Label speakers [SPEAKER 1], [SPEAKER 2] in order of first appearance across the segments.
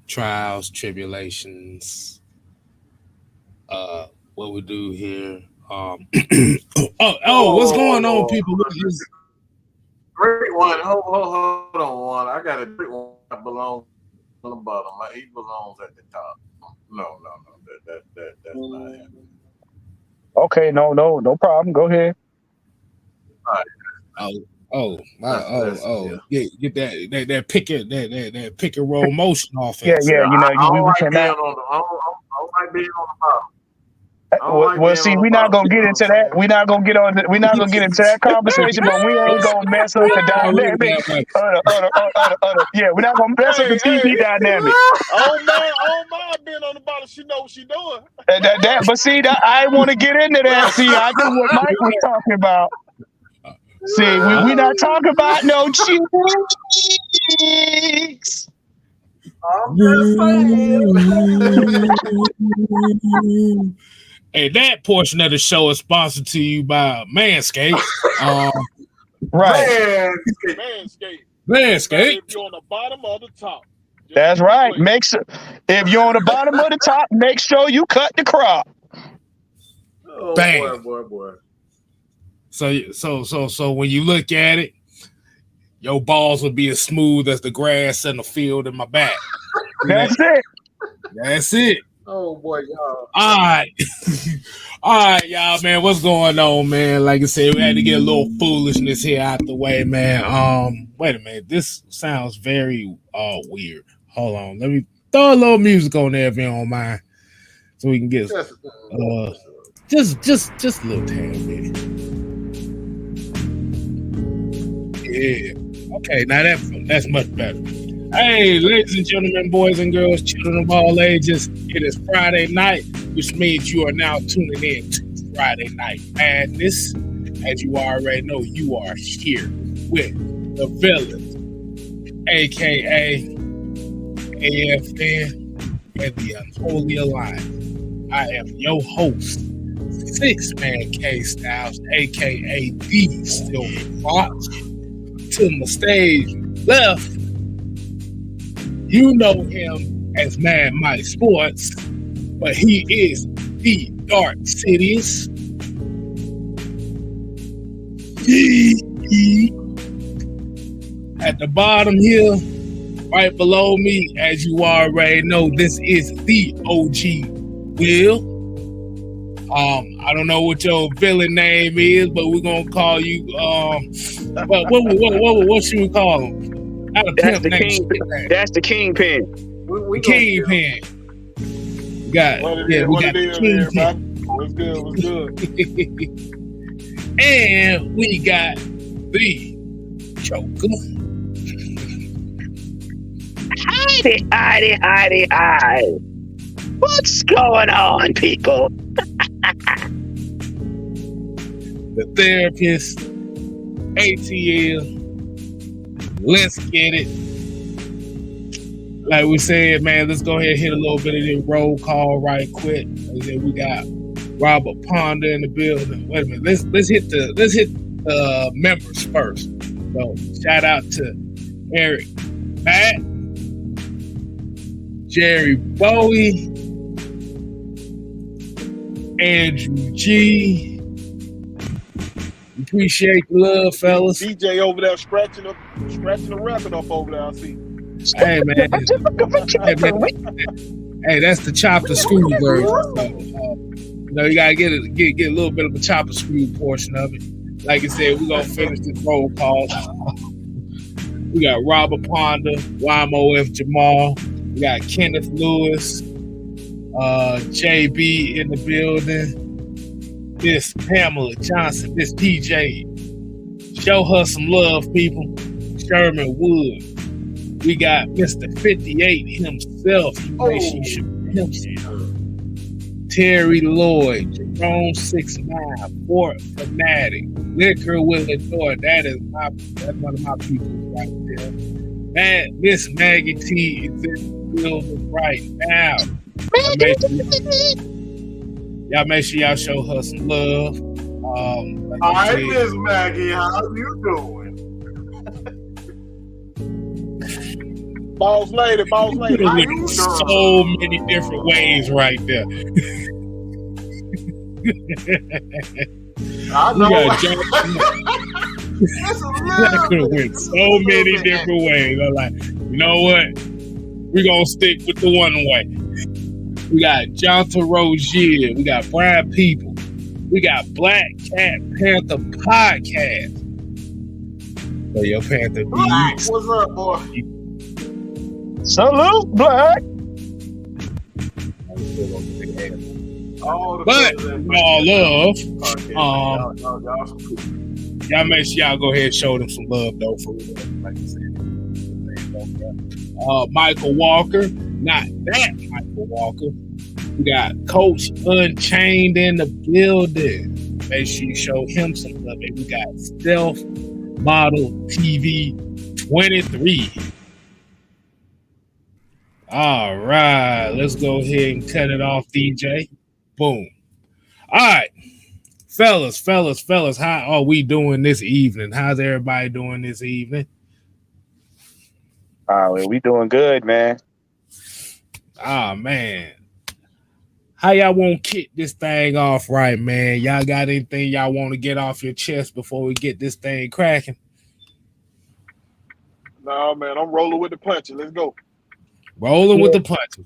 [SPEAKER 1] trials, tribulations, what we do here. What's going on,
[SPEAKER 2] Oh,
[SPEAKER 1] people? What is
[SPEAKER 2] great one. Hold on, one. I got a great one that belongs on the bottom. He belongs at the top. No. That's not him.
[SPEAKER 3] Okay, no problem. Go ahead.
[SPEAKER 2] All right,
[SPEAKER 1] oh
[SPEAKER 2] yeah.
[SPEAKER 1] get that pick and roll motion
[SPEAKER 3] Yeah,
[SPEAKER 1] offense.
[SPEAKER 3] yeah.
[SPEAKER 2] Yeah, I don't
[SPEAKER 3] We
[SPEAKER 2] like being
[SPEAKER 3] cannot.
[SPEAKER 2] on the. I don't like being on the bottom. I don't like
[SPEAKER 3] Well,
[SPEAKER 2] being
[SPEAKER 3] see,
[SPEAKER 2] on the
[SPEAKER 3] we're not
[SPEAKER 2] bottom.
[SPEAKER 3] gonna
[SPEAKER 2] You
[SPEAKER 3] get
[SPEAKER 2] know what I'm
[SPEAKER 3] into that.
[SPEAKER 2] saying?
[SPEAKER 3] We're not gonna get into that conversation. But we ain't gonna mess up the
[SPEAKER 1] Already
[SPEAKER 3] dynamic.
[SPEAKER 1] got like
[SPEAKER 3] Yeah, we're not gonna mess up the TV
[SPEAKER 4] Hey,
[SPEAKER 3] dynamic.
[SPEAKER 4] oh man, being on the bottom. She know what she doing.
[SPEAKER 3] But see, I want to get into that. See, I knew what Mike was talking about. See, we not talking about no cheeks.
[SPEAKER 2] I'm just saying.
[SPEAKER 1] and that portion of the show is sponsored to you by Manscaped.
[SPEAKER 3] Right.
[SPEAKER 2] Man,
[SPEAKER 4] Manscaped.
[SPEAKER 1] Manscaped.
[SPEAKER 4] If you're on the bottom or the top. Just
[SPEAKER 3] That's
[SPEAKER 4] be
[SPEAKER 3] right.
[SPEAKER 4] clear.
[SPEAKER 3] Make sure if you're on the bottom of the top, make sure you cut the crop.
[SPEAKER 2] oh
[SPEAKER 1] Bang.
[SPEAKER 2] boy.
[SPEAKER 1] So when you look at it, your balls will be as smooth as the grass in the field in my back.
[SPEAKER 3] That's it.
[SPEAKER 1] That's it.
[SPEAKER 2] Oh boy, y'all.
[SPEAKER 1] All right. All right, y'all, man. What's going on, man? Like I said, we had to get a little foolishness here out the way, man. Wait a minute. This sounds very weird. Hold on. Let me throw a little music on there if you don't mind. So we can get just a little tad bit. Yeah. Okay, now that's much better. Hey, ladies and gentlemen, boys and girls, children of all ages, it is Friday night, which means you are now tuning in to Friday Night Madness. As you already know, you are here with the villains, aka AFN and the Unholy Alliance. I am your host, 6-Man K Styles, aka the Silver Fox. To my stage left, you know him as Mad Mike Sports, but he is the Dark Sidious. At the bottom here, right below me, as you already know, this is the OG Will. I don't know what your villain name is, but we're gonna call you. What should we call him? Not a
[SPEAKER 3] That's
[SPEAKER 1] pimp
[SPEAKER 3] the
[SPEAKER 1] name.
[SPEAKER 3] king. That's the kingpin.
[SPEAKER 2] We
[SPEAKER 1] Kingpin. Got
[SPEAKER 4] What
[SPEAKER 1] yeah, we
[SPEAKER 4] it
[SPEAKER 1] got the
[SPEAKER 4] is,
[SPEAKER 1] Kingpin.
[SPEAKER 4] everybody? What's good?
[SPEAKER 1] And we got the Joker.
[SPEAKER 3] Hidey. What's going on, people?
[SPEAKER 1] The therapist, ATL. Let's get it. Like we said, man, let's go ahead and hit a little bit of the roll call right quick. We got Robert Ponder in the building. Wait a minute, let's hit the members first. So shout out to Eric Matt, Jerry Bowie, Andrew G. Appreciate the love, fellas.
[SPEAKER 4] DJ over there scratching the record up over there. I see.
[SPEAKER 1] Hey man. Hey, that's the chopper screw version. So, you gotta get a little bit of a chopper screw portion of it. Like I said, we're gonna finish this roll call. We got Robert Ponder, YMOF Jamal. We got Kenneth Lewis, JB in the building. Miss Pamela Johnson, Miss PJ. Show her some love, people. Sherman Wood. We got Mr. 58 himself. Terry Lloyd, Jerome 69, Fort Fanatic, Liquor with a Door. That's one of my people right there. Miss Maggie T is in the building right now. Y'all make sure y'all show her some love.
[SPEAKER 2] Hi, Miss Maggie. How you doing?
[SPEAKER 4] Boss lady.
[SPEAKER 1] Could have went so many different ways right there.
[SPEAKER 2] I know.
[SPEAKER 1] That could have went so many different ways. I'm like, you know what? We're gonna stick with the one way. We got Jonathan Rozier. We got Brian People. We got Black Cat Panther Podcast. So your Panther
[SPEAKER 2] Black, what's up, boy?
[SPEAKER 3] Salute, Black.
[SPEAKER 1] But all love. Y'all make sure y'all go ahead and show them some love though for real. Like I said. Michael Walker, not that Michael Walker. We got Coach Unchained in the building. Make sure you show him some love. And we got Stealth Model TV 23. All right, let's go ahead and cut it off, DJ. Boom. All right, fellas, how are we doing this evening? How's everybody doing this evening?
[SPEAKER 3] We doing good, man.
[SPEAKER 1] Man. How y'all want to kick this thing off right, man? Y'all got anything y'all want to get off your chest before we get this thing cracking?
[SPEAKER 4] No, man, I'm rolling with the punches. Let's go.
[SPEAKER 1] Rolling with the punches.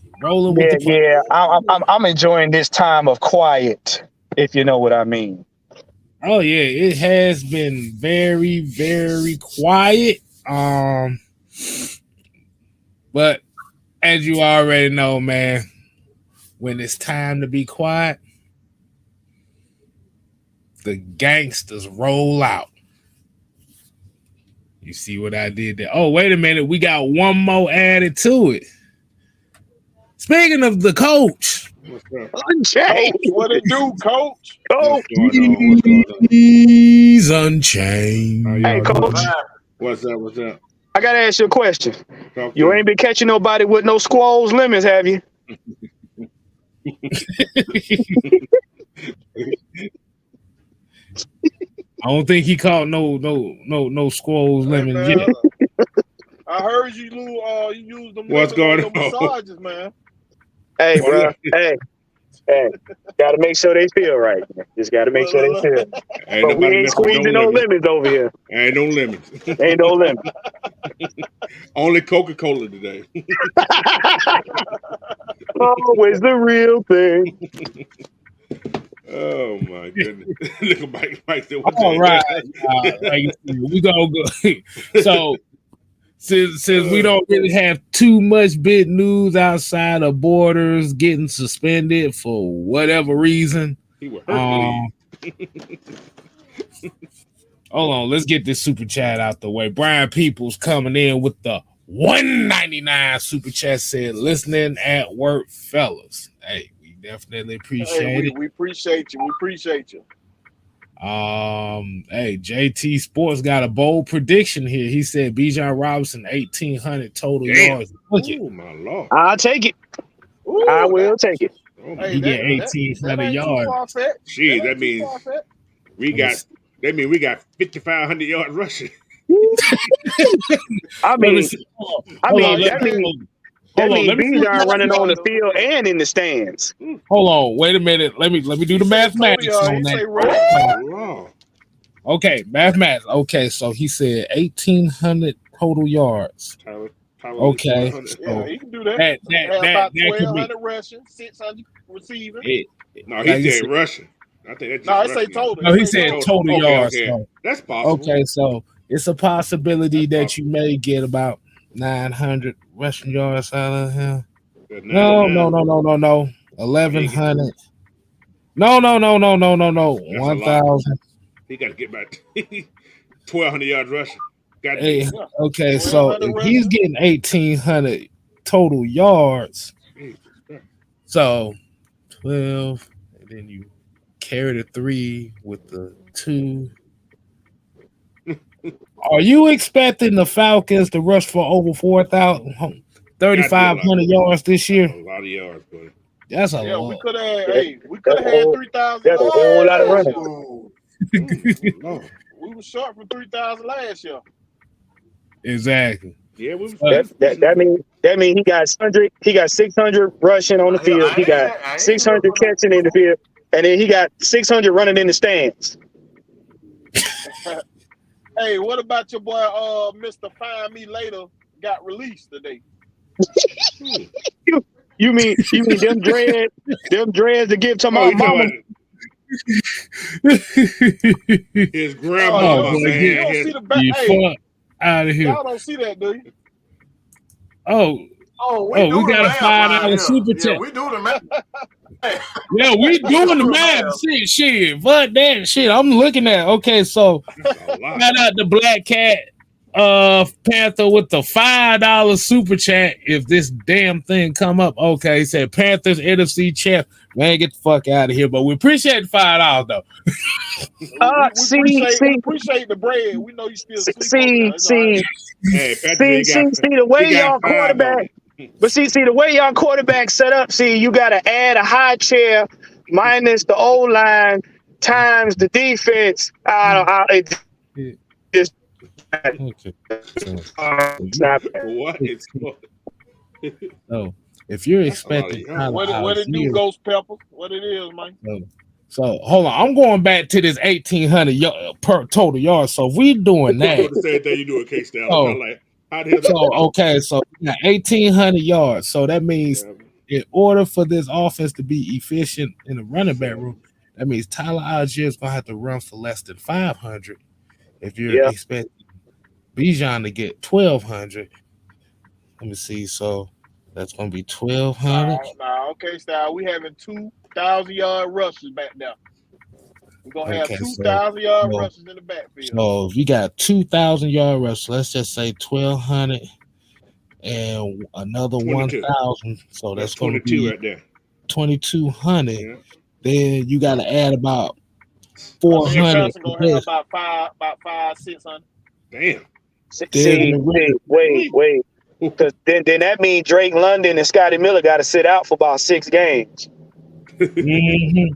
[SPEAKER 3] I'm enjoying this time of quiet, if you know what I mean.
[SPEAKER 1] Oh yeah, it has been very, very quiet. But as you already know, man, when it's time to be quiet, the gangsters roll out. You see what I did there? Oh, wait a minute. We got one more added to it. Speaking of the coach.
[SPEAKER 3] Unchained.
[SPEAKER 4] What it do, Coach?
[SPEAKER 3] Coach.
[SPEAKER 1] He's unchained.
[SPEAKER 3] Hey, Coach.
[SPEAKER 5] What's up?
[SPEAKER 3] I got to ask you a question. You ain't been catching nobody with no squalls lemons, have you?
[SPEAKER 1] I don't think he caught no squalls lemons yet.
[SPEAKER 4] I heard you use them.
[SPEAKER 5] What's going on?
[SPEAKER 4] Massages, man.
[SPEAKER 3] Hey, bro. Hey. Got to make sure they feel right. Just got to make sure they feel. But we ain't squeezing no lemons over here.
[SPEAKER 5] Ain't no lemons.
[SPEAKER 3] Ain't no lemons.
[SPEAKER 5] Only Coca-Cola today.
[SPEAKER 3] Always the real thing.
[SPEAKER 5] Oh my goodness! Look at Mike.
[SPEAKER 1] All right, we gonna go. So since we don't really have too much big news outside of Borders getting suspended for whatever reason, hold on, let's get this super chat out the way. Brian Peoples coming in with the $1.99 super chat, said, "Listening at work, fellas." Hey, we definitely appreciate it.
[SPEAKER 4] We appreciate you.
[SPEAKER 1] Hey, JT Sports got a bold prediction here. He said Bijan Robinson 1,800 total yards.
[SPEAKER 5] Oh my Lord!
[SPEAKER 3] I'll take it. I will take it.
[SPEAKER 1] He get 1,800 yards.
[SPEAKER 5] Gee, that means we got 5,500 yards rushing.
[SPEAKER 3] That means Bijan running on the field and in the stands.
[SPEAKER 1] Hold on, wait a minute. Let me do the mathematics on that. Okay, mathematics. Okay, so he said 1,800 total yards. Okay,
[SPEAKER 4] yeah, he can do that. That could be 1,200 rushing, 600 receiving.
[SPEAKER 5] No, he said rushing. I think that's
[SPEAKER 4] I say total.
[SPEAKER 1] No, he said total yards.
[SPEAKER 5] Okay.
[SPEAKER 1] So.
[SPEAKER 5] That's possible.
[SPEAKER 1] Okay, so it's a possibility that you may get about 900 rushing yards out of him. No. 1,100. No. 1,000.
[SPEAKER 5] He got to get back 1,200 yards rushing.
[SPEAKER 1] Hey, okay, so if he's getting 1,800 total yards, so 12, and then you carry the 3 with the 2. Are you expecting the Falcons to rush for over 3,500 yards this year?
[SPEAKER 5] A lot of yards, buddy.
[SPEAKER 1] That's a lot.
[SPEAKER 4] We could have had 3,000.
[SPEAKER 3] That's a whole lot of running.
[SPEAKER 4] We were short for 3,000 last year.
[SPEAKER 1] Exactly.
[SPEAKER 5] Yeah,
[SPEAKER 3] that mean he got 600 rushing on the field. He got 600 catching in the field, and then he got 600 running in the stands.
[SPEAKER 4] Hey, what about your boy, Mr. Find Me Later got released today?
[SPEAKER 3] You mean them dreads to give to my mama?
[SPEAKER 5] His grandma, man.
[SPEAKER 4] You don't see the back.
[SPEAKER 1] Hey, out of here.
[SPEAKER 4] Y'all don't see that, do you?
[SPEAKER 1] We got a $5 super chat.
[SPEAKER 2] Yeah, we do the math.
[SPEAKER 1] Yeah, we doing the math. Shit. Fuck that shit. I'm looking at. Okay, so shout out the Black Cat Panther with the $5 super chat. If this damn thing come up, okay, he said Panthers NFC champ. Man, get the fuck out of here. But we appreciate the $5 though.
[SPEAKER 4] We appreciate the bread. We know you still
[SPEAKER 3] see the way y'all quarterback. But see the way y'all quarterback set up. See, you got to add a high chair minus the O line times the defense.
[SPEAKER 5] What?
[SPEAKER 1] So if you're expecting,
[SPEAKER 4] what it do, Ghost Pepper? What it is, man?
[SPEAKER 1] So hold on, I'm going back to this 1,800 per total yards. So if we doing that,
[SPEAKER 5] the same thing you do at K-Stal.
[SPEAKER 1] So we got 1,800 yards. So that means in order for this offense to be efficient in the running back room, that means Tyler Algier is gonna have to run for less than 500. If you're expecting Bijan to get 1,200, let me see. So that's gonna be 1,200.
[SPEAKER 4] Okay, Stal. We having 2,000-yard rushes back there. We're gonna have 2,000-yard rushes in the backfield.
[SPEAKER 1] So if you got 2,000-yard rushes, let's just say 1,200 and another 1,000. So that's going to be
[SPEAKER 5] right there.
[SPEAKER 1] 2,200. Yeah. Then you got to add about 400.
[SPEAKER 4] Gonna have about 600.
[SPEAKER 5] Damn.
[SPEAKER 3] Wait. Because then that means Drake London and Scotty Miller got to sit out for about 6 games.
[SPEAKER 1] Mm-hmm.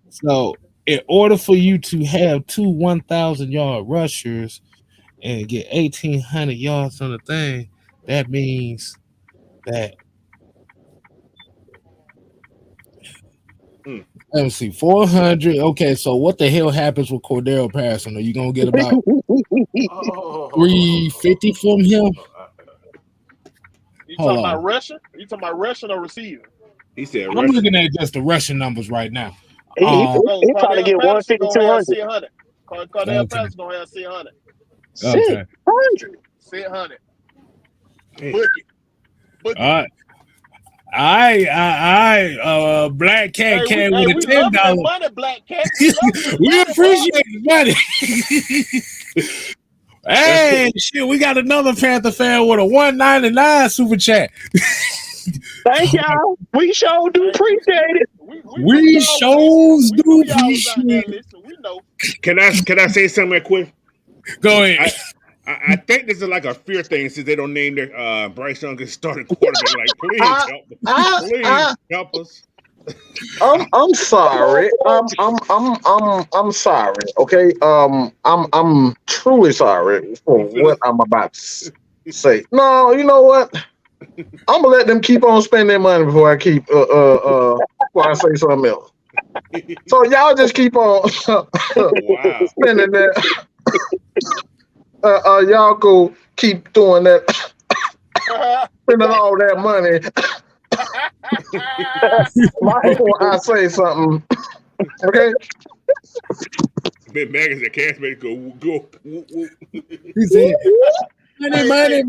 [SPEAKER 1] So in order for you to have 2 1,000-yard rushers and get 1,800 yards on the thing, that means that let me see, 400. Okay, so what the hell happens with Cordero Patterson? Are you gonna get about 350 from him?
[SPEAKER 4] You talking about rushing? You talking about rushing or receiving?
[SPEAKER 5] He said
[SPEAKER 1] I'm looking at just the rushing numbers right now.
[SPEAKER 3] He trying to get 150, 200.
[SPEAKER 4] Cordell Patterson gonna have 600.
[SPEAKER 3] 600.
[SPEAKER 4] 600.
[SPEAKER 1] All right. Black Cat came with a $10.
[SPEAKER 4] Money, Black Cat.
[SPEAKER 1] We appreciate the money. Hey, shit, we got another Panther fan with a $1.99 super chat.
[SPEAKER 3] Thank y'all. We sure do appreciate it.
[SPEAKER 1] We sure do appreciate it.
[SPEAKER 4] We know.
[SPEAKER 5] Can I say something real quick?
[SPEAKER 1] Go ahead.
[SPEAKER 5] I think this is like a fear thing since they don't name their Bryce Young as starting quarterback. Like, please help us.
[SPEAKER 6] I'm sorry. I'm sorry. Okay. I'm truly sorry for what I'm about to say. No, you know what? I'm gonna let them keep on spending their money before I keep before I say something else. So y'all just keep on spending that. Y'all go keep doing that, spending all that money. Before I say something, okay?
[SPEAKER 5] Big Maggie's a cast go.
[SPEAKER 1] He said, money.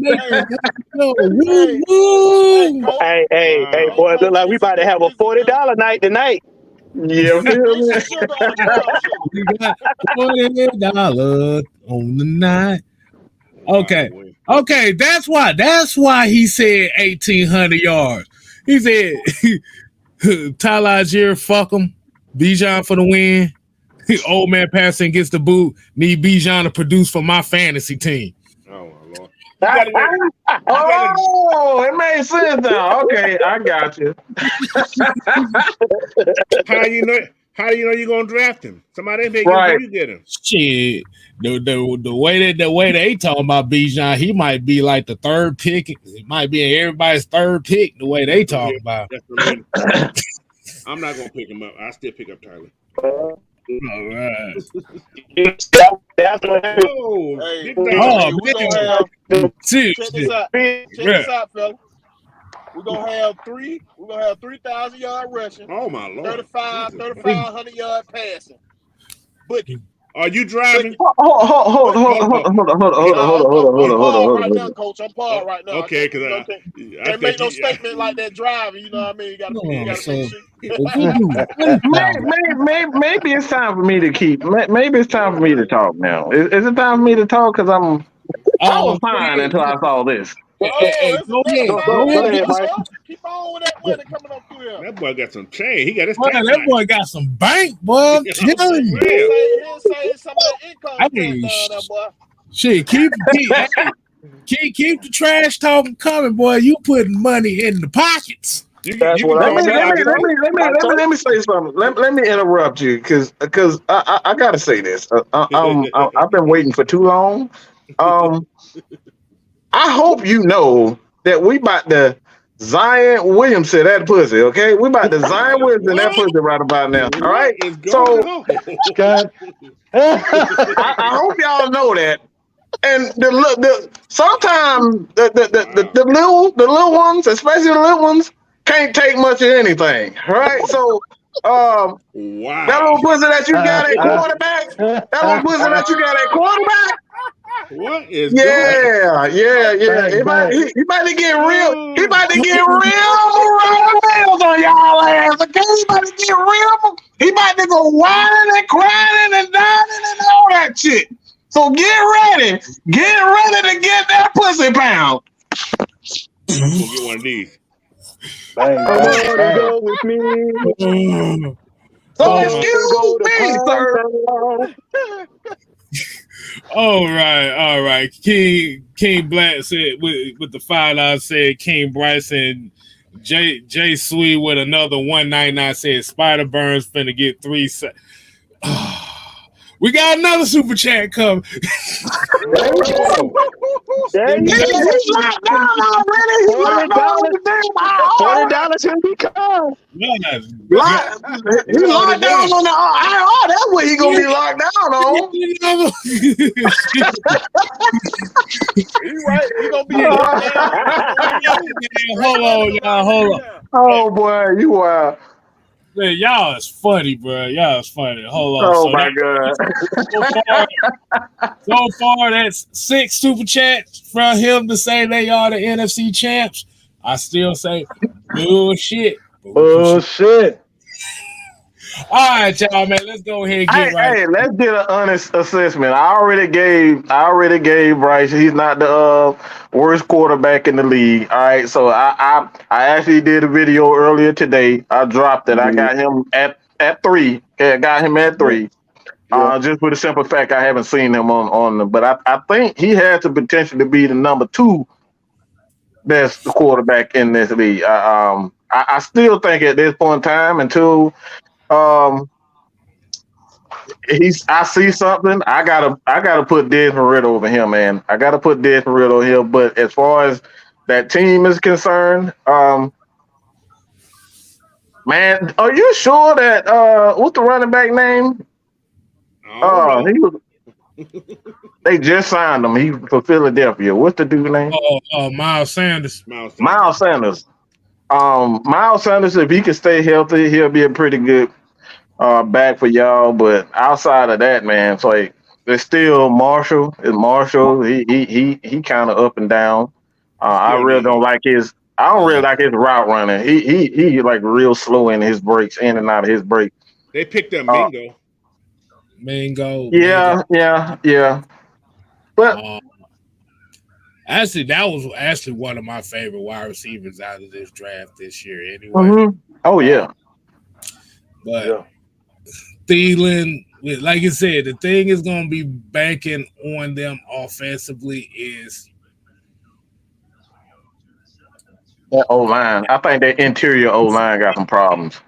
[SPEAKER 3] Hey, boys, look like we about to have a $40 night tonight.
[SPEAKER 6] Yeah,
[SPEAKER 1] we got $40 on the night. Okay, that's why he said 1,800 yards. He said Tyler Algier, fuck him. Bijan for the win. Old man Patterson gets the boot. Need Bijan to produce for my fantasy team.
[SPEAKER 5] Oh my Lord.
[SPEAKER 6] It makes sense now. Okay, I got you.
[SPEAKER 5] How do you know you're gonna draft him? Somebody make
[SPEAKER 6] Right.
[SPEAKER 5] you get him.
[SPEAKER 1] Shit, the way they talking about Bijan, he might be like the third pick. It might be everybody's third pick. The way they talk about.
[SPEAKER 5] That's for me. I'm not gonna pick him up. I still pick up Tyler.
[SPEAKER 1] All right.
[SPEAKER 5] Oh,
[SPEAKER 4] Hey,
[SPEAKER 5] big
[SPEAKER 1] Oh,
[SPEAKER 5] dog.
[SPEAKER 4] we gonna have
[SPEAKER 1] Check
[SPEAKER 4] check this out. Check this out, fella. We're gonna have 3,000 yard rushing,
[SPEAKER 5] Oh my lord.
[SPEAKER 4] 3,500 yard passing. Bookie.
[SPEAKER 5] Are you driving?
[SPEAKER 6] Hold on.
[SPEAKER 4] Right now, coach. I'm paused right now.
[SPEAKER 5] Okay, because
[SPEAKER 4] can't make no statement like that driving. You know what I mean? You gotta make sure.
[SPEAKER 6] Maybe it's time for me to keep. Maybe it's time for me to talk now. Is it time for me to talk? Because I was fine until I saw this.
[SPEAKER 1] Go ahead, Mike.
[SPEAKER 4] Keep on with that money coming up through here.
[SPEAKER 5] That boy got some change. He got his.
[SPEAKER 1] That boy got some bank, boy. I'm telling you.
[SPEAKER 4] Say some of the income
[SPEAKER 1] Hey,
[SPEAKER 4] down there, boy.
[SPEAKER 1] Shit, keep the trash talking coming, boy. You putting money in the pockets.
[SPEAKER 6] Let me say something. Let me interrupt you because I gotta say this. I've been waiting for too long. I hope you know that we about to Zion Williamson that pussy. Okay, we about to Zion Williamson that pussy right about now. All right. So I hope y'all know that. And sometimes the little ones, especially the little ones, can't take much of anything. Right? So that little pussy that you got at quarterback,
[SPEAKER 5] What is
[SPEAKER 6] He about to get real. He about to get real on y'all ass. Okay, he about to get real. He about to go whining and crying and dining and all that shit. So get ready to get that pussy pound.
[SPEAKER 5] I'm gonna get one of these.
[SPEAKER 3] Go with me.
[SPEAKER 6] So excuse me, sir.
[SPEAKER 1] All right. King Black said with the $5 said King Bryson. Jay Sweet with another 199 said Spider Burns finna get 3. We got another super chat coming.
[SPEAKER 3] He's locked down already. He's locked down. $40 will be come.
[SPEAKER 6] He's locked down on the IR. That's what he gonna be locked down on.
[SPEAKER 4] You right. He gonna be locked down.
[SPEAKER 1] Hold on, y'all. Hold on.
[SPEAKER 6] Oh boy, you wild.
[SPEAKER 1] Man, y'all is funny, bro. Y'all is funny. Hold on.
[SPEAKER 6] Oh my god.
[SPEAKER 1] So far, that's 6 super chats from him to say they are the NFC champs. I still say bullshit.
[SPEAKER 6] Bullshit.
[SPEAKER 1] All right, y'all, man. Let's go ahead and get right.
[SPEAKER 6] Hey, let's get an honest assessment. I already gave Bryce. He's not the worst quarterback in the league. All right, so I actually did a video earlier today. I dropped it. I got him at 3. Okay, I got him at 3. Just for the simple fact I haven't seen him on the. But I think he has the potential to be the number 2 best quarterback in this league. I still think at this point in time until. I see something. I gotta put Desmond Ritter over him, man. I gotta put Desmond Ritter over here. But as far as that team is concerned, man, are you sure that what's the running back name? They just signed him. He's for Philadelphia. What's the dude's name?
[SPEAKER 1] Miles Sanders.
[SPEAKER 6] Miles Sanders. Miles Sanders, if he can stay healthy, he'll be a pretty good back for y'all. But outside of that, man, it's like it's still Marshall. He kind of up and down. I really don't like his. I don't really like his route running. He like real slow in his breaks, in and out of his break.
[SPEAKER 5] They picked up Mingo.
[SPEAKER 6] Yeah. But
[SPEAKER 1] actually, that was actually one of my favorite wide receivers out of this draft this year. Anyway.
[SPEAKER 6] Mm-hmm. Oh yeah.
[SPEAKER 1] But Thielen, like you said, the thing is going to be banking on them offensively is
[SPEAKER 6] that O-line. I think that interior O-line got some problems.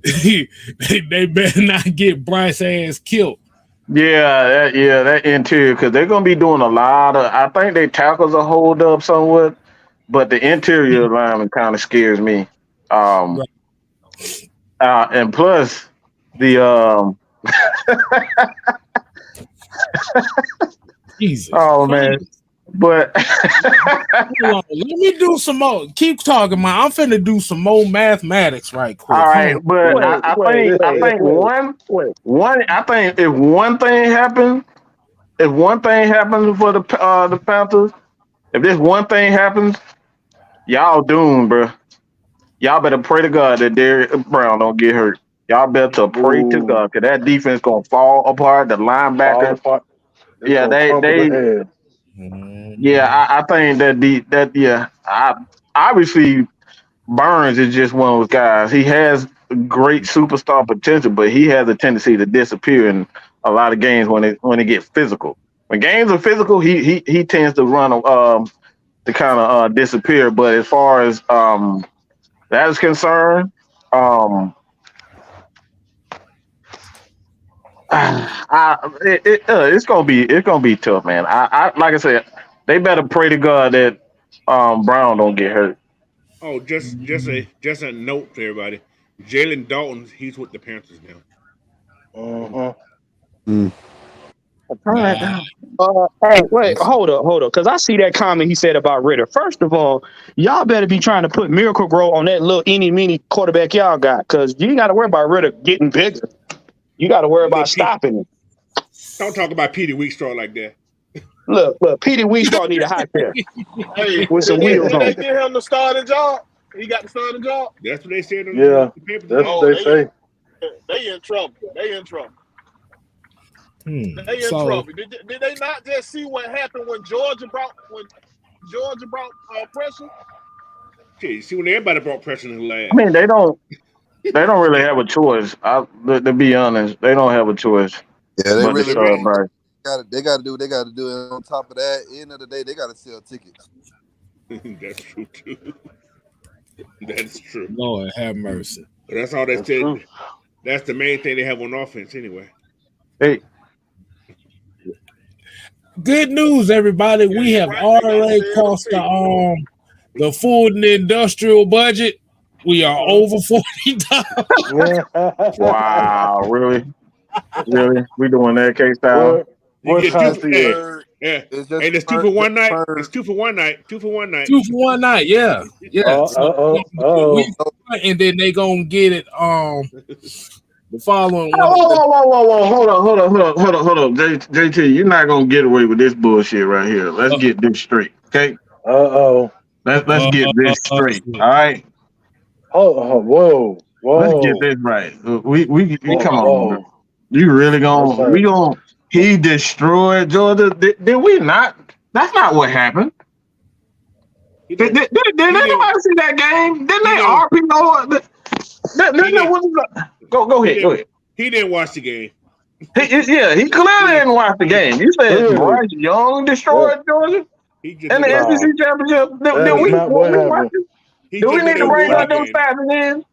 [SPEAKER 1] they better not get Bryce ass killed.
[SPEAKER 6] That interior, because they're gonna be doing a lot of. I think their tackles are hold up somewhat, but the interior lineman kind of scares me.
[SPEAKER 1] Right.
[SPEAKER 6] And plus the
[SPEAKER 1] Jesus.
[SPEAKER 6] oh man, but
[SPEAKER 1] Hold on, let me do some more. Keep talking, man. I'm finna do some more mathematics right quick.
[SPEAKER 6] all right, but I think if one thing happens for the Panthers, if this one thing happens, y'all doomed, bro. Y'all better pray to God that Derrick Brown don't get hurt. Y'all better pray to God, because that defense gonna fall apart. The linebackers, I think obviously Burns is just one of those guys. He has great superstar potential, but he has a tendency to disappear in a lot of games when it gets physical. When games are physical, he tends to run to kind of disappear. But as far as that is concerned, it's gonna be tough, man. I like I said, they better pray to God that Brown don't get hurt.
[SPEAKER 5] Oh, just a note to everybody. Jalen Dalton, he's with the Panthers now.
[SPEAKER 3] Hey, wait, hold up, because I see that comment he said about Ritter. First of all, y'all better be trying to put Miracle Grow on that little eeny quarterback y'all got, because you ain't got to worry about Ritter getting bigger. You got to worry about stopping him.
[SPEAKER 5] Don't talk about Petey Weekstraw like that.
[SPEAKER 3] Look, Petey Weekstraw need a hot pair with some wheels on.
[SPEAKER 4] Did they give him the starting job? He got the starting job?
[SPEAKER 5] That's what they said.
[SPEAKER 6] Yeah,
[SPEAKER 5] that's
[SPEAKER 6] what they say.
[SPEAKER 4] They in trouble. They in trouble. Did they not just see what happened when Georgia brought pressure?
[SPEAKER 5] Okay, see when everybody brought pressure in the last.
[SPEAKER 6] I mean, they don't really have a choice. To be honest, they don't have a choice.
[SPEAKER 7] Yeah, they really
[SPEAKER 6] Bryce.
[SPEAKER 7] They got to do what they got to do. And on top of that, end of the day, they got to sell tickets.
[SPEAKER 5] That's true too. That's true.
[SPEAKER 1] Lord have mercy.
[SPEAKER 5] But that's all they said. That's the main thing they have on offense anyway.
[SPEAKER 6] Hey.
[SPEAKER 1] Good news, everybody. We have already crossed the food and industrial budget. We are over $40.
[SPEAKER 6] Wow, really? Really? We doing that K-Style?
[SPEAKER 5] What time is it? Yeah. It's 2 for 1 night. It's 2 for 1 night. 2 for 1 night.
[SPEAKER 1] 2 for 1 night, yeah. Yeah. And then they gonna get it the following one.
[SPEAKER 6] Hold on. JT, you're not gonna get away with this bullshit right here. Let's get this straight. Okay? Let's get this straight. All right.
[SPEAKER 8] Whoa.
[SPEAKER 6] Let's get this right. We come on. You really gonna he destroyed Georgia? Did we not? That's not what happened. Did anybody see that game? Didn't they RPO? Go ahead.
[SPEAKER 5] He didn't watch the game.
[SPEAKER 6] He clearly didn't watch the game. You said Bryce Young destroyed Georgia in the SEC championship. Did we watch it? Do we need to bring up those stats again?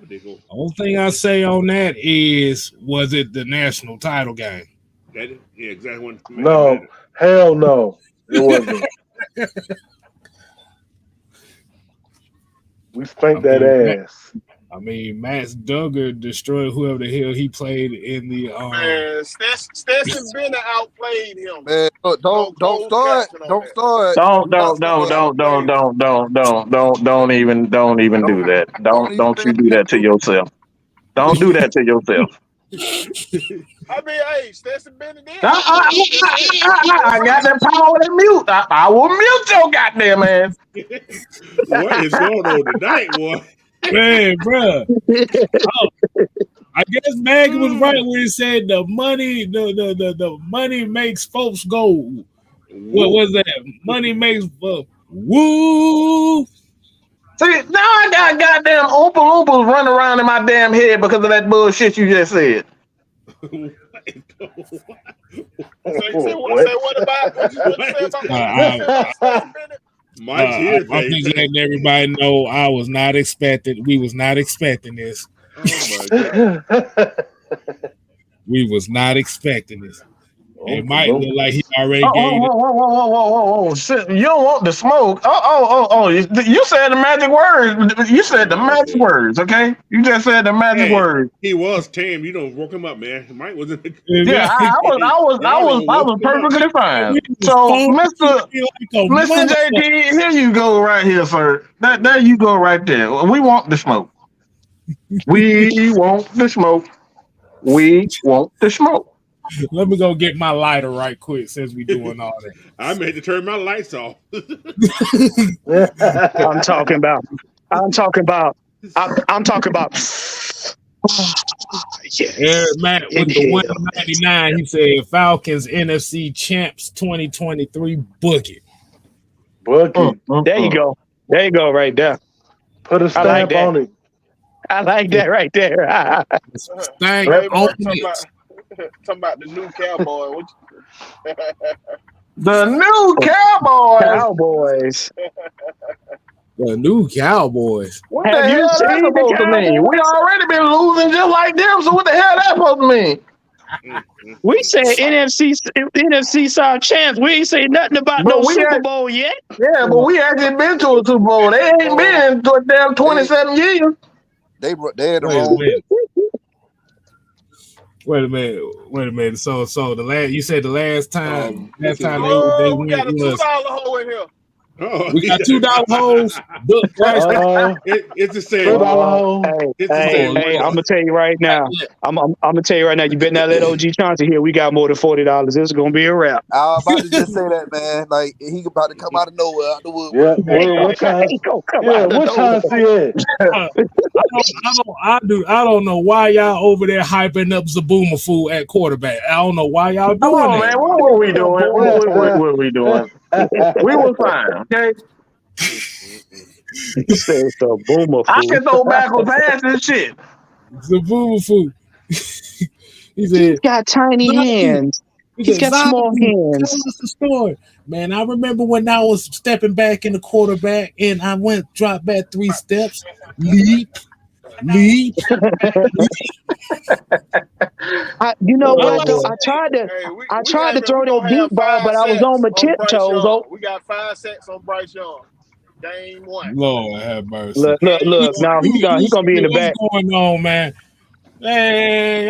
[SPEAKER 1] The only thing I say on that is, was it the national title game?
[SPEAKER 5] Yeah, exactly.
[SPEAKER 8] No, hell no, it wasn't. We spanked that ass.
[SPEAKER 1] I mean, Max Duggar destroyed whoever the hell he played in the.
[SPEAKER 4] Man, Stetson Bennett outplayed him.
[SPEAKER 7] Man, don't start.
[SPEAKER 6] Don't even do that. Don't you do that to yourself. Don't do that to yourself.
[SPEAKER 4] I mean, hey, Stetson Bennett did.
[SPEAKER 6] I got that power to mute. I will mute your goddamn ass.
[SPEAKER 5] What is going on tonight, boy?
[SPEAKER 1] Man, bro. I guess Maggie was right when he said the money makes folks go. What was that? Money makes woo.
[SPEAKER 6] See, now I got goddamn Oompa Loompas running around in my damn head because of that bullshit you just said.
[SPEAKER 1] I'm just letting everybody know we was not expecting this.
[SPEAKER 5] Oh my God.
[SPEAKER 1] We was not expecting this. It might
[SPEAKER 6] no.
[SPEAKER 1] look like he already
[SPEAKER 6] Oh,
[SPEAKER 1] gave it.
[SPEAKER 6] whoa. Shit, you don't want the smoke. Oh. You said the magic words. You said the magic words, okay? You just said the magic words.
[SPEAKER 5] He was tame. You don't woke him up, man. Mike wasn't.
[SPEAKER 6] Yeah, I was perfectly fine. So, Mr. JT, here you go right here, sir. There you go right there. We want the smoke. We want the smoke. We want the smoke.
[SPEAKER 1] Let me go get my lighter right quick since we doing all that.
[SPEAKER 5] I made to turn my lights off.
[SPEAKER 3] I'm talking about.
[SPEAKER 1] Eric Matt with the 199. He said Falcons NFC champs 2023 boogie.
[SPEAKER 3] There you go. There you go, right there.
[SPEAKER 8] Put a stamp on it.
[SPEAKER 3] I like that right there.
[SPEAKER 1] Thank
[SPEAKER 4] Talking about the new cowboy.
[SPEAKER 6] The new Cowboys.
[SPEAKER 1] The new Cowboys.
[SPEAKER 6] What the hell that supposed to mean? We already been losing just like them, so what the hell that supposed to mean?
[SPEAKER 3] We said NFC South champs. We ain't say nothing about no Super Bowl yet.
[SPEAKER 6] Yeah, but we actually been to a Super Bowl. They ain't been to a damn 27 years.
[SPEAKER 7] They had the wrong.
[SPEAKER 1] Wait a minute. So the last you said the last time they
[SPEAKER 4] we
[SPEAKER 1] went
[SPEAKER 4] got a $2 hole in here.
[SPEAKER 5] Oh,
[SPEAKER 1] we got $2 holes.
[SPEAKER 5] It's the same.
[SPEAKER 3] Hey, I'm gonna tell you right now. I'm gonna tell you right now. You better not let OG Chauncey here. We got more than $40. This is gonna be a wrap.
[SPEAKER 7] I was about to just say that, man. Like he about to come out of nowhere, out the wood.
[SPEAKER 8] Yeah, what Chauncey
[SPEAKER 1] I don't know why y'all over there hyping up Zaboomafoo at quarterback. I don't know why y'all doing that.
[SPEAKER 6] Man, what were we doing? What were we doing? We were fine, okay?
[SPEAKER 3] You said Zaboomafoo.
[SPEAKER 6] I can throw backwards pass and shit.
[SPEAKER 1] Zaboomafoo.
[SPEAKER 3] He's got tiny hands. He's got small hands.
[SPEAKER 1] Tell us the story. Man, I remember when I was stepping back in the quarterback and I dropped back 3 steps. Leap.
[SPEAKER 3] You know what? Though? I tried to throw that deep ball, but I was on my tiptoes.
[SPEAKER 4] We got 5 sacks on Bryce Young. Game 1.
[SPEAKER 1] Lord have mercy.
[SPEAKER 3] Look. Now he's gonna be in the back.
[SPEAKER 1] What's going on, man? Hey,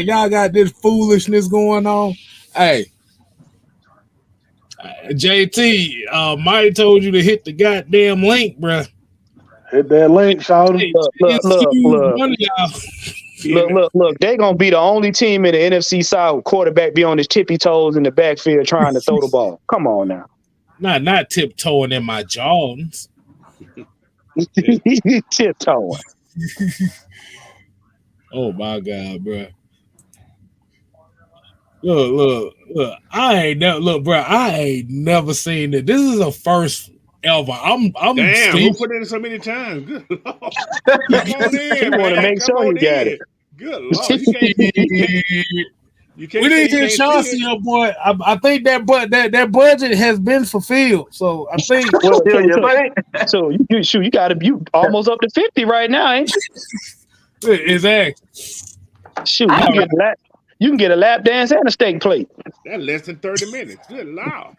[SPEAKER 1] y'all got this foolishness going on. Hey, JT, Mike told you to hit the goddamn link, bro.
[SPEAKER 8] Hit that link, shawty.
[SPEAKER 3] Look. They gonna be the only team in the NFC South. Quarterback be on his tippy toes in the backfield trying to throw the ball. Come on now.
[SPEAKER 1] Not tiptoeing in my Jordans.
[SPEAKER 3] Tiptoeing.
[SPEAKER 1] Oh my God, bro. Look. I ain't never seen it. This is a first ever. I'm
[SPEAKER 5] damn, who put it in so many times? Good Lord. Come on in,
[SPEAKER 3] he want to make sure he got it.
[SPEAKER 5] Good Lord. You can't
[SPEAKER 1] we didn't get Chauncey up, boy. I think that budget has been fulfilled. So I think
[SPEAKER 3] so you gotta be almost up to 50 right now, ain't you?
[SPEAKER 1] Exactly.
[SPEAKER 3] Shoot, you can get a lap dance and a steak plate.
[SPEAKER 5] That's less than 30 minutes. Good Lord.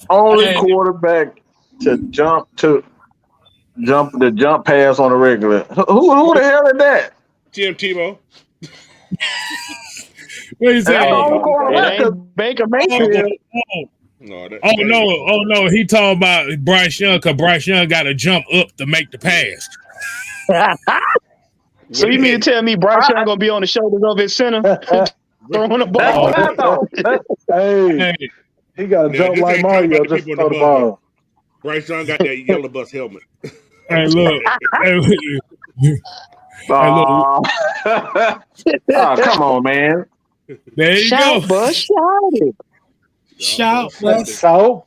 [SPEAKER 6] Only quarterback to jump pass on a regular. Who the hell is that?
[SPEAKER 5] Tim Tebow.
[SPEAKER 1] What is
[SPEAKER 3] that? Baker Mayfield.
[SPEAKER 1] No. He talking about Bryce Young because Bryce Young got to jump up to make the pass.
[SPEAKER 3] So you mean to tell me Bryce Young gonna be on the shoulders of his center throwing the ball?
[SPEAKER 8] Hey, he got to jump like Mario just to throw the ball.
[SPEAKER 5] Bryce Young got that yellow bus helmet.
[SPEAKER 1] Hey, look.
[SPEAKER 6] Oh, come on, man.
[SPEAKER 1] There you
[SPEAKER 3] go.
[SPEAKER 1] Shout,
[SPEAKER 8] bus.
[SPEAKER 1] All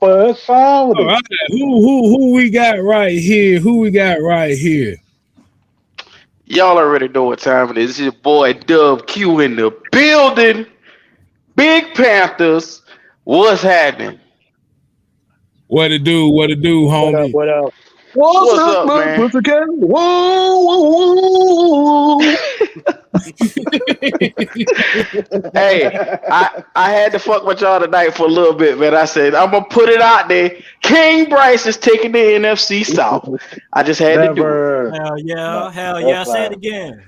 [SPEAKER 1] right. Who we got right here?
[SPEAKER 9] Y'all already know what time it is. This is your boy Dub Q in the building. Big Panthers. What's happening?
[SPEAKER 1] What to do, homie?
[SPEAKER 3] What up?
[SPEAKER 6] What's
[SPEAKER 9] up, man?
[SPEAKER 6] Whoa.
[SPEAKER 9] Hey, I had to fuck with y'all tonight for a little bit, man. I said I'm gonna put it out there. King Bryce is taking the NFC South. I just had to do it.
[SPEAKER 10] Hell yeah. Say it again.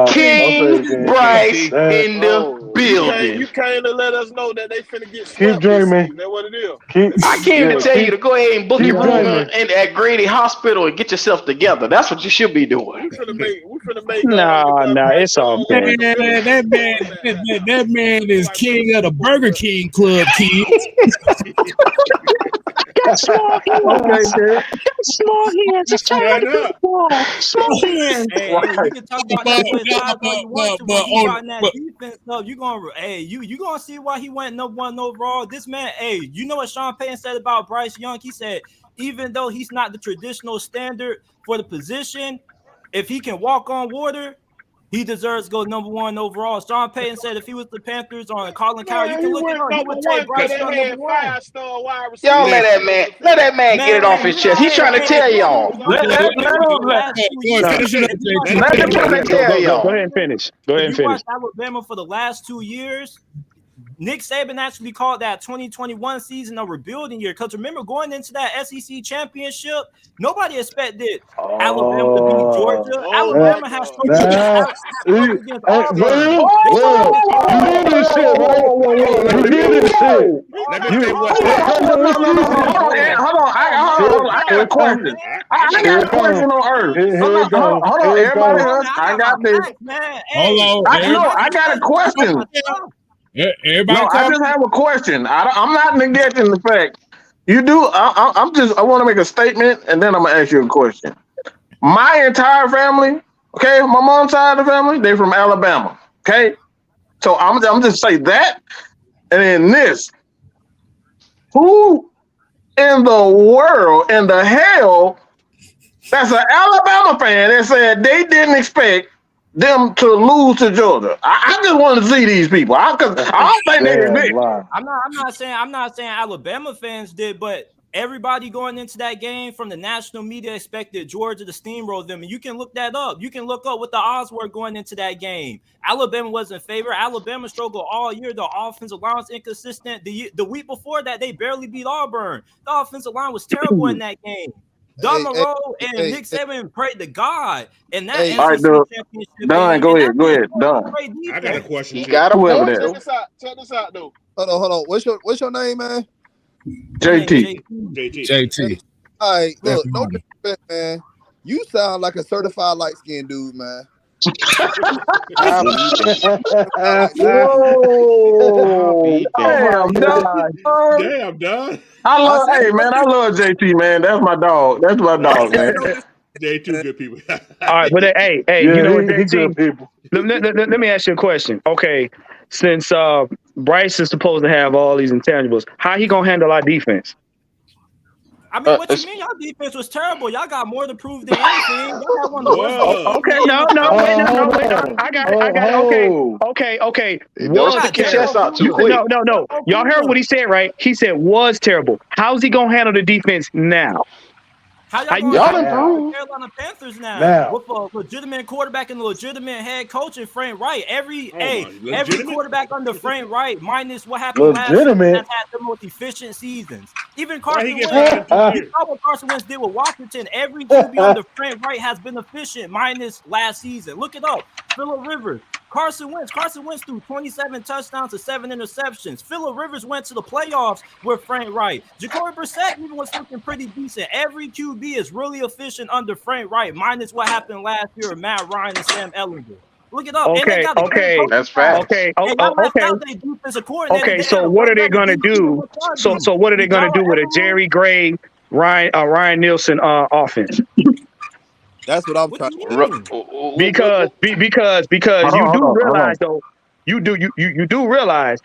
[SPEAKER 9] King Bryce in the building.
[SPEAKER 4] You came to let us know that they finna get swept.
[SPEAKER 8] Keep dreaming.
[SPEAKER 4] That's what it is.
[SPEAKER 9] I came to tell you to go ahead and book your room at Grady Hospital and get yourself together. That's what you should be doing.
[SPEAKER 4] We finna make.
[SPEAKER 3] Nah, it's all good.
[SPEAKER 1] That man is king of the Burger King Club, kids.
[SPEAKER 3] Small hands. Just trying to get small hands.
[SPEAKER 10] Hey, you can talk about that defense. No, you gonna see why he went number 1 overall. This man, you know what Sean Payton said about Bryce Young? He said even though he's not the traditional standard for the position, if he can walk on water, he deserves to go number 1 overall. Sean Payton said if he was the Panthers on Colin Cowell, you can look at him. He would take Bryce Young number 1.
[SPEAKER 9] Y'all let that man get it off his chest. He's trying to tell y'all.
[SPEAKER 3] Let him Go ahead and finish.
[SPEAKER 10] Watched Alabama for the last 2 years. Nick Saban actually called that 2021 season a rebuilding year. Because remember, going into that SEC championship, nobody expected Alabama to beat Georgia. Alabama has struggled against Auburn.
[SPEAKER 6] Hold on. I got a question. I got a question on Earth. Hold on, everybody else. I got this.
[SPEAKER 1] Hold on.
[SPEAKER 6] I got a question.
[SPEAKER 1] Everybody,
[SPEAKER 6] I just have a question. I'm not negating the fact you do. I want to make a statement, and then I'm gonna ask you a question. My entire family, okay, my mom's side of the family, they're from Alabama, okay. So I'm just say that, and then this. Who in the world, in the hell, that's an Alabama fan that said they didn't expect them to lose to Georgia? I just want to see these people. I don't think they did.
[SPEAKER 10] I'm not saying Alabama fans did, but everybody going into that game from the national media expected Georgia to steamroll them. And you can look that up. You can look up what the odds were going into that game. Alabama was in favor. Alabama struggled all year. The offensive line was inconsistent. The week before that, they barely beat Auburn. The offensive line was terrible in that game. Don Moreau and Nick Saban prayed to God, and that championship.
[SPEAKER 6] Don, go ahead, Don.
[SPEAKER 5] I got a question.
[SPEAKER 9] He got a point.
[SPEAKER 4] Check this out, though.
[SPEAKER 7] Hold on. What's your name, man?
[SPEAKER 6] JT.
[SPEAKER 7] All right, look, no disrespect, man. You sound like a certified light skinned dude, man.
[SPEAKER 6] Damn, Don. I love JT, man. That's my dog, man.
[SPEAKER 5] JT, good people.
[SPEAKER 3] All right, but hey, you know what, JT? Let me ask you a question. Okay, since Bryce is supposed to have all these intangibles, how he gonna handle our defense?
[SPEAKER 10] I mean, what you mean? Y'all defense was terrible. Y'all got more to prove than anything. Y'all got one of the worst.
[SPEAKER 3] Okay, no. I got it. Okay.
[SPEAKER 9] Don't get your ass out too quick.
[SPEAKER 3] No. Y'all heard what he said, right? He said was terrible. How's he gonna handle the defense now?
[SPEAKER 10] How y'all going to Carolina Panthers now? With a legitimate quarterback and a legitimate head coach in Frank Wright. Every quarterback under Frank Wright, minus what happened last season, has had the most efficient seasons. Even Carson Wentz, you saw what Carson Wentz did with Washington. Every QB under Frank Wright has been efficient, minus last season. Look it up. Phillip Rivers. Carson Wentz threw 27 touchdowns to 7 interceptions. Phillip Rivers went to the playoffs with Frank Wright. Jacoby Brissett even was looking pretty decent. Every QB is really efficient under Frank Wright, minus what happened last year with Matt Ryan and Sam Ehlinger. Look it up.
[SPEAKER 3] Okay.
[SPEAKER 9] That's fact.
[SPEAKER 3] Okay. So what are they gonna do? So what are they gonna do with a Jerry Gray, Ryan Nielsen offense?
[SPEAKER 7] That's what I'm trying to
[SPEAKER 3] do. Because you do realize though, you do realize,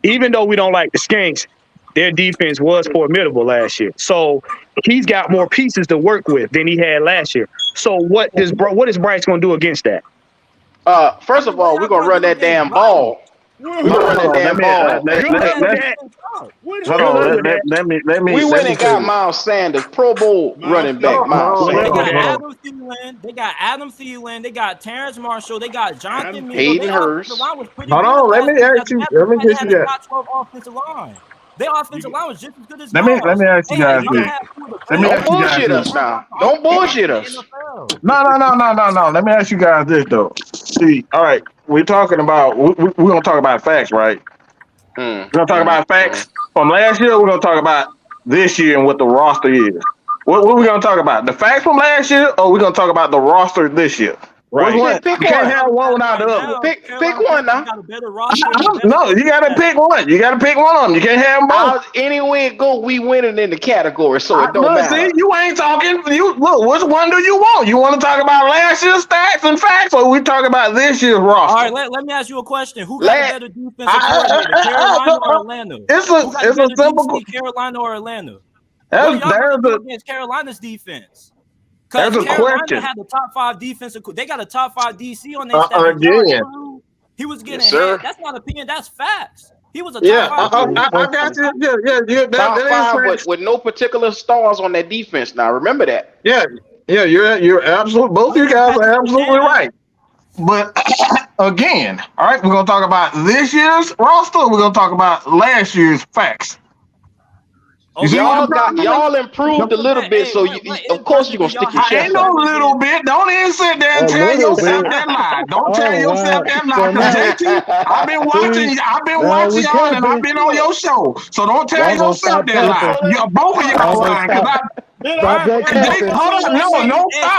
[SPEAKER 3] even though we don't like the Skanks, their defense was formidable last year. So he's got more pieces to work with than he had last year. So what is Bryce going to do against that?
[SPEAKER 9] First of all, we're gonna run that damn ball. Run that damn ball. We went and got Miles Sanders, Pro Bowl running back. Miles Sanders.
[SPEAKER 10] They got Adam Thielen. They got Terrence Marshall. They got Jonathan Miller.
[SPEAKER 9] Hayden Hurst.
[SPEAKER 6] Hold on, let me ask you. Let me get you that.
[SPEAKER 10] Top 12 offensive line. Their offensive line was just as good as
[SPEAKER 6] Let me ask you guys this.
[SPEAKER 9] Don't bullshit us now. Don't bullshit us.
[SPEAKER 6] No. Let me ask you guys this though. See, all right, we're talking about we're gonna talk about facts, right? We're gonna talk about facts from last year. We're gonna talk about this year and what the roster is. What we gonna talk about? The facts from last year, or we're gonna talk about the roster this year? Right. You can't have one without the other.
[SPEAKER 9] Pick one now.
[SPEAKER 6] No, you gotta pick one. You gotta pick one of them. You can't have them both.
[SPEAKER 9] Anyway it go, we winning in the category, so it don't matter.
[SPEAKER 6] See, you ain't talking. You look. Which one do you want? You want to talk about last year's stats and facts, or we talk about this year's roster?
[SPEAKER 10] All right, let me ask you a question. Who got a better defensive coordinator, Carolina or Atlanta?
[SPEAKER 6] It's a simple
[SPEAKER 10] Carolina or Atlanta.
[SPEAKER 6] There's
[SPEAKER 10] against Carolina's defense.
[SPEAKER 6] That's a
[SPEAKER 10] Carolina
[SPEAKER 6] question.
[SPEAKER 10] Had the top 5 defensive. They got a top 5 DC on their stats.
[SPEAKER 6] Again,
[SPEAKER 10] he was getting ahead. That's not opinion. That's facts. He was a top 5.
[SPEAKER 6] I got you. Yeah.
[SPEAKER 9] Top 5 with no particular stars on that defense. Now remember that.
[SPEAKER 6] Yeah. You're absolutely. Both of you guys are absolutely right. But again, all right, we're gonna talk about this year's roster. We're gonna talk about last year's facts.
[SPEAKER 9] Y'all improved a little bit, so of course you're gonna stick your chest.
[SPEAKER 6] Ain't no little bit. Don't even sit there and tell yourself that lie. Don't tell yourself that lie. JT, I've been watching y'all, and I've been on your show. So don't tell yourself that lie. Both of y'all lying. Stop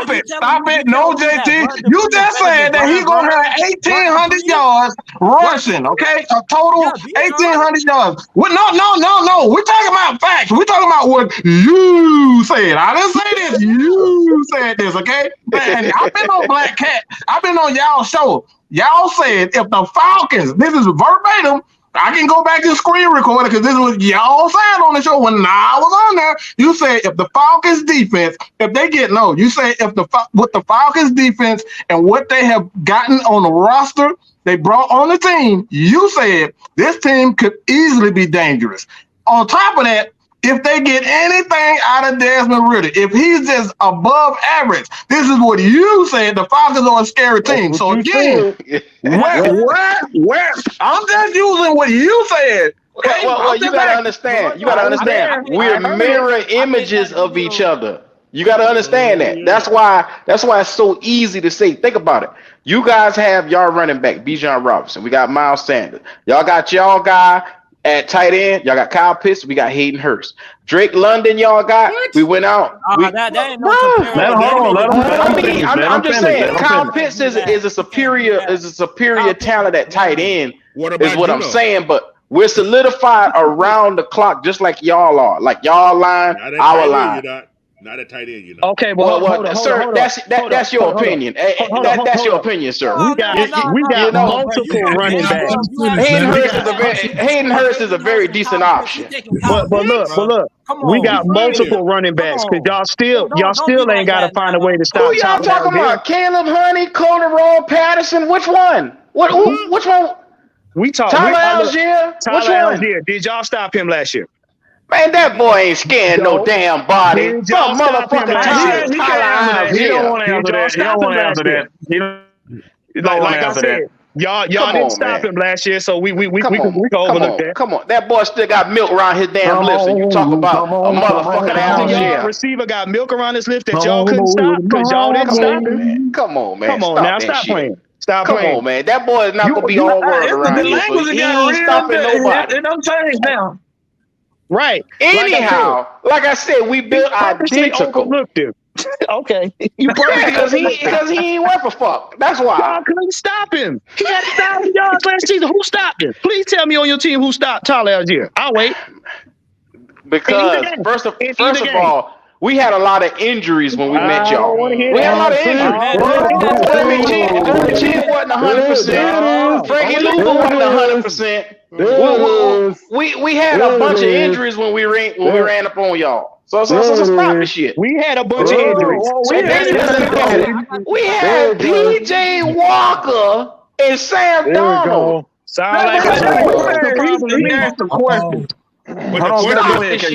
[SPEAKER 6] it. No, JT. You just said that he's gonna have 1,800 yards rushing. Okay, a total 1,800 yards. No. We're talking about facts. We're talking about what you said. I didn't say this. You said this. Okay. And I've been on Black Cat. I've been on y'all show. Y'all said if the Falcons, this is verbatim. I can go back to the screen recorder because this is what y'all said on the show when I was on there. You said if the Falcons defense, you say with the Falcons defense and what they have gotten on the roster, they brought on the team, you said this team could easily be dangerous. On top of that, if they get anything out of Desmond Ridder, if he's just above average, this is what you said. The Falcons are a scary team. So again, where? I'm just using what you said. Okay?
[SPEAKER 9] Well, you gotta understand. We're mirror images of each other. You gotta understand that. That's why it's so easy to say. Think about it. You guys have y'all running back, Bijan Robinson. We got Miles Sanders. Y'all got y'all guy. At tight end, y'all got Kyle Pitts. We got Hayden Hurst. Drake London, y'all got. What? We went out.
[SPEAKER 10] That ain't no
[SPEAKER 9] I'm just saying, Kyle Pitts is a superior talent at tight end. Is what I'm saying, but we're solidified around the clock, just like y'all are. Like y'all line, our line.
[SPEAKER 5] Not a tight end, you know.
[SPEAKER 3] Okay, well,
[SPEAKER 9] sir, that's your opinion. That's your opinion, sir.
[SPEAKER 3] We got multiple running backs.
[SPEAKER 9] Hayden Hurst is a very decent option.
[SPEAKER 3] But look, we got multiple running backs because y'all still ain't got to find a way to stop.
[SPEAKER 9] Who y'all talking about? Caleb Honey, Cordero Patterson. Which one? Which one?
[SPEAKER 3] We talk.
[SPEAKER 9] Tyler Algier. Which one?
[SPEAKER 3] Algier. Did y'all stop him last year?
[SPEAKER 9] Man, that boy ain't scaring no damn body.
[SPEAKER 3] He don't want to answer that. Like I said, y'all didn't stop him last year, so we can overlook that.
[SPEAKER 9] Come on, that boy still got milk around his damn lips, and you talk about a motherfucking Algier.
[SPEAKER 3] Receiver got milk around his lips that y'all couldn't stop because y'all didn't stop him.
[SPEAKER 9] Come on, man.
[SPEAKER 3] Come on now, stop playing. Stop
[SPEAKER 9] Come
[SPEAKER 3] playing.
[SPEAKER 9] on, man. That boy is not gonna be all word around here. So he ain't stopping nobody.
[SPEAKER 6] It don't change now.
[SPEAKER 3] Right.
[SPEAKER 9] Anyhow, like I said, we built identical.
[SPEAKER 3] Overlooked him. Okay.
[SPEAKER 9] Because he ain't worth a fuck. That's why.
[SPEAKER 3] Y'all couldn't stop him. He had 1,000 yards last season. Who stopped him? Please tell me on your team who stopped Tyler Algier. I'll wait.
[SPEAKER 9] Because first of all, we had a lot of injuries when we met y'all. We had a lot of injuries. Derby Chin wasn't 100%. Frankie Luger wasn't 100%. We had a bunch of injuries when we ran up on y'all. So stop the shit.
[SPEAKER 3] We had a bunch of injuries.
[SPEAKER 9] We had PJ Walker and Sam Darnold.
[SPEAKER 3] Sound like
[SPEAKER 6] he asked the question.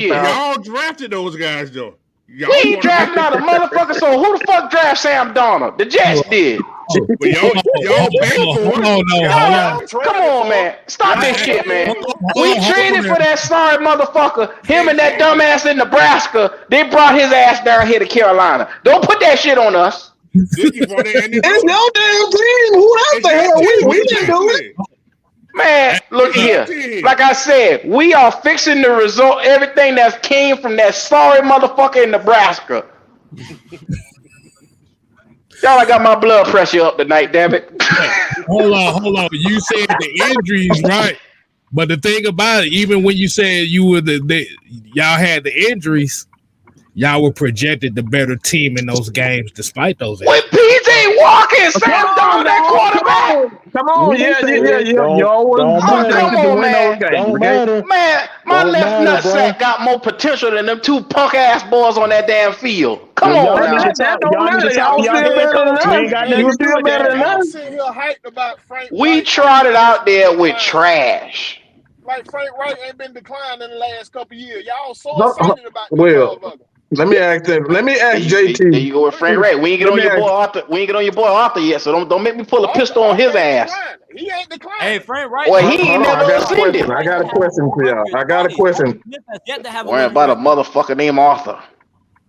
[SPEAKER 5] Y'all drafted those guys though.
[SPEAKER 9] We ain't drafting out a motherfucker. So who the fuck draft Sam Darnold? The Jets did.
[SPEAKER 5] Y'all paid for it.
[SPEAKER 9] Come on, man. Stop this shit, man. We traded for that sorry motherfucker. Him and that dumbass in Nebraska. They brought his ass down here to Carolina. Don't put that shit on us.
[SPEAKER 6] It's your damn team. Who else the hell? We didn't do it.
[SPEAKER 9] Man, look here. Like I said, we are fixing the result. Everything that came from that sorry motherfucker in Nebraska. Y'all, I got my blood pressure up tonight, damn it.
[SPEAKER 1] Hold on. You said the injuries, right? But the thing about it, even when you said you were y'all had the injuries, y'all were projected the better team in those games despite those injuries.
[SPEAKER 9] With PJ Walker, Sam Darnold, that quarterback.
[SPEAKER 6] Come on, yeah.
[SPEAKER 9] Come on, man. Man, my left nutsack got more potential than them two punk ass boys on that damn field. Come on, now.
[SPEAKER 6] That don't matter. Y'all still better than us.
[SPEAKER 9] We trotted out there with trash.
[SPEAKER 4] Like Frank Wright ain't been declined in the last couple of years. Y'all so excited about this motherfucker.
[SPEAKER 6] Let me ask JT.
[SPEAKER 9] There you go with Frank Wright. We ain't get on your boy Arthur. We ain't get on your boy Arthur yet, so don't make me pull a pistol on his ass.
[SPEAKER 4] He ain't declined.
[SPEAKER 10] Hey, Frank Wright.
[SPEAKER 9] Well, he ain't never ascended.
[SPEAKER 6] I got a question for y'all.
[SPEAKER 9] Worry about a motherfucker named Arthur.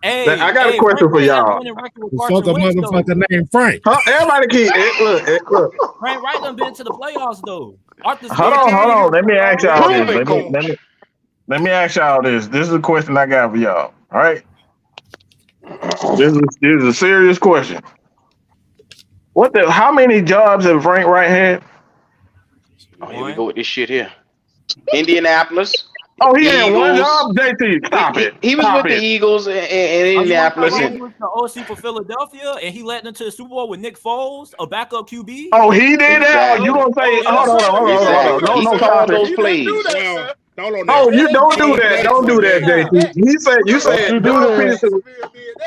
[SPEAKER 10] Hey,
[SPEAKER 6] I got a question for y'all.
[SPEAKER 1] Fuck a motherfucker named Frank.
[SPEAKER 6] Everybody keep look.
[SPEAKER 10] Frank Wright done been to the playoffs though.
[SPEAKER 8] Hold on. Let me ask y'all this. Let me ask y'all this. This is a question I got for y'all. All right. This is a serious question. How many jobs have Frank Wright had?
[SPEAKER 9] Oh, here we go with this shit here. Indianapolis.
[SPEAKER 6] Oh, he had one job, JT. Stop it.
[SPEAKER 9] He was with the Eagles in Indianapolis.
[SPEAKER 10] He was the OC for Philadelphia, and he led them to the Super Bowl with Nick Foles, a backup QB.
[SPEAKER 6] Oh, he did that? You gonna say? Hold on.
[SPEAKER 9] No, stop those plays.
[SPEAKER 6] Oh, you don't do that. Don't do that, JT. You said Doug Peterson.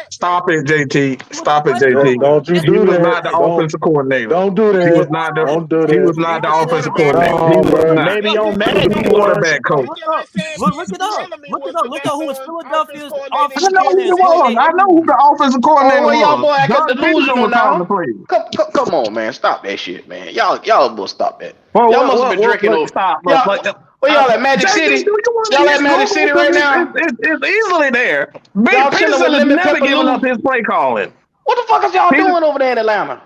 [SPEAKER 6] Stop it, JT. Stop it, JT.
[SPEAKER 8] Don't you do that.
[SPEAKER 6] He was not the offensive coordinator.
[SPEAKER 8] Don't do that.
[SPEAKER 6] He was not the offensive coordinator.
[SPEAKER 3] Maybe on Madden
[SPEAKER 6] quarterback coach.
[SPEAKER 10] Look it up. Look up who was Philadelphia's offensive
[SPEAKER 6] coordinator. I know who the offensive coordinator was.
[SPEAKER 9] Y'all boy acting delusional now. Come on, man. Stop that shit, man. Y'all will stop that. Y'all must have been drinking over. Where y'all at Magic City? Y'all at Magic City right now?
[SPEAKER 6] It's easily there. Big Peterson has never given up his play calling.
[SPEAKER 9] What the fuck is y'all doing over there in Atlanta?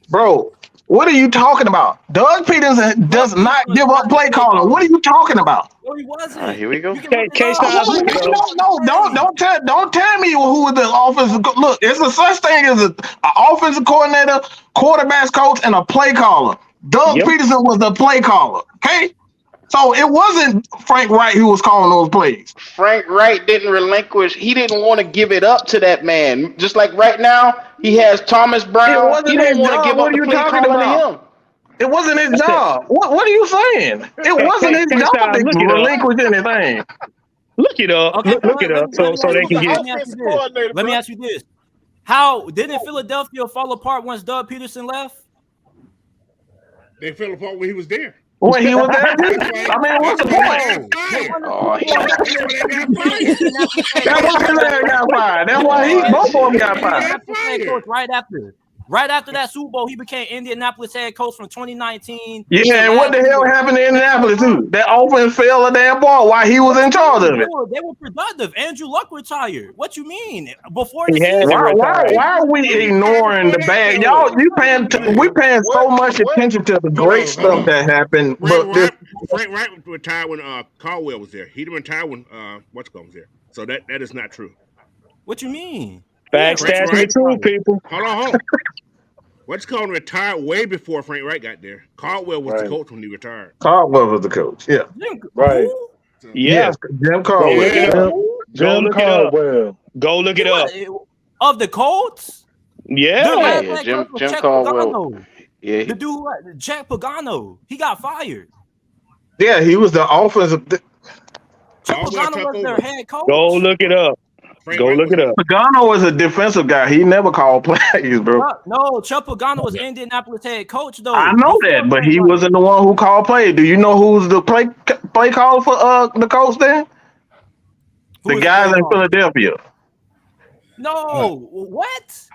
[SPEAKER 6] Bro, what are you talking about? Doug Peterson does not give up play calling. What are you talking about?
[SPEAKER 10] No, he wasn't.
[SPEAKER 9] Here we go.
[SPEAKER 6] Don't tell me who was the offensive. Look, it's a such thing as an offensive coordinator, quarterbacks coach, and a play caller. Doug Peterson was the play caller. Okay. So it wasn't Frank Wright who was calling those plays.
[SPEAKER 9] Frank Wright didn't relinquish. He didn't want to give it up to that man. Just like right now, he has Thomas Brown. He didn't want to give up the play calling to him.
[SPEAKER 6] It wasn't his job. What are you saying? It wasn't his job to relinquish anything.
[SPEAKER 3] Look it up.
[SPEAKER 10] Okay,
[SPEAKER 3] look it up so they can get.
[SPEAKER 10] Let me ask you this. How didn't Philadelphia fall apart once Doug Peterson left?
[SPEAKER 5] They fell apart when he was there.
[SPEAKER 6] When he was there, I mean, what's the point? That's why his ass got fired. That's why both of them got fired.
[SPEAKER 10] Right after that Super Bowl, he became Indianapolis head coach from 2019.
[SPEAKER 6] Yeah, and what the hell happened to Indianapolis too? That offense fell a damn ball while he was in charge of it.
[SPEAKER 10] They were productive. Andrew Luck retired. What you mean? Before
[SPEAKER 6] the season? Why are we ignoring the bad? Y'all, we paying so much attention to the great stuff that happened.
[SPEAKER 5] Frank Wright retired when Caldwell was there. He didn't retire when what's-called was there. So that is not true.
[SPEAKER 10] What you mean?
[SPEAKER 3] Facts, stats, and the truth, people.
[SPEAKER 5] Hold on. What's called retired way before Frank Wright got there. Caldwell was the coach when he retired.
[SPEAKER 6] Caldwell was the coach, yeah.
[SPEAKER 3] Right.
[SPEAKER 6] Yes, Jim Caldwell.
[SPEAKER 3] Jim Caldwell. Go look it up.
[SPEAKER 10] Of the Colts?
[SPEAKER 3] Yeah.
[SPEAKER 9] Jim Caldwell. Yeah.
[SPEAKER 10] The dude, Jack Pagano, he got fired.
[SPEAKER 6] Yeah, he was the offensive.
[SPEAKER 10] Jack Pagano was their head coach.
[SPEAKER 3] Go look it up. Go look it up.
[SPEAKER 8] Pagano is a defensive guy. He never called plays, bro.
[SPEAKER 10] No, Chuck Pagano was Indianapolis head coach, though.
[SPEAKER 8] I know that, but he wasn't the one who called plays. Do you know who's the play caller for the coach then? The guys in Philadelphia.
[SPEAKER 10] No, what?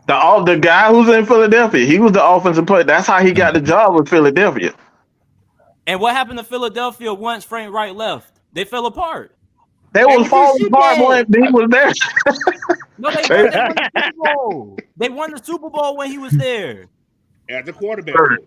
[SPEAKER 8] The guy who's in Philadelphia. He was the offensive player. That's how he got the job with Philadelphia.
[SPEAKER 10] And what happened to Philadelphia once Frank Wright left? They fell apart.
[SPEAKER 8] They was falling apart when he was there.
[SPEAKER 10] No, they won the Super Bowl. They won the Super Bowl when he was there.
[SPEAKER 5] As a quarterback coach.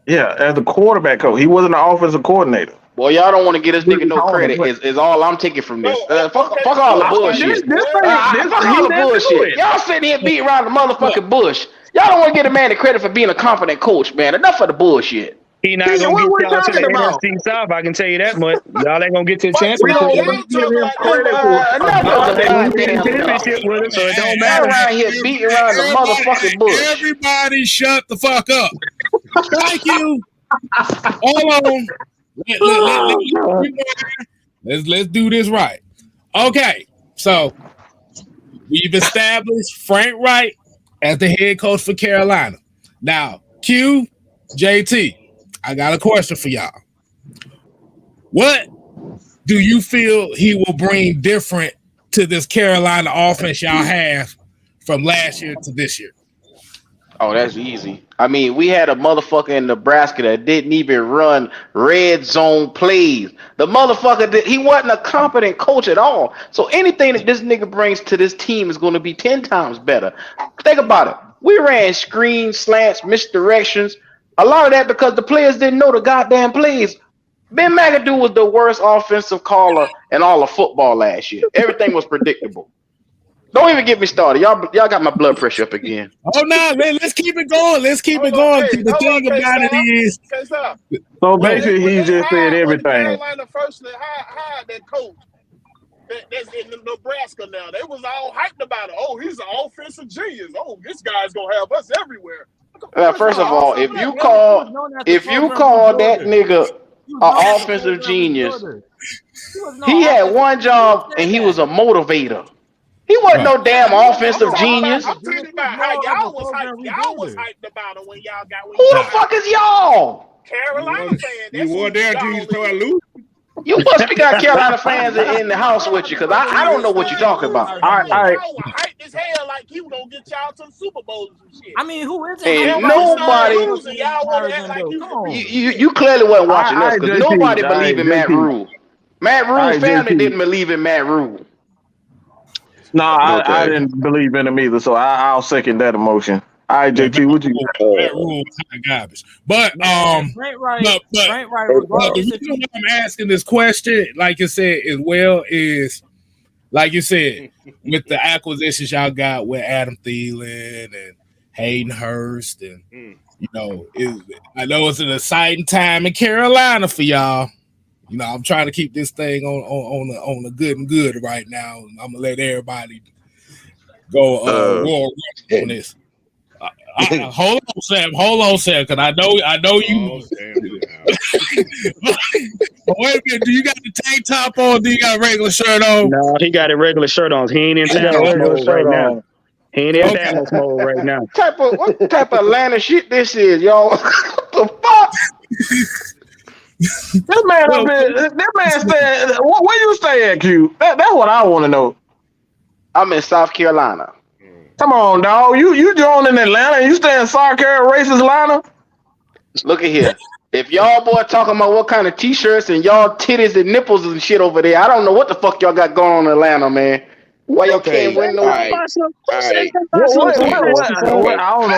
[SPEAKER 8] Yeah, as the quarterback coach. He wasn't the offensive coordinator.
[SPEAKER 9] Well, y'all don't want to get this nigga no credit. Is all I'm taking from this. Fuck all the bullshit. Fuck all the bullshit. Y'all sitting here beating around the motherfucking bush. Y'all don't want to get a man the credit for being a competent coach, man. Enough of the bullshit.
[SPEAKER 3] He not gonna get y'all to the NFC South. I can tell you that much. Y'all ain't gonna get to the championship.
[SPEAKER 9] So it don't matter. Around here beating around the motherfucking bush.
[SPEAKER 1] Everybody, shut the fuck up. Thank you. Hold on. Let's do this right. Okay, so we've established Frank Wright as the head coach for Carolina. Now, Q, JT, I got a question for y'all. What do you feel he will bring different to this Carolina offense y'all have from last year to this year?
[SPEAKER 9] Oh, that's easy. I mean, we had a motherfucker in Nebraska that didn't even run red zone plays. The motherfucker, he wasn't a competent coach at all. So anything that this nigga brings to this team is going to be 10 times better. Think about it. We ran screens, slants, misdirections. A lot of that because the players didn't know the goddamn plays. Ben McAdoo was the worst offensive caller in all of football last year. Everything was predictable. Don't even get me started. Y'all got my blood pressure up again.
[SPEAKER 1] Oh no, man, let's keep it going. Let's keep it going. The thing about it is,
[SPEAKER 8] so basically, he just said everything.
[SPEAKER 4] Carolina first hired that coach that's in Nebraska now. They was all hyped about it. Oh, he's an offensive genius. Oh, this guy's gonna have us everywhere.
[SPEAKER 9] First of all, if you call that nigga an offensive genius, he had one job and he was a motivator. He wasn't no damn offensive genius.
[SPEAKER 4] I'm telling you about how y'all was hyped about it when y'all got.
[SPEAKER 9] Who the fuck is y'all?
[SPEAKER 4] Carolina fans.
[SPEAKER 5] You were there until you started losing.
[SPEAKER 9] You must be got Carolina fans in the house with you, because I don't know what you're talking about.
[SPEAKER 4] All right. Y'all were hyped as hell like he was gonna get y'all to the Super Bowl and shit.
[SPEAKER 10] I mean, who is it?
[SPEAKER 9] And nobody. You clearly wasn't watching us because nobody believed in Matt Rule. Matt Rule's family didn't believe in Matt Rule.
[SPEAKER 8] No, I didn't believe in him either, so I'll second that emotion. All right, JT, what you
[SPEAKER 1] garbage? But the reason why I'm asking this question, like you said, as well, is like you said, with the acquisitions y'all got with Adam Thielen and Hayden Hurst, and you know, I know it's an exciting time in Carolina for y'all. You know, I'm trying to keep this thing on the good and good right now. I'm gonna let everybody go on this. Hold on, Sam, because I know you. Wait a minute, do you got the tank top on? Or do you got a regular shirt on?
[SPEAKER 3] No, he got a regular shirt on. He ain't in Thanos mode right now. He ain't in Thanos mode right now.
[SPEAKER 9] What type of Atlanta shit this is, y'all? What the fuck?
[SPEAKER 8] This man said, where you stay at, Q? That's what I want to know.
[SPEAKER 9] I'm in South Carolina.
[SPEAKER 8] Come on, dog. You joined in Atlanta and you stay in South Carolina, racist Atlanta?
[SPEAKER 9] Look at here. If y'all boy talking about what kind of t-shirts and y'all titties and nipples and shit over there, I don't know what the fuck y'all got going on in Atlanta, man. Why y'all can't win no?
[SPEAKER 8] I don't know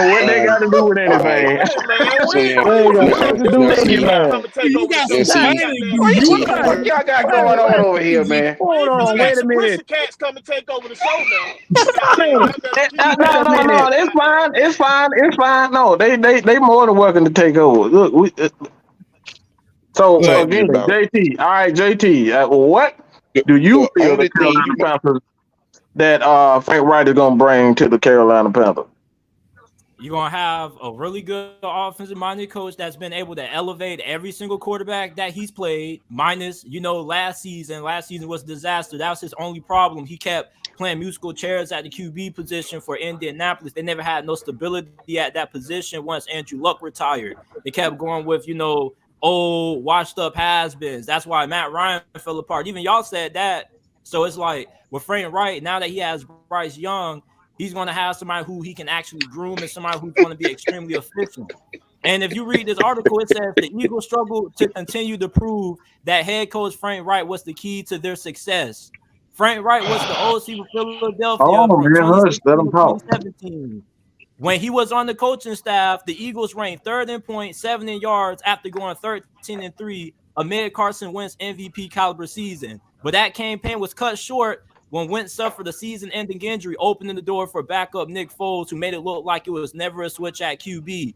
[SPEAKER 8] what they got to do with anything.
[SPEAKER 9] What y'all got going on over here, man?
[SPEAKER 3] Hold on, wait a minute.
[SPEAKER 4] Cats come and take over the show
[SPEAKER 8] No, it's fine. No, they more than welcome to take over. Look, so again, JT. All right, JT. What do you feel the Carolina Panthers that Frank Wright is going to bring to the Carolina Panthers?
[SPEAKER 10] You're going to have a really good offensive-minded coach that's been able to elevate every single quarterback that he's played, minus, last season. Last season was a disaster. That was his only problem. He kept playing musical chairs at the QB position for Indianapolis. They never had no stability at that position once Andrew Luck retired. They kept going with, old, washed-up has-beens. That's why Matt Ryan fell apart. Even y'all said that. So it's like, with Frank Wright, now that he has Bryce Young, he's going to have somebody who he can actually groom and somebody who's going to be extremely efficient. And if you read this article, it says the Eagles struggle to continue to prove that head coach Frank Wright was the key to their success. Frank Wright was the OC for Philadelphia from 2016 to 2017. When he was on the coaching staff, the Eagles ranked 3rd in points, 7 in yards after going 13-3 amid Carson Wentz's MVP caliber season. But that campaign was cut short when Wentz suffered a season-ending injury, opening the door for backup Nick Foles, who made it look like it was never a switch at QB.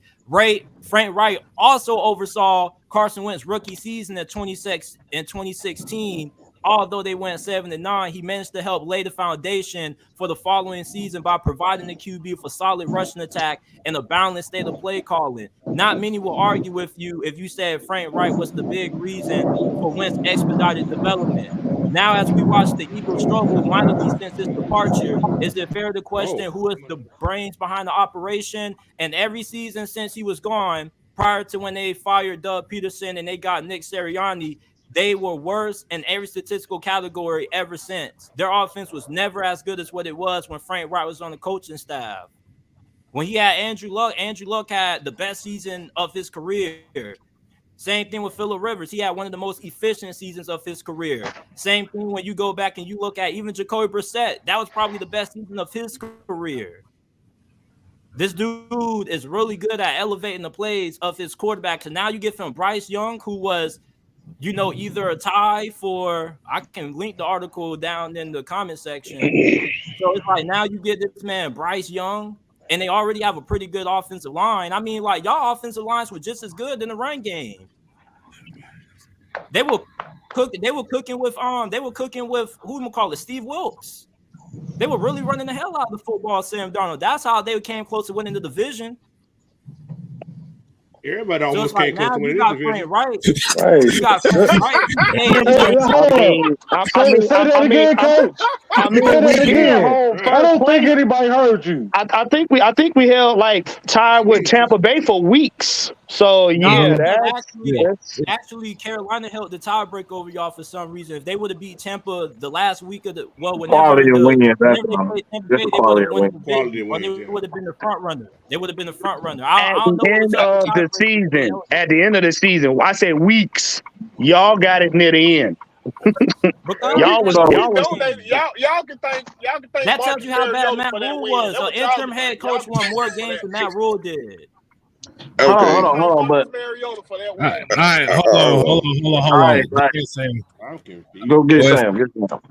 [SPEAKER 10] Frank Wright also oversaw Carson Wentz's rookie season in 2016. Although they went 7-9, he managed to help lay the foundation for the following season by providing the QB for solid rushing attack and a balanced state of play calling. Not many will argue with you if you said Frank Wright was the big reason for Wentz's expedited development. Now, as we watch the Eagles struggle mightily since his departure, is it fair to question who is the brains behind the operation? And every season since he was gone, prior to when they fired Doug Peterson and they got Nick Sirianni, they were worse in every statistical category ever since. Their offense was never as good as what it was when Frank Wright was on the coaching staff. When he had Andrew Luck had the best season of his career. Same thing with Phillip Rivers. He had one of the most efficient seasons of his career. Same thing when you go back and you look at even Jacoby Brissett. That was probably the best season of his career. This dude is really good at elevating the plays of his quarterback. So now you get from Bryce Young, who was, either a tie for, I can link the article down in the comment section. So it's like now you get this man, Bryce Young, and they already have a pretty good offensive line. I mean, like, y'all offensive lines were just as good in the run game. They were cooking with who you call it, Steve Wilkes. They were really running the hell out of the football, Sam Darnold. That's how they came close to winning the division.
[SPEAKER 5] Everybody almost came close to winning
[SPEAKER 10] the division. You got Frank Wright.
[SPEAKER 8] Say that again, coach. I don't think anybody heard you.
[SPEAKER 3] I think we held tied with Tampa Bay for weeks. So
[SPEAKER 10] actually Carolina held the tiebreak over y'all for some reason. If they would have beat Tampa the last week of the
[SPEAKER 3] they would have been
[SPEAKER 10] the front runner. They would have been the front runner.
[SPEAKER 3] At the end of the season, I said weeks. Y'all got it near the end.
[SPEAKER 4] Y'all can think.
[SPEAKER 10] That tells you how bad Matt Rule was. An interim head coach won more games than Matt Rule did.
[SPEAKER 8] Okay. Hold on. But
[SPEAKER 1] all right, hold on.
[SPEAKER 8] Go get Sam.
[SPEAKER 11] Look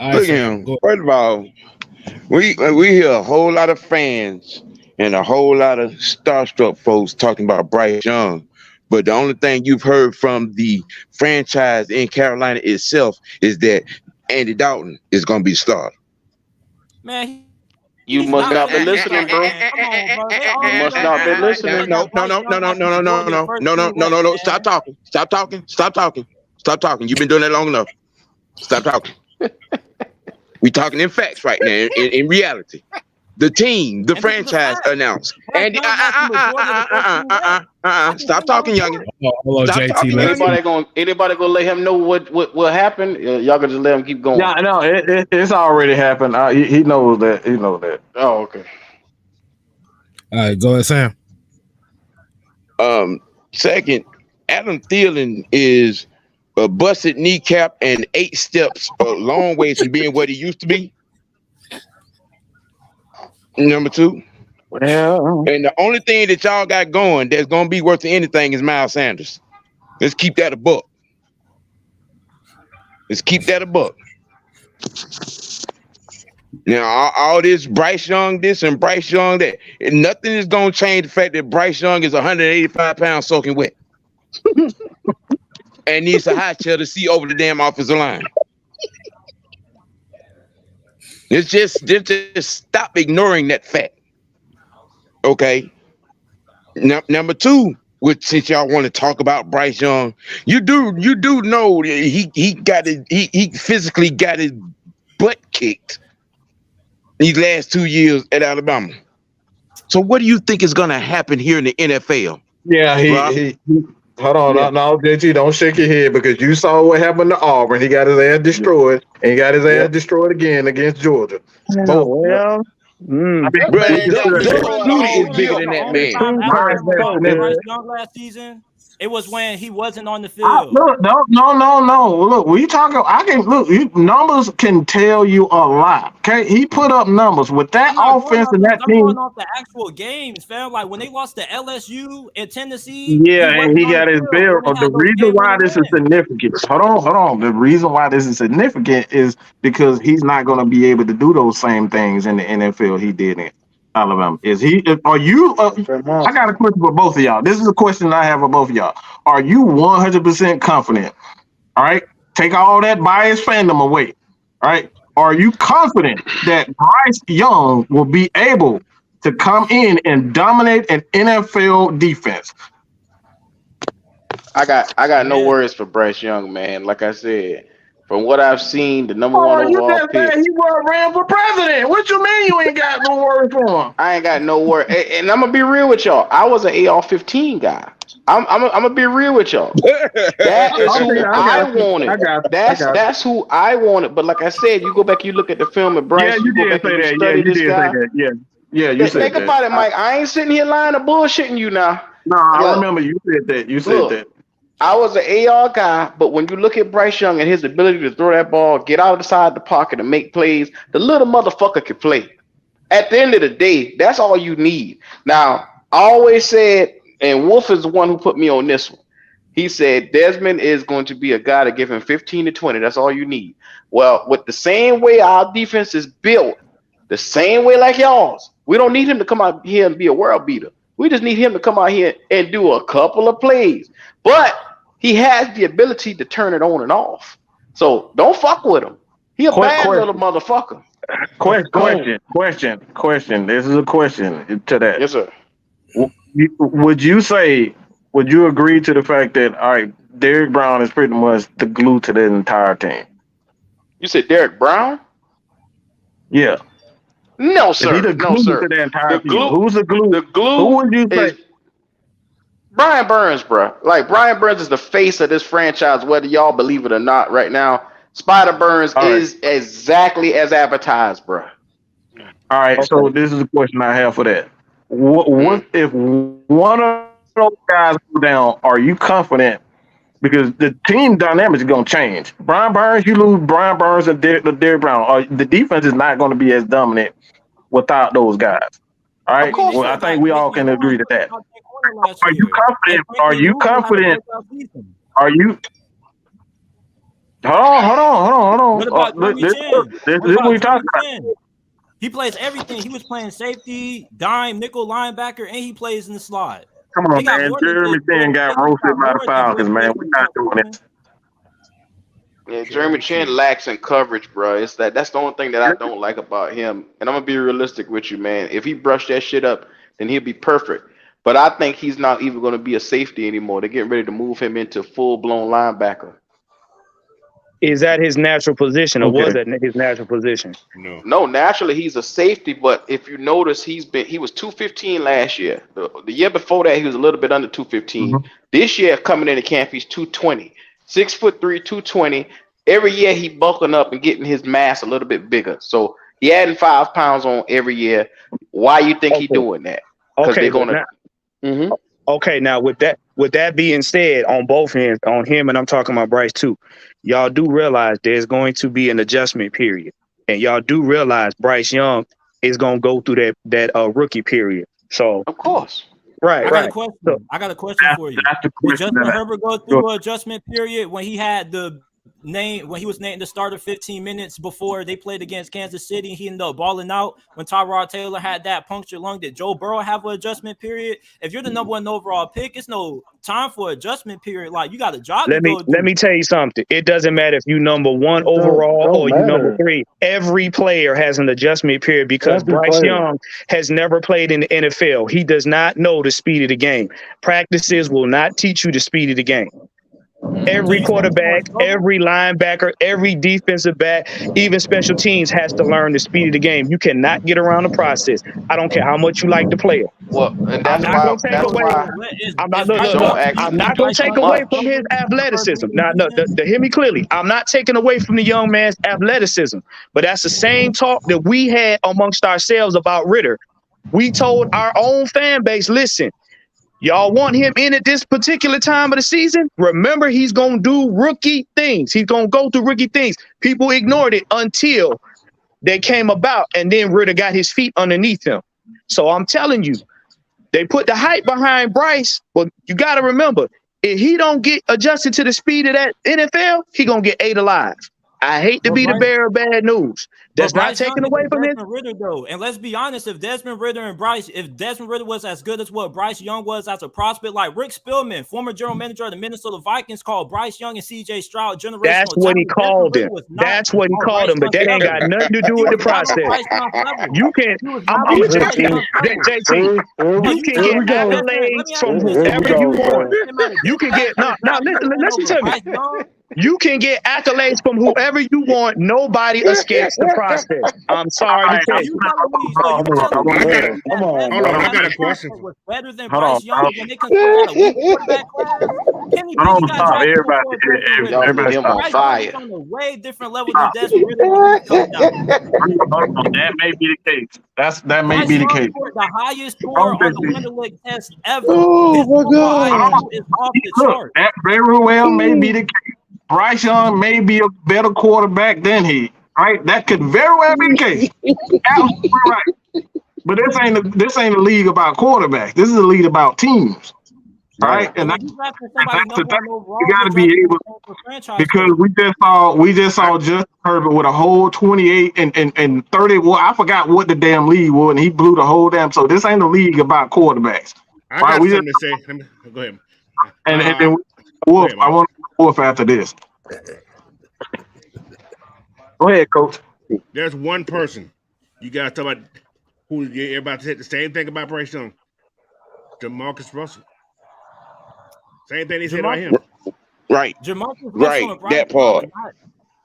[SPEAKER 11] at him. First of all, we hear a whole lot of fans and a whole lot of starstruck folks talking about Bryce Young. But the only thing you've heard from the franchise in Carolina itself is that Andy Dalton is going to be the starter.
[SPEAKER 10] Man,
[SPEAKER 9] you must not be listening, bro. You must not be listening.
[SPEAKER 11] No. Stop talking. You've been doing that long enough. Stop talking. We talking in facts right now, in reality. The team, the franchise announced. And stop talking, youngin.
[SPEAKER 1] Hello, JT.
[SPEAKER 9] Anybody gonna let him know what happened? Y'all gonna just let him keep going?
[SPEAKER 8] Yeah, no, it's already happened. He knows that. He knows that.
[SPEAKER 9] Oh, okay.
[SPEAKER 1] All right, go ahead, Sam.
[SPEAKER 11] Second, Adam Thielen is a busted kneecap and 8 steps a long ways from being what he used to be. Number 2.
[SPEAKER 8] Well,
[SPEAKER 11] and the only thing that y'all got going that's gonna be worth anything is Miles Sanders. Let's keep that a buck. Now, all this Bryce Young this and Bryce Young that, nothing is gonna change the fact that Bryce Young is 185 pounds soaking wet and needs a high chair to see over the damn offensive line. It's just stop ignoring that fact. Okay. Number two, which since y'all want to talk about Bryce Young, you do know that he physically got his butt kicked these last 2 years at Alabama. So what do you think is going to happen here in the NFL?
[SPEAKER 6] Yeah, he hold on, no, JT, don't shake your head because you saw what happened to Auburn. He got his ass destroyed, and he got his ass destroyed again against Georgia.
[SPEAKER 3] Well,
[SPEAKER 10] That
[SPEAKER 11] Duty is bigger than that man.
[SPEAKER 10] Bryce Young last season, it was when he wasn't on the field.
[SPEAKER 8] Look, no. Look, we talking. I can look. Numbers can tell you a lot. Okay, he put up numbers with that offense and that team.
[SPEAKER 10] I'm going off the actual games, fam. Like when they lost to LSU and Tennessee.
[SPEAKER 8] Yeah, and he got his bill. The reason why this is significant. Hold on. The reason why this is significant is because he's not going to be able to do those same things in the NFL he did in Alabama. Are you? I got a question for both of y'all. This is a question I have for both of y'all. Are you 100% confident? All right, take all that biased fandom away. All right, are you confident that Bryce Young will be able to come in and dominate an NFL defense?
[SPEAKER 9] I got no worries for Bryce Young, man. Like I said, from what I've seen, the number one overall pick.
[SPEAKER 8] He ran for president. What you mean you ain't got no worries for him?
[SPEAKER 9] I ain't got no worry, and I'm gonna be real with y'all. I was an AR-15 guy. I'm gonna be real with y'all. That is who I wanted. That's who I wanted. But like I said, you go back, you look at the film of Bryce.
[SPEAKER 8] Yeah, you did say that. Yeah, you did say that. Yeah, you said that.
[SPEAKER 9] Think about it, Mike. I ain't sitting here lying or bullshitting you now.
[SPEAKER 8] No, I remember you said that. You said that.
[SPEAKER 9] I was an AR guy, but when you look at Bryce Young and his ability to throw that ball, get out of the side of the pocket and make plays, the little motherfucker can play. At the end of the day, that's all you need. Now, I always said, and Wolf is the one who put me on this one. He said Desmond is going to be a guy to give him 15 to 20. That's all you need. Well, with the same way our defense is built, the same way like y'all's, we don't need him to come out here and be a world beater. We just need him to come out here and do a couple of plays. But he has the ability to turn it on and off. So don't fuck with him. He a bad little motherfucker.
[SPEAKER 8] Question. This is a question to that.
[SPEAKER 9] Yes, sir.
[SPEAKER 8] Would you agree to the fact that, all right, Derrick Brown is pretty much the glue to the entire team?
[SPEAKER 9] You said Derrick Brown?
[SPEAKER 8] Yeah.
[SPEAKER 9] No, sir.
[SPEAKER 8] Is he the glue to the entire team? Who's the glue?
[SPEAKER 9] The glue.
[SPEAKER 8] Who would you say?
[SPEAKER 9] Brian Burns, bro. Like, Brian Burns is the face of this franchise, whether y'all believe it or not right now. Spider Burns is exactly as advertised, bro.
[SPEAKER 8] All right, so this is a question I have for that. What if one of those guys go down, are you confident? Because the team dynamics is going to change. Brian Burns, you lose Brian Burns and Derrick Brown. The defense is not going to be as dominant without those guys. All right? Well, I think we all can agree to that. Are you confident? Are you confident? Are you? Hold on.
[SPEAKER 10] What about
[SPEAKER 8] This is what we talking about.
[SPEAKER 10] He plays everything. He was playing safety, dime, nickel, linebacker, and he plays in the slot.
[SPEAKER 8] Come on, man. Jeremy Chin got roasted by the Falcons, man. We're not doing it.
[SPEAKER 9] Yeah, Jeremy Chin lacks in coverage, bro. That's the only thing that I don't like about him. And I'm gonna be realistic with you, man. If he brushed that shit up, then he'll be perfect. But I think he's not even going to be a safety anymore. They're getting ready to move him into full-blown linebacker.
[SPEAKER 3] Is that his natural position, or was that his natural position?
[SPEAKER 9] No, naturally he's a safety. But if you notice, he was 215 last year. The year before that, he was a little bit under 215. Mm-hmm. This year, coming into camp, he's 220, 6'3", 220. Every year, he bulking up and getting his mass a little bit bigger. So he adding 5 pounds on every year. Why you think he's doing that? Because they're gonna.
[SPEAKER 3] Okay, now with that being said, on both ends, on him and I'm talking about Bryce too, y'all do realize there's going to be an adjustment period, and y'all do realize Bryce Young is going to go through that rookie period. So
[SPEAKER 9] of course,
[SPEAKER 3] right.
[SPEAKER 10] I got a question for you. Did Justin Herbert go through an adjustment period when he had the named the starter 15 minutes before they played against Kansas City, he ended up balling out. When Tyrod Taylor had that punctured lung, did Joe Burrow have an adjustment period? If you're the number 1 overall pick, it's no time for adjustment period. Like, you got a job to go do.
[SPEAKER 3] Let me tell you something. It doesn't matter if you number 1 overall or you number 3. Every player has an adjustment period because Bryce Young has never played in the NFL. He does not know the speed of the game. Practices will not teach you the speed of the game. Every quarterback, every linebacker, every defensive back, even special teams has to learn the speed of the game. You cannot get around the process. I don't care how much you like the player.
[SPEAKER 9] Well, and that's
[SPEAKER 3] I'm not going to take away from his athleticism. Now, hear me clearly. I'm not taking away from the young man's athleticism, but that's the same talk that we had amongst ourselves about Ritter. We told our own fan base, listen, y'all want him in at this particular time of the season? Remember, he's going to do rookie things. He's going to go through rookie things. People ignored it until they came about, and then Ritter got his feet underneath him. So I'm telling you, they put the hype behind Bryce, but you got to remember, if he don't get adjusted to the speed of that NFL, he going to get ate alive. I hate to be the bearer of bad news. That's not taken away from him.
[SPEAKER 10] Ritter, though. And let's be honest, if Desmond Ritter was as good as what Bryce Young was as a prospect, like Rick Spielman, former general manager of the Minnesota Vikings, called Bryce Young and CJ Stroud generational.
[SPEAKER 3] That's what he called him. That's what he called him, but that ain't got nothing to do with the process. You can, I'm with JT. You can get accolades from whoever you want. You can get, listen to me. You can get accolades from whoever you want. Nobody escapes the process. I'm sorry to tell you.
[SPEAKER 5] Hold on, I got a question.
[SPEAKER 10] Was better than Bryce Young when they considered a weak quarterback class.
[SPEAKER 9] Everybody on fire.
[SPEAKER 10] On a way different level than Desmond Ritter.
[SPEAKER 6] That may be the case. That may be the case.
[SPEAKER 10] The highest score on the Winter League test ever.
[SPEAKER 6] Oh my God!
[SPEAKER 10] Is off the chart.
[SPEAKER 6] That very well may be the case. Bryce Young may be a better quarterback than he. Right? That could very well be the case. Absolutely right. But this ain't a league about quarterbacks. This is a league about teams. Right? And that's the thing. You got to be able, because we just saw Justin Herbert with a whole 28 and 30. Well, I forgot what the damn league was, and he blew the whole damn. So this ain't a league about quarterbacks.
[SPEAKER 5] I got something to say. Go ahead.
[SPEAKER 6] And then Wolf, I want Wolf after this. Go ahead, Coach.
[SPEAKER 5] There's one person you got to talk about who you're about to say the same thing about Bryce Young. Jamarcus Russell. Same thing they said about him.
[SPEAKER 11] Right. Right. That part.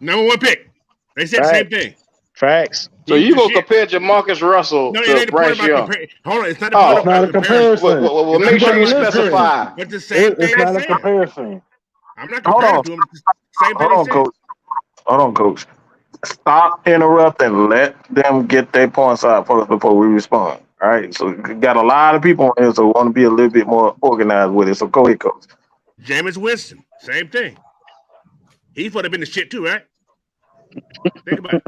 [SPEAKER 5] Number 1 pick. They said the same thing.
[SPEAKER 3] Facts.
[SPEAKER 9] So you gonna compare Jamarcus Russell to Bryce Young?
[SPEAKER 5] Hold on, it's not a comparison.
[SPEAKER 9] Well, make sure you specify.
[SPEAKER 5] But the same thing.
[SPEAKER 7] It's not a comparison.
[SPEAKER 5] I'm not comparing to him. Same thing.
[SPEAKER 6] Hold on, Coach. Stop interrupting. Let them get their points out first before we respond. All right. So we got a lot of people on here, so we want to be a little bit more organized with it. So go ahead, Coach.
[SPEAKER 5] Jameis Winston, same thing. He would have been the shit too, right? Think about it.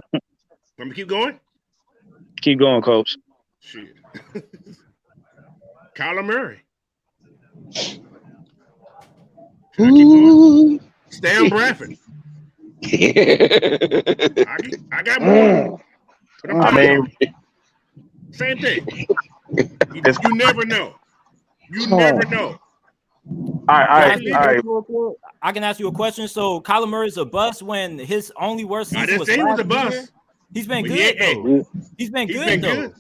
[SPEAKER 5] Want me to keep going?
[SPEAKER 3] Keep going, Coach.
[SPEAKER 5] Shit. Kyler Murray. Stan Bradford. I got more. But same thing. You never know. You never know.
[SPEAKER 6] All right.
[SPEAKER 10] I can ask you a question. So Kyler Murray is a bust when his only worst season
[SPEAKER 5] I didn't say he was a bust.
[SPEAKER 10] Year. He's been good though. He's been good though.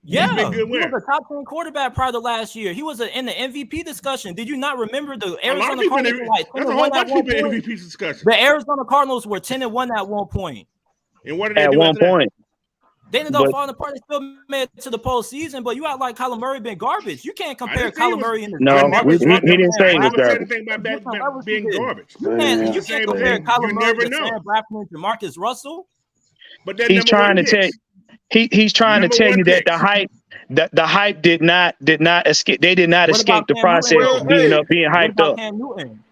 [SPEAKER 10] Yeah, he was a top 10 quarterback prior to last year. He was in the MVP discussion. Did you not remember the Arizona Cardinals?
[SPEAKER 5] That's a whole bunch of people in MVP discussion.
[SPEAKER 10] The Arizona Cardinals were 10-1 at one point.
[SPEAKER 5] And what did they
[SPEAKER 3] do
[SPEAKER 5] at
[SPEAKER 3] one point?
[SPEAKER 10] They ended up falling apart and still made it to the postseason, but you act like Kyler Murray been garbage. You can't compare Kyler Murray in the
[SPEAKER 3] he didn't say he was garbage.
[SPEAKER 5] Being garbage.
[SPEAKER 10] You can't compare Kyler Murray to Sam Bradford and Jamarcus Russell.
[SPEAKER 5] But
[SPEAKER 3] he's trying to tell he's trying to tell you that the hype did not escape. They did not escape the process of being hyped up.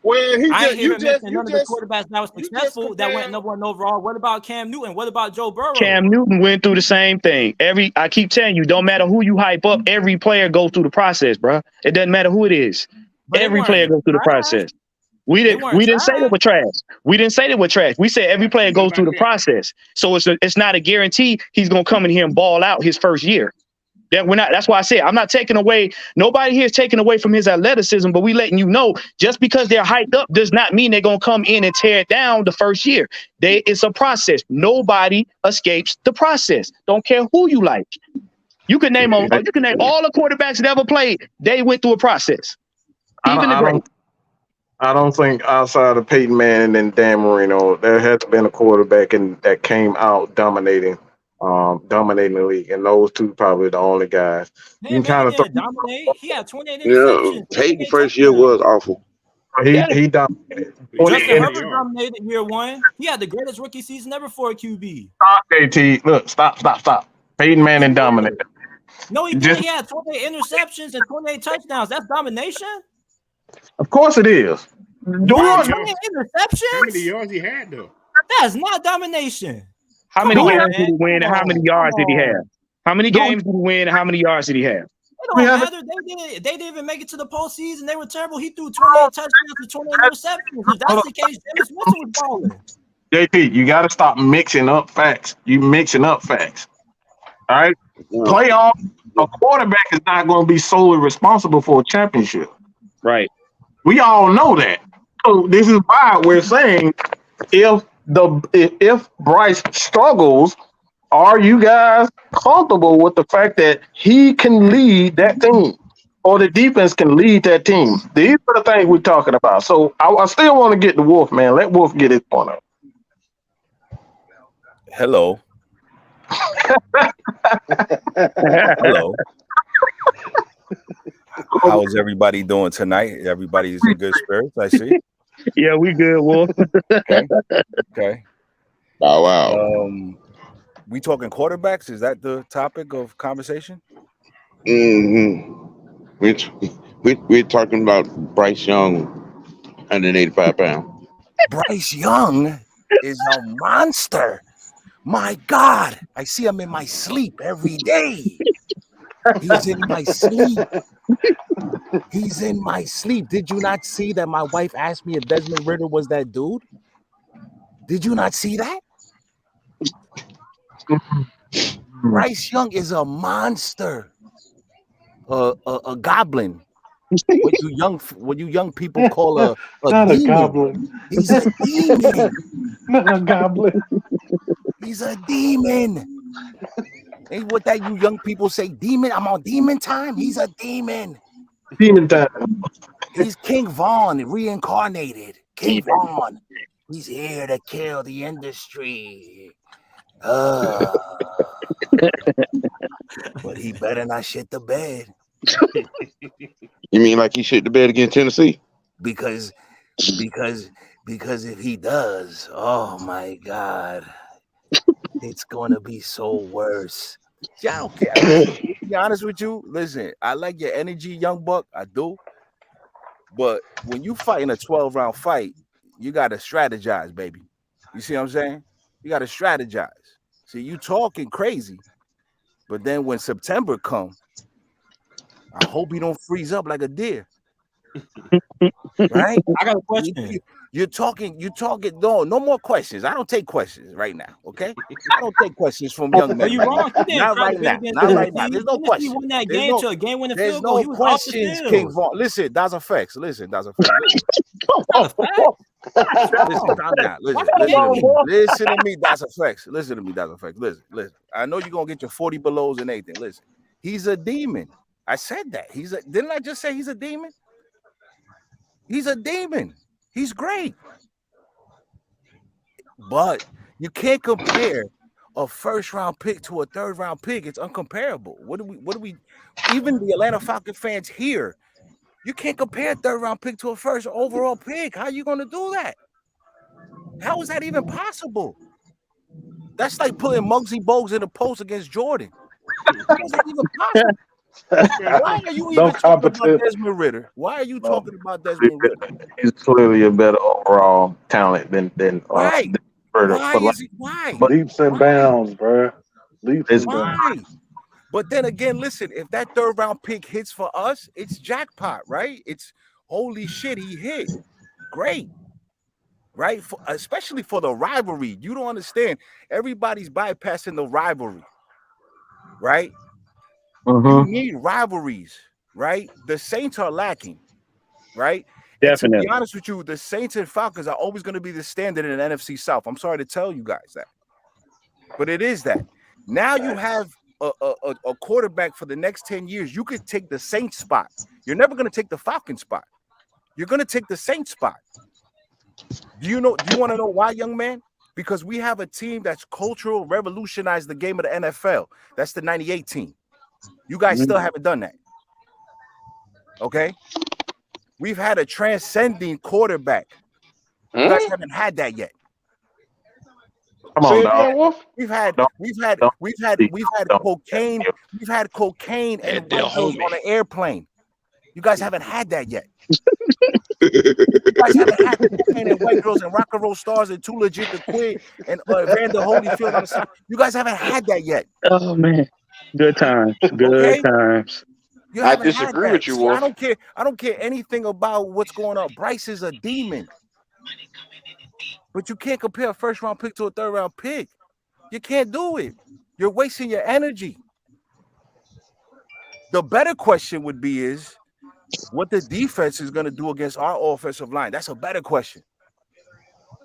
[SPEAKER 4] Well,
[SPEAKER 10] you just none of the quarterbacks that was successful that went number 1 overall. What about Cam Newton? What about Joe Burrow?
[SPEAKER 3] Cam Newton went through the same thing. I keep telling you, don't matter who you hype up, every player goes through the process, bro. It doesn't matter who it is. Every player goes through the process. We didn't say they were trash. We didn't say they were trash. We said every player goes through the process. So it's not a guarantee he's gonna come in here and ball out his first year. That's why I said I'm not taking away. Nobody here is taking away from his athleticism, but we letting you know just because they're hyped up does not mean they're gonna come in and tear it down the first year. It's a process. Nobody escapes the process. Don't care who you like. You can name all the quarterbacks that ever played. They went through a process.
[SPEAKER 6] I don't think outside of Peyton Manning and Dan Marino, there hasn't been a quarterback that came out dominating the league, and those two probably the only guys.
[SPEAKER 10] Man, you can kind of dominate. He had 28 interceptions.
[SPEAKER 11] Peyton first year was awful.
[SPEAKER 6] He dominated.
[SPEAKER 10] Justin Herbert dominated year one. He had the greatest rookie season ever for a QB.
[SPEAKER 6] Stop, JT. Look, stop. Peyton Manning dominated.
[SPEAKER 10] No, he had 28 interceptions and 28 touchdowns. That's domination.
[SPEAKER 6] Of course it is.
[SPEAKER 10] 28 interceptions?
[SPEAKER 5] How many yards he had though?
[SPEAKER 10] That's not domination.
[SPEAKER 3] How many games did he win and how many yards did he have? How many games did he win and how many yards did he have?
[SPEAKER 10] It don't matter. They didn't even make it to the postseason. They were terrible. He threw 28 touchdowns and 28 interceptions. If that's the case, James Winston was balling.
[SPEAKER 6] JP, you got to stop mixing up facts. You mixing up facts. All right? Playoff, a quarterback is not going to be solely responsible for a championship.
[SPEAKER 3] Right.
[SPEAKER 6] We all know that. So this is why we're saying if Bryce struggles, are you guys comfortable with the fact that he can lead that team or the defense can lead that team? These are the things we're talking about. So I still want to get to Wolf, man. Let Wolf get his point out.
[SPEAKER 12] Hello. Hello. How's everybody doing tonight? Everybody's in good spirits, I see.
[SPEAKER 3] Yeah, we good, Wolf.
[SPEAKER 12] Okay.
[SPEAKER 11] Oh, wow.
[SPEAKER 12] We talking quarterbacks? Is that the topic of conversation?
[SPEAKER 11] Mm-hmm. We're talking about Bryce Young, 185 pounds.
[SPEAKER 12] Bryce Young is a monster. My God, I see him in my sleep every day. He's in my sleep. He's in my sleep. Did you not see that my wife asked me if Desmond Ridder was that dude? Did you not see that? Bryce Young is a monster, a goblin. What you young people call a
[SPEAKER 13] not
[SPEAKER 12] demon.
[SPEAKER 13] A goblin.
[SPEAKER 12] He's a demon.
[SPEAKER 13] Not a goblin.
[SPEAKER 12] He's a demon. Ain't what that you young people say, demon? I'm on demon time. He's a demon.
[SPEAKER 6] Demon time.
[SPEAKER 12] He's King Vaughn reincarnated. King Vaughn. He's here to kill the industry. But he better not shit the bed.
[SPEAKER 11] You mean like he shit the bed against Tennessee?
[SPEAKER 12] Because if he does, oh my God, it's gonna be so worse. See, I don't care. To be honest with you, listen, I like your energy, young buck. I do. But when you fight in a 12-round fight, you gotta strategize, baby. You see what I'm saying? You gotta strategize. See, you talking crazy, but then when September comes, I hope you don't freeze up like a deer. Right?
[SPEAKER 10] I got a question.
[SPEAKER 12] You're talking. No more questions. I don't take questions right now. Okay? I don't take questions from young men.
[SPEAKER 10] Are you wrong?
[SPEAKER 12] Not right now. Not right now. There's no questions.
[SPEAKER 10] He won that game to a game-winning
[SPEAKER 12] There's
[SPEAKER 10] field goal.
[SPEAKER 12] no
[SPEAKER 10] He was off the
[SPEAKER 12] questions,
[SPEAKER 10] field.
[SPEAKER 12] King Vaughn. Listen, that's a fact. Listen, calm down. Listen to me. That's a fact. Listen to me. That's a fact. Listen. I know you're gonna get your 40 belows and anything. Listen, he's a demon. I said that. Didn't I just say he's a demon? He's a demon. He's great. But you can't compare a first-round pick to a third-round pick. It's uncomparable. What do we? Even the Atlanta Falcons fans here, you can't compare a third-round pick to a first overall pick. How are you gonna do that? How is that even possible? That's like putting Muggsy Bogues in a post against Jordan. How is that even possible? Why are you even talking about Desmond Ridder? Why are you talking about Desmond Ridder?
[SPEAKER 6] He's clearly a better overall talent than
[SPEAKER 12] right.
[SPEAKER 6] Ridder.
[SPEAKER 12] Why?
[SPEAKER 13] But leaps and bounds, bro. Leaps and
[SPEAKER 12] Why?
[SPEAKER 13] bounds.
[SPEAKER 12] But then again, listen, if that third round pick hits for us, it's jackpot, right? It's holy shit, he hit. great, right? Especially for the rivalry. You don't understand. Everybody's bypassing the rivalry, right? You need rivalries, right? The Saints are lacking, right?
[SPEAKER 3] Definitely.
[SPEAKER 12] And to be honest with you, the Saints and Falcons are always going to be the standard in the NFC South. I'm sorry to tell you guys that, but it is that. Now you have a quarterback for the next 10 years. You could take the Saints spot. You're never going to take the Falcons spot. You're going to take the Saints spot. Do you want to know why, young man? Because we have a team that's cultural, revolutionized the game of the NFL. That's the 98 team. You guys still haven't done that. Okay? We've had a transcending quarterback. You guys haven't had that yet.
[SPEAKER 6] Come on, dog.
[SPEAKER 12] We've had cocaine. We've had cocaine and white girls on an airplane. You guys haven't had that yet. You guys haven't had cocaine and white girls and rock and roll stars and Too Legit to Quit and Vander Holyfield on the side. You guys haven't had that yet.
[SPEAKER 3] Oh man, good times. Good times.
[SPEAKER 9] I disagree with you, Wolf.
[SPEAKER 12] I don't care anything about what's going on. Bryce is a demon. But you can't compare a first-round pick to a third-round pick. You can't do it. You're wasting your energy. The better question would be is what the defense is going to do against our offensive line. That's a better question.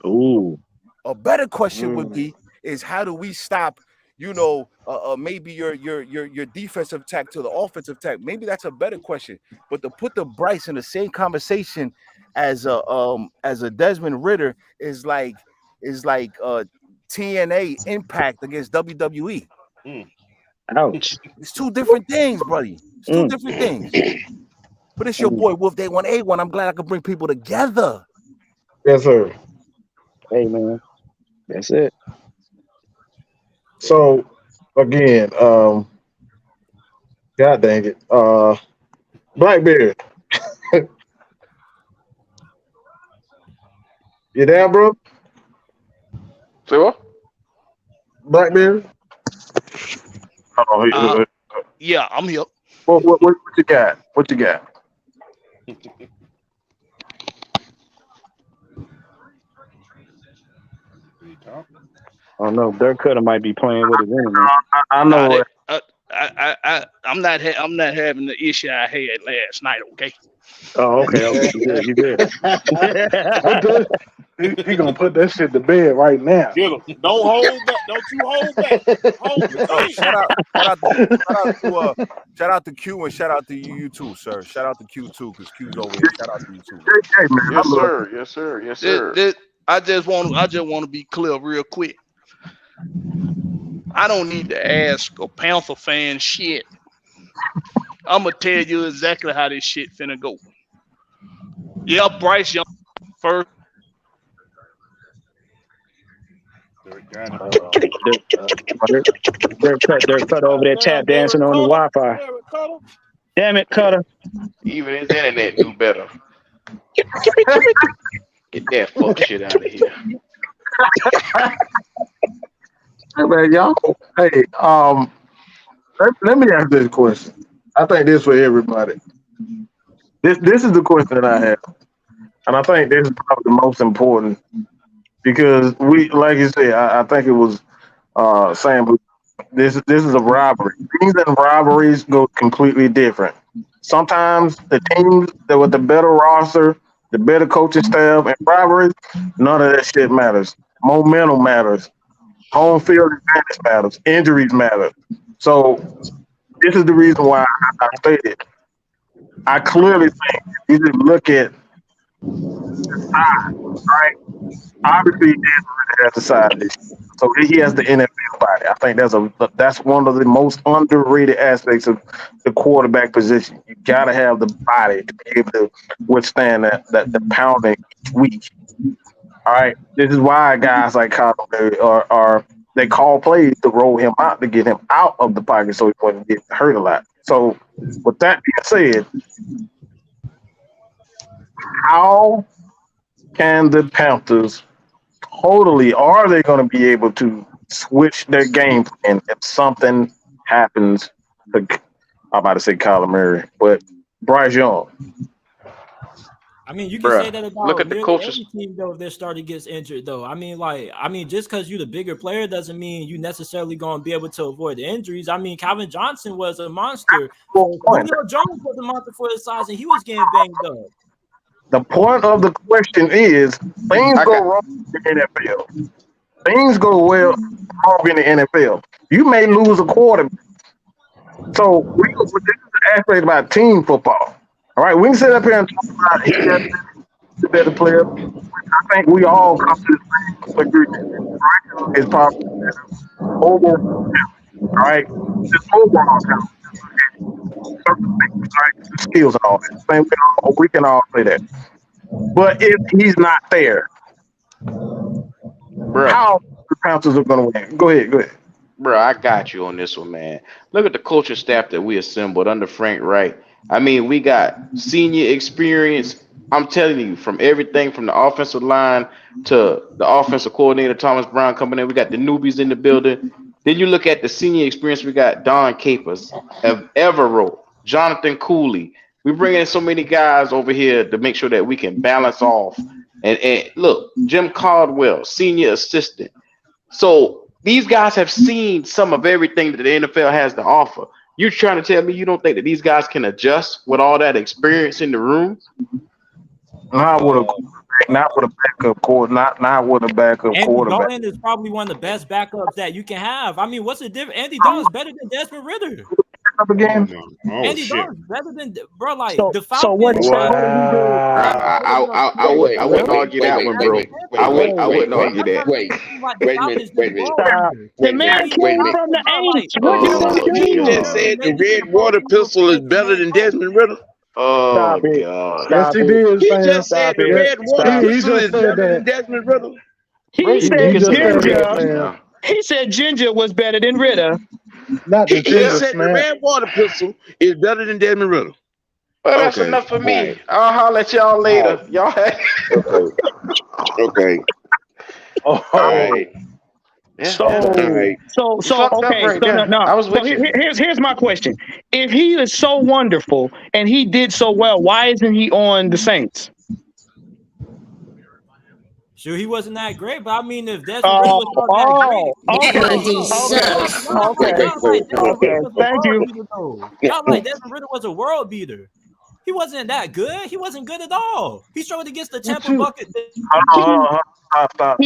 [SPEAKER 3] Ooh.
[SPEAKER 12] A better question would be is how do we stop, maybe your defensive attack to the offensive attack? Maybe that's a better question. But to put the Bryce in the same conversation as a Desmond Ritter is like TNA Impact against WWE.
[SPEAKER 3] Ouch.
[SPEAKER 12] It's two different things, buddy. It's two different things. But it's your boy Wolf Day 1A1. I'm glad I could bring people together.
[SPEAKER 6] Yes, sir.
[SPEAKER 3] Hey man, that's it.
[SPEAKER 6] So again, God dang it, Blackbeard. You there, bro?
[SPEAKER 9] Say what?
[SPEAKER 6] Blackbeard. Oh,
[SPEAKER 14] yeah, I'm here.
[SPEAKER 6] What you got? What you got?
[SPEAKER 3] Oh no, Dirk Cutter might be playing with his internet.
[SPEAKER 6] I know.
[SPEAKER 14] I'm not having the issue I had last night. Okay.
[SPEAKER 3] Oh, okay. You good.
[SPEAKER 13] He gonna put that shit to bed right now.
[SPEAKER 4] Get him. Don't hold back. Don't you hold back. Hold back.
[SPEAKER 12] Shout out to Q and shout out to you too, sir. Shout out to Q too, because Q's over here. Shout out to you too.
[SPEAKER 9] Yes, sir.
[SPEAKER 14] I just want to be clear real quick. I don't need to ask a Panther fan shit. I'm gonna tell you exactly how this shit finna go. Yeah, Bryce Young first.
[SPEAKER 3] Dirk Cutter over there tap dancing on the Wi-Fi. Damn it, Cutter.
[SPEAKER 9] Even his internet do better. Get that fuck shit out of here.
[SPEAKER 6] Hey man, y'all. Hey, let me ask this question. I think this for everybody. This is the question that I have, and I think this is probably the most important because we, like you said, I think it was Sam. This is a rivalry. Things and rivalries go completely different. Sometimes the teams that with the better roster, the better coaching staff, and rivalries, none of that shit matters. Momentum matters. Home field advantage matters. Injuries matter. So this is the reason why I stated. I clearly think if you just look at the side, right? Obviously, he has the side of this. So he has the NFL body. I think that's one of the most underrated aspects of the quarterback position. You gotta have the body to be able to withstand the pounding each week. All right. This is why guys like Kyler are they call plays to roll him out to get him out of the pocket so he wouldn't get hurt a lot. So with that being said, how can the Panthers are they going to be able to switch their game plan if something happens to, I'm about to say Kyler Murray, but Bryce Young?
[SPEAKER 10] I mean, you can say that
[SPEAKER 9] look
[SPEAKER 10] about
[SPEAKER 9] at the
[SPEAKER 10] nearly
[SPEAKER 9] coaches.
[SPEAKER 10] every team though. If their starter gets injured, though, I mean, just because you're the bigger player doesn't mean you necessarily going to be able to avoid the injuries. I mean, Calvin Johnson was a monster. Julio Jones was a monster for his size, and he was getting banged up.
[SPEAKER 6] The point of the question is things go wrong in the NFL. Things go wrong in the NFL. You may lose a quarterback. So this is the aspect about team football. All right, we can sit up here and talk about he got the better player. I think we all come to the same agreement. Right? It's probably overall. All right, just overall count. Certain things, right? Skills and all that. We can all say that. But if he's not there, how the Panthers are going to win? Go ahead.
[SPEAKER 9] Bro, I got you on this one, man. Look at the coaching staff that we assembled under Frank Wright. I mean, we got senior experience. I'm telling you, from everything from the offensive line to the offensive coordinator, Thomas Brown, coming in. We got the newbies in the building. Then you look at the senior experience. We got Don Capers, Evero, Jonathan Cooley. We bring in so many guys over here to make sure that we can balance off. And look, Jim Caldwell, senior assistant. So these guys have seen some of everything that the NFL has to offer. You're trying to tell me you don't think that these guys can adjust with all that experience in the room?
[SPEAKER 6] Not with a backup quarterback. Not with a backup quarterback.
[SPEAKER 10] Andy Dalton is probably one of the best backups that you can have. I mean, what's the difference? Andy Dalton is better than Desmond Ritter. Andy Dalton's better than bro. Like the Falcons.
[SPEAKER 3] So what?
[SPEAKER 9] I wouldn't argue that one, bro. I wouldn't argue that.
[SPEAKER 11] Wait a minute.
[SPEAKER 3] The man came from the Aints.
[SPEAKER 11] He just said the red water pistol is better than Desmond Ritter.
[SPEAKER 9] Oh God!
[SPEAKER 13] Yes, he did.
[SPEAKER 11] He just said the red water pistol is better than Desmond Ritter.
[SPEAKER 3] He said Ginger. He said Ginger was better than Ritter.
[SPEAKER 13] Not the
[SPEAKER 11] He just said the red water pistol is better than Desmond Ritter.
[SPEAKER 9] Well, that's enough for me. I'll holler at y'all later. Y'all have...
[SPEAKER 11] Okay.
[SPEAKER 6] All right.
[SPEAKER 9] Yeah.
[SPEAKER 3] So okay.
[SPEAKER 9] I was with you.
[SPEAKER 3] Here's my question: if he is so wonderful and he did so well, why isn't he on the Saints?
[SPEAKER 10] Sure, he wasn't that great, but I mean, if Desmond Ritter was that great,
[SPEAKER 3] okay. Thank you.
[SPEAKER 10] Y'all like Desmond Ritter was a world beater. He wasn't that good. He wasn't good at all. He struggled against the Tampa Bucket.
[SPEAKER 6] Stop.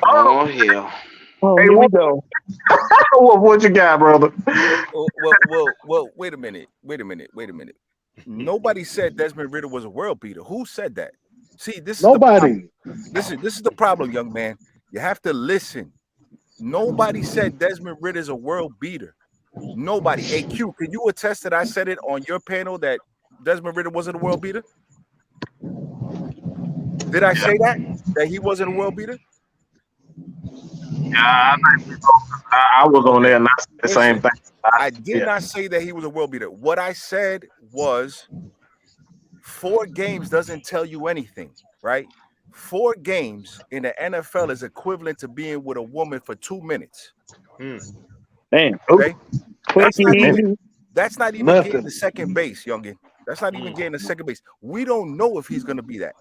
[SPEAKER 9] Oh hell.
[SPEAKER 3] Here we go.
[SPEAKER 6] What you got, brother?
[SPEAKER 12] Well. Wait a minute. Nobody said Desmond Ritter was a world beater. Who said that? See, this is
[SPEAKER 13] nobody.
[SPEAKER 12] This is the problem, young man. You have to listen. Nobody said Desmond Ritter is a world beater. Nobody. Hey, Q, can you attest that I said it on your panel that Desmond Ritter wasn't a world beater? Did I say that he wasn't a world beater?
[SPEAKER 6] Yeah, I was on there and I said the same thing.
[SPEAKER 12] I did not say that he was a world beater. What I said was 4 games doesn't tell you anything, right? 4 games in the NFL is equivalent to being with a woman for 2 minutes.
[SPEAKER 3] Damn.
[SPEAKER 12] Okay? That's not even getting to second base, youngin. That's not even getting to second base. We don't know if he's going to be that.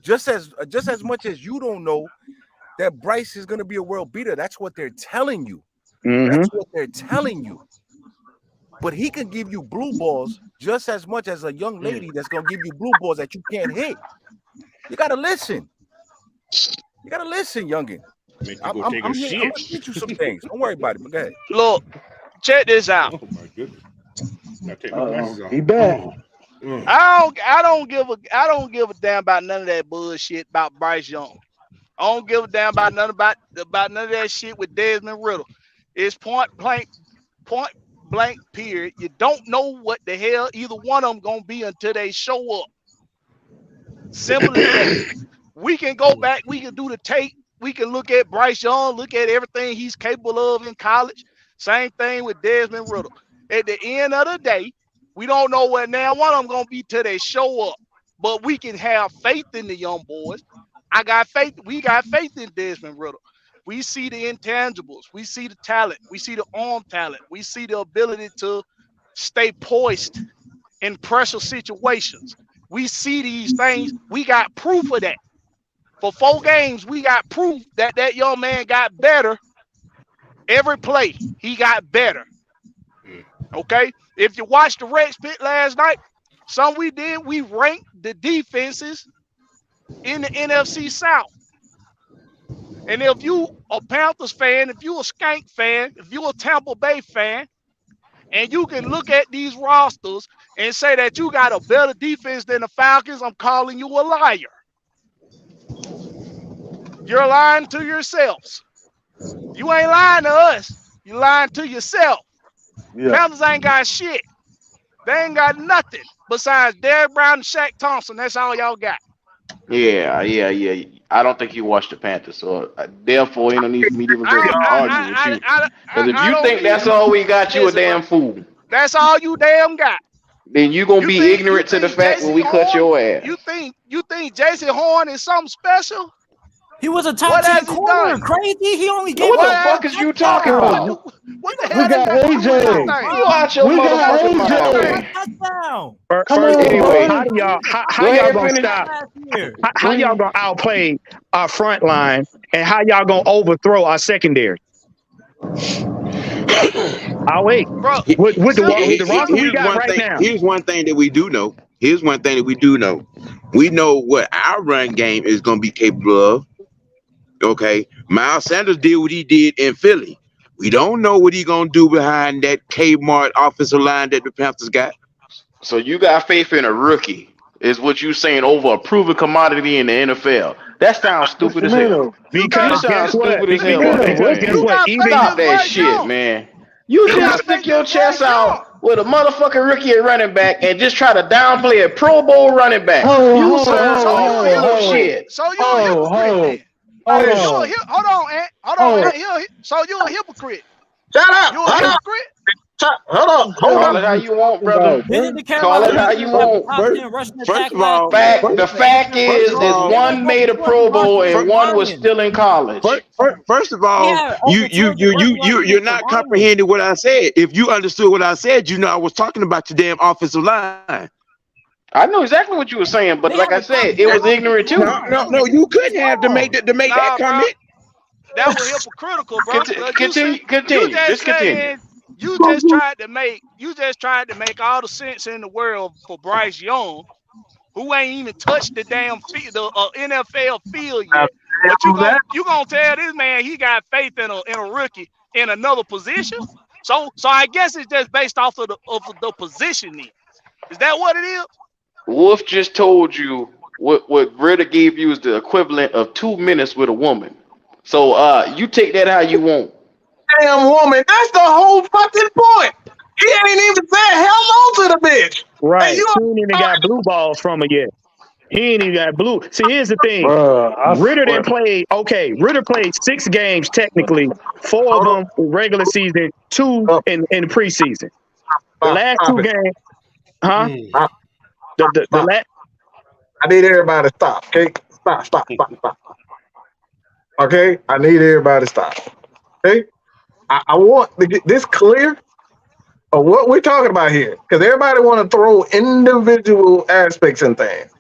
[SPEAKER 12] Just as much as you don't know that Bryce is going to be a world beater. That's what they're telling you. That's what they're telling you. But he can give you blue balls just as much as a young lady that's going to give you blue balls that you can't hit. You got to listen. You got to listen, youngin. I'm going to teach you some things. Don't worry about it. But go ahead.
[SPEAKER 14] Look, check this out.
[SPEAKER 5] Oh my goodness.
[SPEAKER 13] He back.
[SPEAKER 14] I don't give a damn about none of that bullshit about Bryce Young. I don't give a damn about none of that shit with Desmond Ritter. It's point blank period. You don't know what the hell either one of them gonna be until they show up. Simple as that. We can go back, we can do the tape, we can look at Bryce Young, look at everything he's capable of in college. Same thing with Desmond Ritter. At the end of the day, we don't know what now one of them gonna be till they show up. But we can have faith in the young boys. I got faith. We got faith in Desmond Ritter. We see the intangibles. We see the talent. We see the arm talent. We see the ability to stay poised in pressure situations. We see these things. We got proof of that. For 4 games, we got proof that that young man got better. Every play, he got better. Okay? If you watched the Rex pit last night, we ranked the defenses in the NFC South. And if you a Panthers fan, if you a Skank fan, if you a Tampa Bay fan, and you can look at these rosters and say that you got a better defense than the Falcons, I'm calling you a liar. You're lying to yourselves. You ain't lying to us. You're lying to yourself. Yeah. Panthers ain't got shit. They ain't got nothing besides Derrick Brown and Shaq Thompson. That's all y'all got.
[SPEAKER 9] Yeah. I don't think you watched the Panthers, so therefore, you don't need me to even go argue with you. Because if you think that's all we got, you a damn fool.
[SPEAKER 14] That's all you damn got.
[SPEAKER 9] Then you gonna be ignorant to the fact when we cut your ass.
[SPEAKER 14] You think Jason Horn is something special?
[SPEAKER 10] He was a top 10 corner. Crazy. He only gave.
[SPEAKER 9] What the fuck is you talking about?
[SPEAKER 14] What the hell?
[SPEAKER 13] We got AJ.
[SPEAKER 9] You out your motherfucking mind.
[SPEAKER 3] Come on. Anyway, how y'all gonna stop? How y'all gonna outplay our front line, and how y'all gonna overthrow our secondary? I'll wait. With the roster we got right now.
[SPEAKER 11] Here's one thing that we do know. We know what our run game is gonna be capable of. Okay, Miles Sanders did what he did in Philly. We don't know what he's gonna do behind that Kmart offensive line that the Panthers got.
[SPEAKER 9] So you got faith in a rookie, is what you saying, over a proven commodity in the NFL? That sounds stupid as hell.
[SPEAKER 3] Because
[SPEAKER 9] Stop that shit, man. You just stick your chest out with a motherfucking rookie at running back and just try to downplay a Pro Bowl running back. You sound shit.
[SPEAKER 14] So you a hypocrite. Hold on, Ant. So you a hypocrite.
[SPEAKER 6] Shut up.
[SPEAKER 14] You a hypocrite.
[SPEAKER 6] Hold on.
[SPEAKER 9] Call it how you want, brother. Call it how you want.
[SPEAKER 11] First of all,
[SPEAKER 9] the fact is one made a Pro Bowl and one was still in college.
[SPEAKER 11] First of all, you're not comprehending what I said. If you understood what I said, you know I was talking about your damn offensive line.
[SPEAKER 9] I know exactly what you were saying, but like I said, it was ignorant too.
[SPEAKER 11] No, you couldn't have to make that comment.
[SPEAKER 14] That was hypocritical, bro.
[SPEAKER 9] Continue. Just continue.
[SPEAKER 14] You just tried to make all the sense in the world for Bryce Young, who ain't even touched the damn NFL field yet. But you gonna tell this man he got faith in a rookie in another position? So I guess it's just based off of the positioning. Is that what it is?
[SPEAKER 9] Wolf just told you what Ritter gave you is the equivalent of 2 minutes with a woman. So you take that how you want.
[SPEAKER 6] Damn woman, that's the whole fucking point. He ain't even said hello to the bitch.
[SPEAKER 3] Right. He ain't even got blue balls from her yet. He ain't even got blue. See, here's the thing. Ritter didn't play. Okay, Ritter played 6 games technically. 4 of them regular season, 2 in the preseason. The last 2 games,
[SPEAKER 6] I need everybody to stop. Okay, stop. Okay, I need everybody to stop. Okay, I want to get this clear of what we're talking about here, because everybody want to throw individual aspects and things.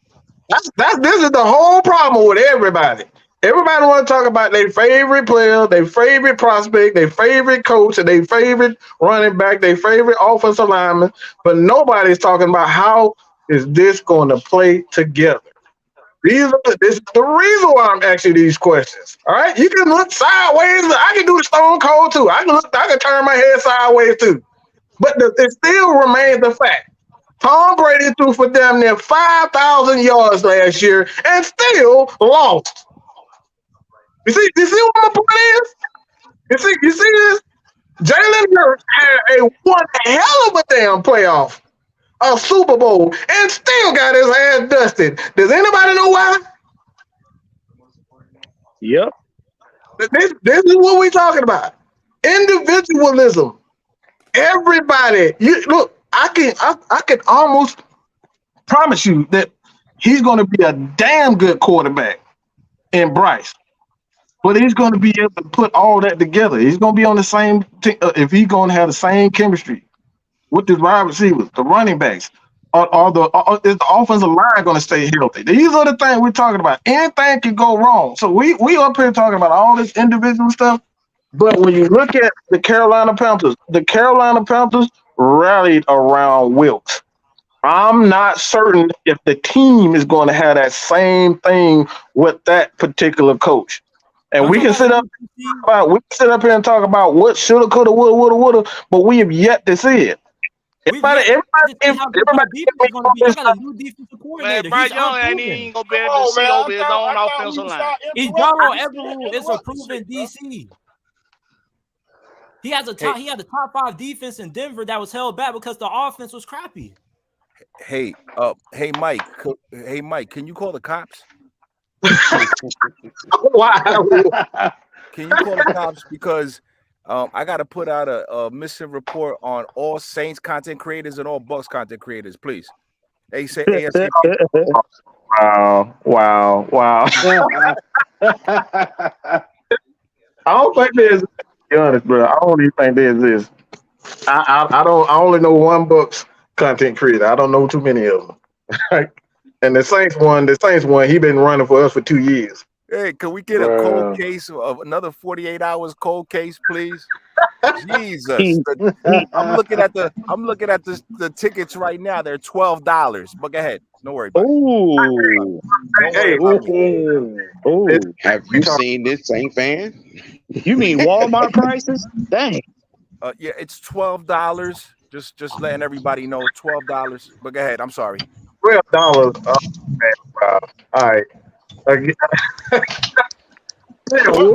[SPEAKER 6] This is the whole problem with everybody. Everybody want to talk about their favorite player, their favorite prospect, their favorite coach, and their favorite running back, their favorite offensive lineman, but nobody's talking about how is this going to play together. This is the reason why I'm asking these questions. All right, you can look sideways. I can do the Stone Cold too. I can turn my head sideways too. But it still remains the fact. Tom Brady threw for damn near 5,000 yards last year and still lost. You see what my point is? You see this? Jalen Hurts had one hell of a damn playoff, a Super Bowl, and still got his ass dusted. Does anybody know why?
[SPEAKER 3] Yep.
[SPEAKER 6] This is what we're talking about. Individualism. Everybody, I can almost promise you that he's going to be a damn good quarterback in Bryce. But he's going to be able to put all that together. He's going to be on the same if he's going to have the same chemistry with the wide receivers, the running backs, is the offensive line going to stay healthy? These are the things we're talking about. Anything can go wrong. So we up here talking about all this individual stuff. But when you look at the Carolina Panthers rallied around Wilkes. I'm not certain if the team is going to have that same thing with that particular coach. And we can sit up here and talk about what shoulda, coulda, woulda, but we have yet to see it. Everybody
[SPEAKER 10] got a new defensive coordinator.
[SPEAKER 14] Bryce Young ain't even gonna be able to see over his own offensive line.
[SPEAKER 10] Ejiro Evero is a proven DC. He had the top 5 defense in Denver that was held back because the offense was crappy.
[SPEAKER 12] Hey, Mike. Hey, Mike. Can you call the cops?
[SPEAKER 6] Wow.
[SPEAKER 12] Can you call the cops because I got to put out a missing report on all Saints content creators and all Bucks content creators, please. They say ASAP.
[SPEAKER 6] Wow. I don't think there's. To be honest, bro, I don't even think there exist. I only know one Bucks content creator. I don't know too many of them. And the Saints one, he been running for us for 2 years.
[SPEAKER 12] Hey, can we get a cold case of another 48 hours cold case, please? Jesus. I'm looking at the tickets right now. They're $12. But go ahead. Don't worry about
[SPEAKER 11] it. Have you seen this Saint fan?
[SPEAKER 3] You mean Walmart prices? Dang.
[SPEAKER 12] Yeah, it's $12. Just letting everybody know, $12. But go ahead. I'm sorry.
[SPEAKER 6] $12. Oh, man, wow. All right.
[SPEAKER 4] What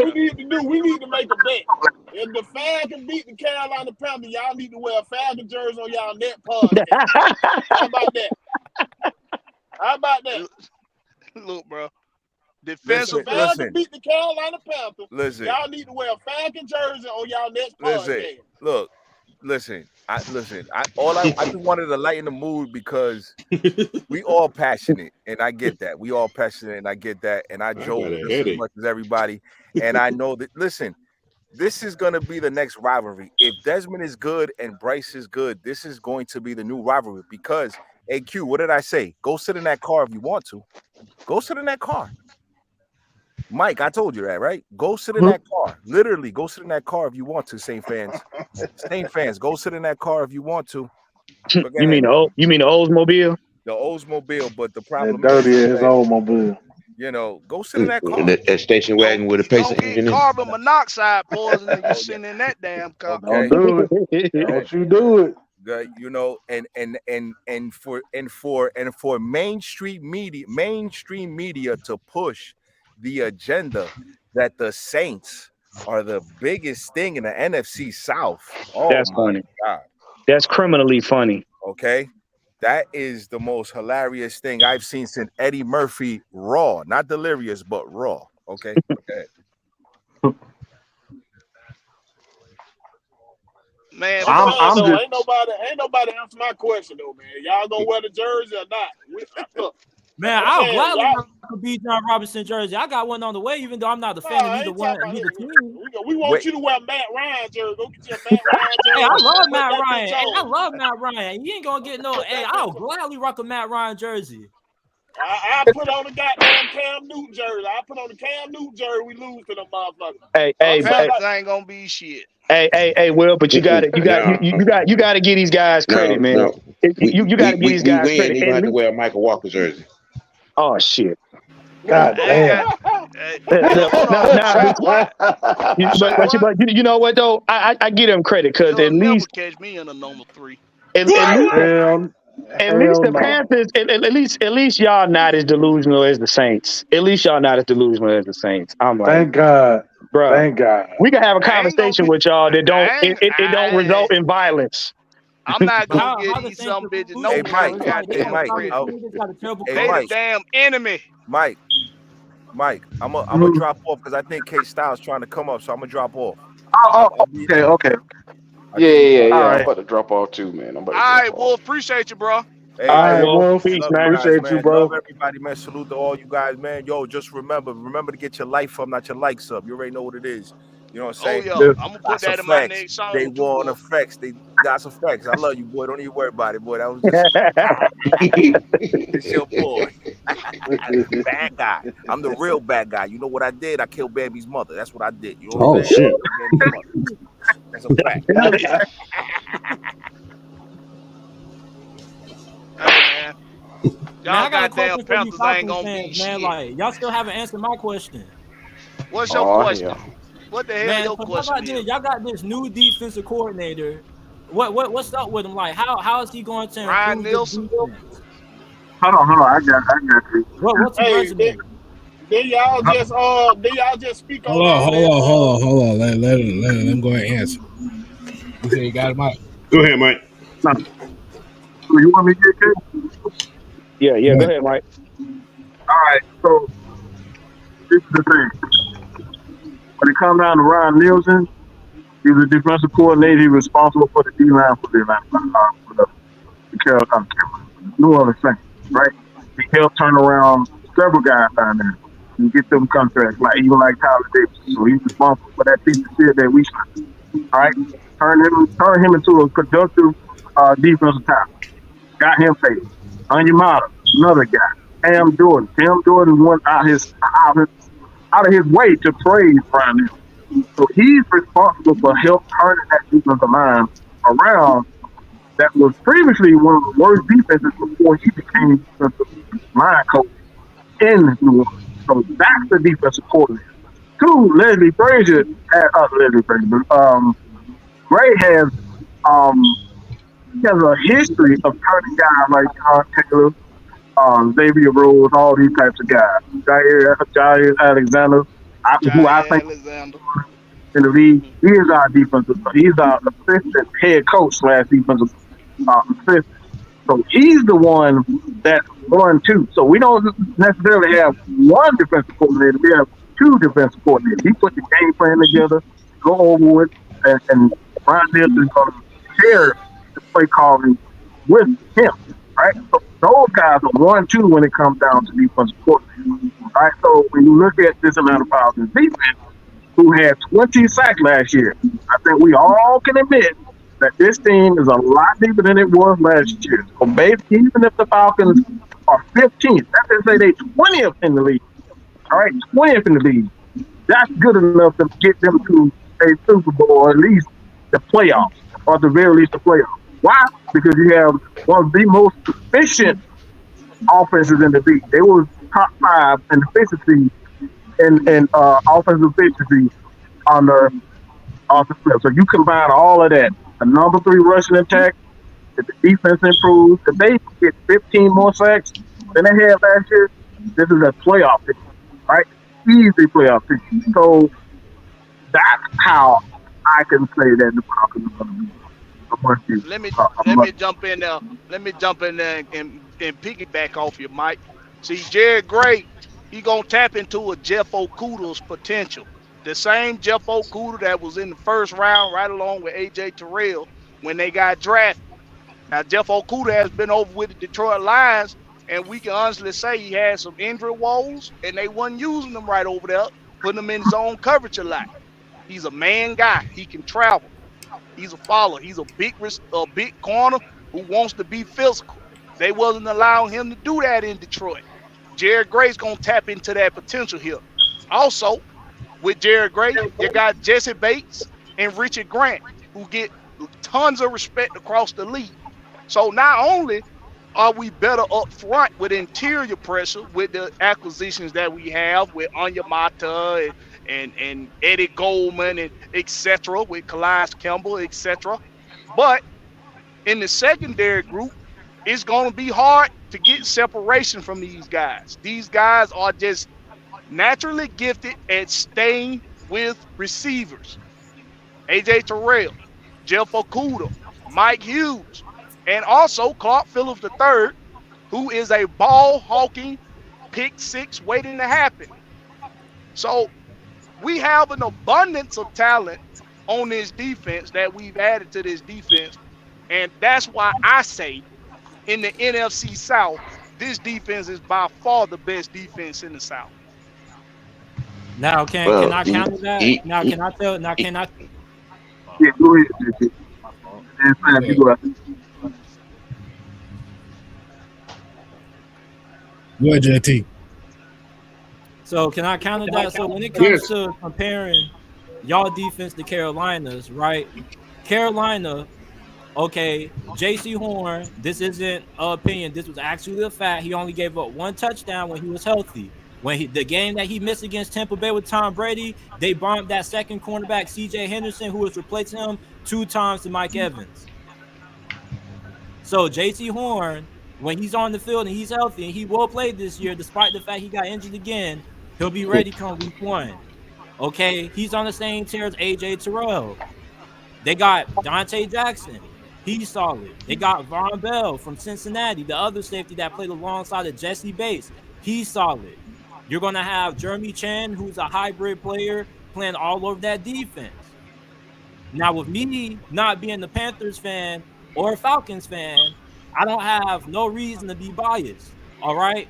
[SPEAKER 4] we need to do, we need to make a bet. If the Falcons beat the Carolina Panthers, y'all need to wear a Falcon jersey on y'all net podcast. How about that?
[SPEAKER 14] Look, bro.
[SPEAKER 4] Defensive Falcons beat the Carolina Panthers.
[SPEAKER 12] Listen.
[SPEAKER 4] Y'all need to wear a Falcon jersey on y'all next podcast.
[SPEAKER 12] I just wanted to lighten the mood because we all passionate, and I get that. We all passionate, and I get that, and I joke just as much as everybody. And I know that. Listen, this is gonna be the next rivalry. If Desmond is good and Bryce is good, this is going to be the new rivalry. Because, hey Q, what did I say? Go sit in that car if you want to. Go sit in that car. Mike, I told you that, right? Go sit in that car. Literally, go sit in that car if you want to, Saint fans. Saint fans, go sit in that car if you want to.
[SPEAKER 3] You mean the Oldsmobile?
[SPEAKER 12] The Oldsmobile, but the problem
[SPEAKER 13] is dirty as Oldsmobile.
[SPEAKER 12] You know, go sit in that car.
[SPEAKER 11] That station wagon with a pacer engine.
[SPEAKER 14] Carbon monoxide poisoning. You sitting in that damn car.
[SPEAKER 13] Okay. Don't do it. Don't you do it.
[SPEAKER 12] You know, and for mainstream media to push the agenda that the Saints are the biggest thing in the NFC South. Oh,
[SPEAKER 3] that's funny.
[SPEAKER 12] God.
[SPEAKER 3] That's criminally funny.
[SPEAKER 12] Okay. That is the most hilarious thing I've seen since Eddie Murphy Raw. Not Delirious, but Raw. Okay.
[SPEAKER 4] Man, ain't nobody answer my question though, man. Y'all gonna wear the jersey or not?
[SPEAKER 10] Man, I'll gladly rock a Bijan Robinson jersey. I got one on the way, even though I'm not a fan of either team.
[SPEAKER 4] We want you to wear Matt Ryan jersey. Go get your Matt Ryan jersey.
[SPEAKER 10] Hey, I love Matt Ryan. I love Matt Ryan. You ain't gonna get no. Hey, I'll gladly rock a Matt Ryan jersey.
[SPEAKER 4] I put on the goddamn Cam Newton jersey. I put on the Cam Newton jersey. We lose to them motherfuckers.
[SPEAKER 3] Hey,
[SPEAKER 14] ain't gonna be shit.
[SPEAKER 3] Hey, Will, but you got to give these guys credit, man.
[SPEAKER 11] No.
[SPEAKER 3] You got to give these guys credit.
[SPEAKER 11] You're gonna have to wear a Michael Walker jersey.
[SPEAKER 3] Oh shit!
[SPEAKER 13] God damn.
[SPEAKER 3] But you know what though? I give them credit because at least
[SPEAKER 14] catch me in a number 3.
[SPEAKER 3] At least the Panthers. At least y'all not as delusional as the Saints. At least y'all not as delusional as the Saints. I'm like,
[SPEAKER 13] thank God,
[SPEAKER 3] bro.
[SPEAKER 13] Thank God.
[SPEAKER 3] We can have a conversation with y'all that don't don't result in violence.
[SPEAKER 14] I'm not gonna get these some bitches. No,
[SPEAKER 12] hey Mike,
[SPEAKER 14] they the damn enemy.
[SPEAKER 12] Mike, I'm gonna drop off because I think K Styles trying to come up, so I'm gonna drop off.
[SPEAKER 6] Okay.
[SPEAKER 9] Yeah. I'm about to drop off too, man.
[SPEAKER 14] All right, well, appreciate you, bro.
[SPEAKER 12] Hey,
[SPEAKER 13] all right, Wolf. Peace, man. Appreciate you, bro.
[SPEAKER 12] Love everybody, man. Salute to all you guys, man. Yo, just remember to get your life up, not your likes up. You already know what it is. You know what I'm
[SPEAKER 14] Oh
[SPEAKER 12] saying?
[SPEAKER 14] yeah,
[SPEAKER 3] This-
[SPEAKER 14] I'm gonna
[SPEAKER 12] Got
[SPEAKER 14] put
[SPEAKER 12] some
[SPEAKER 14] that in my
[SPEAKER 12] facts.
[SPEAKER 14] next
[SPEAKER 12] They
[SPEAKER 14] song too,
[SPEAKER 12] won
[SPEAKER 14] boy.
[SPEAKER 12] the facts. They got some facts. I love you, boy. Don't even worry about it, boy. That was just it's your boy. Bad guy. I'm the real bad guy. You know what I did? I killed baby's mother. That's what I did. You know what
[SPEAKER 11] Oh
[SPEAKER 12] I'm saying?
[SPEAKER 11] shit.
[SPEAKER 12] Baby's mother. That's a fact.
[SPEAKER 14] Hey man,
[SPEAKER 10] Man,
[SPEAKER 14] y'all
[SPEAKER 10] I got a
[SPEAKER 14] goddamn
[SPEAKER 10] question for you
[SPEAKER 14] Panthers ain't
[SPEAKER 10] Falcons
[SPEAKER 14] gonna be
[SPEAKER 10] fans, man.
[SPEAKER 14] shit.
[SPEAKER 10] Like, y'all still haven't answered my question.
[SPEAKER 14] What's your
[SPEAKER 9] Oh
[SPEAKER 14] question?
[SPEAKER 9] hell.
[SPEAKER 14] What the hell
[SPEAKER 10] Man,
[SPEAKER 14] your
[SPEAKER 10] so how
[SPEAKER 14] question
[SPEAKER 10] about
[SPEAKER 14] is?
[SPEAKER 10] this? Y'all got this new defensive coordinator. What's up with him? Like, how is he going to
[SPEAKER 14] Ryan
[SPEAKER 10] improve this
[SPEAKER 14] Nielsen?
[SPEAKER 10] defense?
[SPEAKER 3] Hold on. I got you.
[SPEAKER 10] What's his
[SPEAKER 4] Hey,
[SPEAKER 10] resume?
[SPEAKER 4] then y'all just speak on
[SPEAKER 1] Hold on,
[SPEAKER 4] all
[SPEAKER 1] hold
[SPEAKER 4] that.
[SPEAKER 1] on, hold on, hold on. Let him go ahead and answer. He said he got him out.
[SPEAKER 5] Go ahead, Mike.
[SPEAKER 3] No, you want me to get it?
[SPEAKER 8] Yeah. Go ahead, Mike.
[SPEAKER 3] All right. So this is the thing. When it comes down to Ryan Nielsen, he was a defensive coordinator. He was responsible for the D line for the New Orleans Saints, right? He helped turn around several guys down there and get them contracts, like even like Tyler Davis. So he's responsible for that piece of shit that we, all right, turn him into a productive defensive tackle. Got him paid. Onyemata, another guy. Tim Jordan went out of his way to praise Brian Hill. So he's responsible for help turning that defensive line around that was previously one of the worst defenses before he became defensive line coach in New Orleans. So that's the defensive coordinator. Two, Leslie Frazier, Gray has a history of turning guys like John Taylor, Xavier Rose, all these types of guys. Jair Alexander, who I
[SPEAKER 14] Jay
[SPEAKER 3] think
[SPEAKER 14] Alexander.
[SPEAKER 3] in the league, he's our assistant head coach / defensive assistant. So he's the one that's 1-2. So we don't necessarily have one defensive coordinator. We have two defensive coordinators. He put the game plan together, go over it, and Ryan Nielsen is going to share the play calling with him. Right? So those guys are 1-2 when it comes down to defensive coordinator. All right. So when you look at this amount of Falcons defense, who had 20 sacks last year, I think we all can admit that this team is a lot deeper than it was last year. So even if the Falcons are 15th, that's to say they 20th in the league. All right, 20th in the league. That's good enough to get them to a Super Bowl or at least the playoffs, or at the very least the playoffs. Why? Because you have one of the most efficient offenses in the league. They were top 5 in efficiency in offensive efficiency on the offensive field. So you combine all of that, the number 3 rushing attack, if the defense improves, if they get 15 more sacks than they had last year, this is a playoff team, right? Easy playoff team. So that's how I can say that the Falcons are going to be a much
[SPEAKER 14] Let me jump in there. Let me jump in there and piggyback off you, Mike. See, Jared Gray, he gonna tap into a Jeff Okudah's potential. The same Jeff Okudah that was in the first round, right along with AJ Terrell when they got drafted. Now, Jeff Okudah has been over with the Detroit Lions, and we can honestly say he had some injury woes, and they wasn't using him right over there, putting him in zone coverage a lot. He's a man guy. He can travel. He's a follower. He's a big corner who wants to be physical. They wasn't allowing him to do that in Detroit. Jared Gray's gonna tap into that potential here. Also, with Jared Gray, you got Jesse Bates and Richard Grant, who get tons of respect across the league. So not only are we better up front with interior pressure with the acquisitions that we have with Onyemata and Eddie Goldman and etc. with Calais Campbell, etc. But in the secondary group, it's going to be hard to get separation from these guys. These guys are just naturally gifted at staying with receivers. AJ Terrell, Jeff Okudah, Mike Hughes, and also Clark Phillips III, who is a ball hawking pick 6 waiting to happen. So we have an abundance of talent on this defense that we've added to this defense. And that's why I say in the NFC South, this defense is by far the best defense in the South.
[SPEAKER 10] Now can I counter that? Now can I tell? Now can I?
[SPEAKER 6] Yeah, go ahead, JT. And Fab, you go after.
[SPEAKER 1] Go ahead, JT.
[SPEAKER 10] So can I counter that? So when it comes to comparing y'all defense to Carolina's, right? Carolina, okay, J.C. Horn, this isn't an opinion. This was actually a fact. He only gave up one touchdown when he was healthy. When the game that he missed against Tampa Bay with Tom Brady, they bombed that second cornerback, C.J. Henderson, who was replacing him 2 times to Mike Evans. So J.C. Horn, when he's on the field and he's healthy and he will play this year, despite the fact he got injured again, he'll be ready come week 1. Okay, he's on the same tier as A.J. Terrell. They got Dante Jackson. He's solid. They got Von Bell from Cincinnati, the other safety that played alongside of Jesse Bates. He's solid. You're going to have Jeremy Chan, who's a hybrid player, playing all over that defense. Now, with me not being the Panthers fan or a Falcons fan, I don't have no reason to be biased, all right?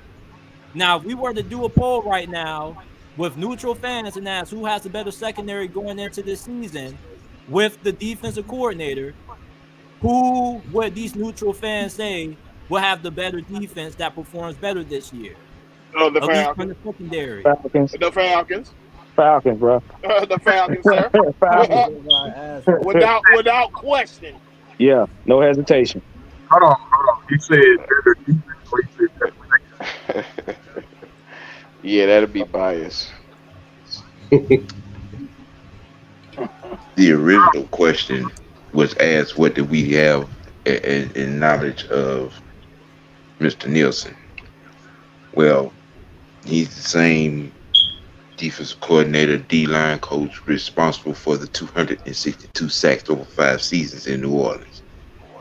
[SPEAKER 10] Now, if we were to do a poll right now with neutral fans and ask who has the better secondary going into this season with the defensive coordinator, who would these neutral fans say will have the better defense that performs better this year?
[SPEAKER 4] The
[SPEAKER 10] At least from
[SPEAKER 4] Falcons.
[SPEAKER 10] the secondary.
[SPEAKER 3] Falcons.
[SPEAKER 4] The Falcons.
[SPEAKER 3] Falcons, bro.
[SPEAKER 4] The Falcons, sir.
[SPEAKER 3] Falcons.
[SPEAKER 4] without question.
[SPEAKER 3] Yeah, no hesitation.
[SPEAKER 6] Hold on. He said better defense, or he said better secondary?
[SPEAKER 9] Yeah, that'll be biased.
[SPEAKER 11] The original question was asked, what do we have in knowledge of Mr. Nielsen? Well, he's the same defensive coordinator, D-line coach, responsible for the 262 sacks over 5 seasons in New Orleans.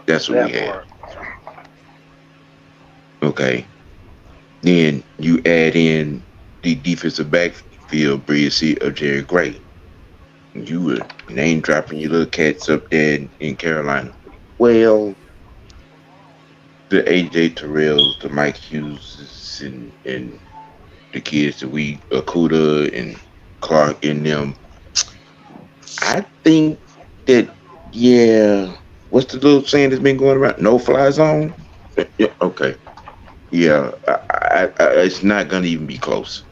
[SPEAKER 11] That's what we have. Okay. Then you add in the defensive backfield brilliancy of Jerry Gray. You were name dropping your little cats up there in Carolina. Well, the AJ Terrells, the Mike Hughes, and the kids that we Akuda and Clark and them. I think that what's the little saying that's been going around? No fly zone. Yeah, okay. Yeah, I it's not gonna even be close.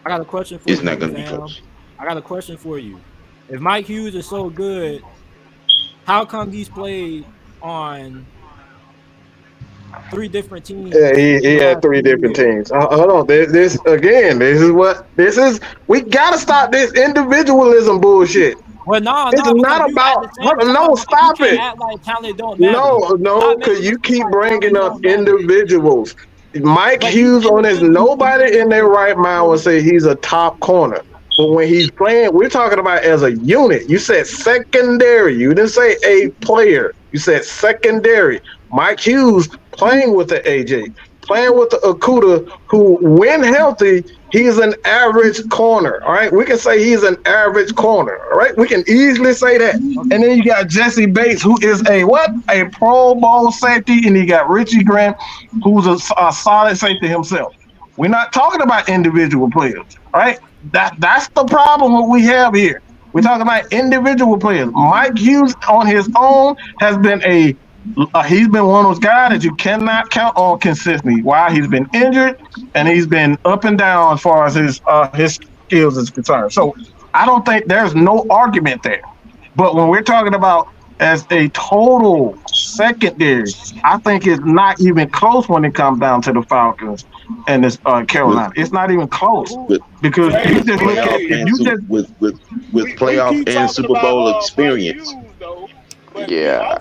[SPEAKER 10] I got a question for you.
[SPEAKER 11] It's not gonna be close.
[SPEAKER 10] I got a question for you. If Mike Hughes is so good, how come he's played on 3 different teams?
[SPEAKER 6] Yeah, he had 3 different teams. Hold on. This is. We gotta stop this individualism bullshit.
[SPEAKER 10] Well, no,
[SPEAKER 6] it's not about. No, stop it. No, because you keep bringing up individuals. Mike Hughes on his nobody in their right mind would say he's a top corner. But when he's playing, we're talking about as a unit. You said secondary. You didn't say a player. You said secondary. Mike Hughes playing with the AJ, playing with the Akuda, who, when healthy, he's an average corner. All right, we can say he's an average corner. All right, we can easily say that. And then you got Jesse Bates, who is a Pro Bowl safety, and you got Richie Grant, who's a solid safety himself. We're not talking about individual players. All right, that's the problem what we have here. We're talking about individual players. Mike Hughes on his own has been he's been one of those guys that you cannot count on consistently. Why? He's been injured and he's been up and down as far as his skills is concerned. So I don't think there's no argument there. But when we're talking about as a total secondary, I think it's not even close when it comes down to the Falcons and this Carolina. It's not even close because you just look at
[SPEAKER 11] with playoff and Super Bowl experience.
[SPEAKER 9] Yeah,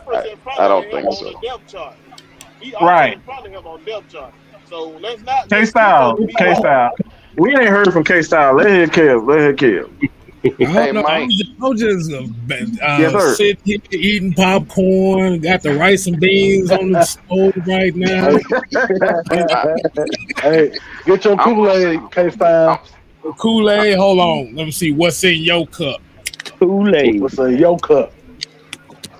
[SPEAKER 9] I don't think so.
[SPEAKER 6] Right.
[SPEAKER 4] So let's not
[SPEAKER 6] K-Style. We ain't heard from K-Style. Let her kill.
[SPEAKER 9] Hey, Mike.
[SPEAKER 1] I'm just sitting here eating popcorn. Got the rice and beans on the stove right now.
[SPEAKER 13] Hey, get your Kool-Aid, K-Style.
[SPEAKER 1] Kool-Aid. Hold on. Let me see what's in your cup.
[SPEAKER 3] Kool-Aid.
[SPEAKER 13] What's in your cup?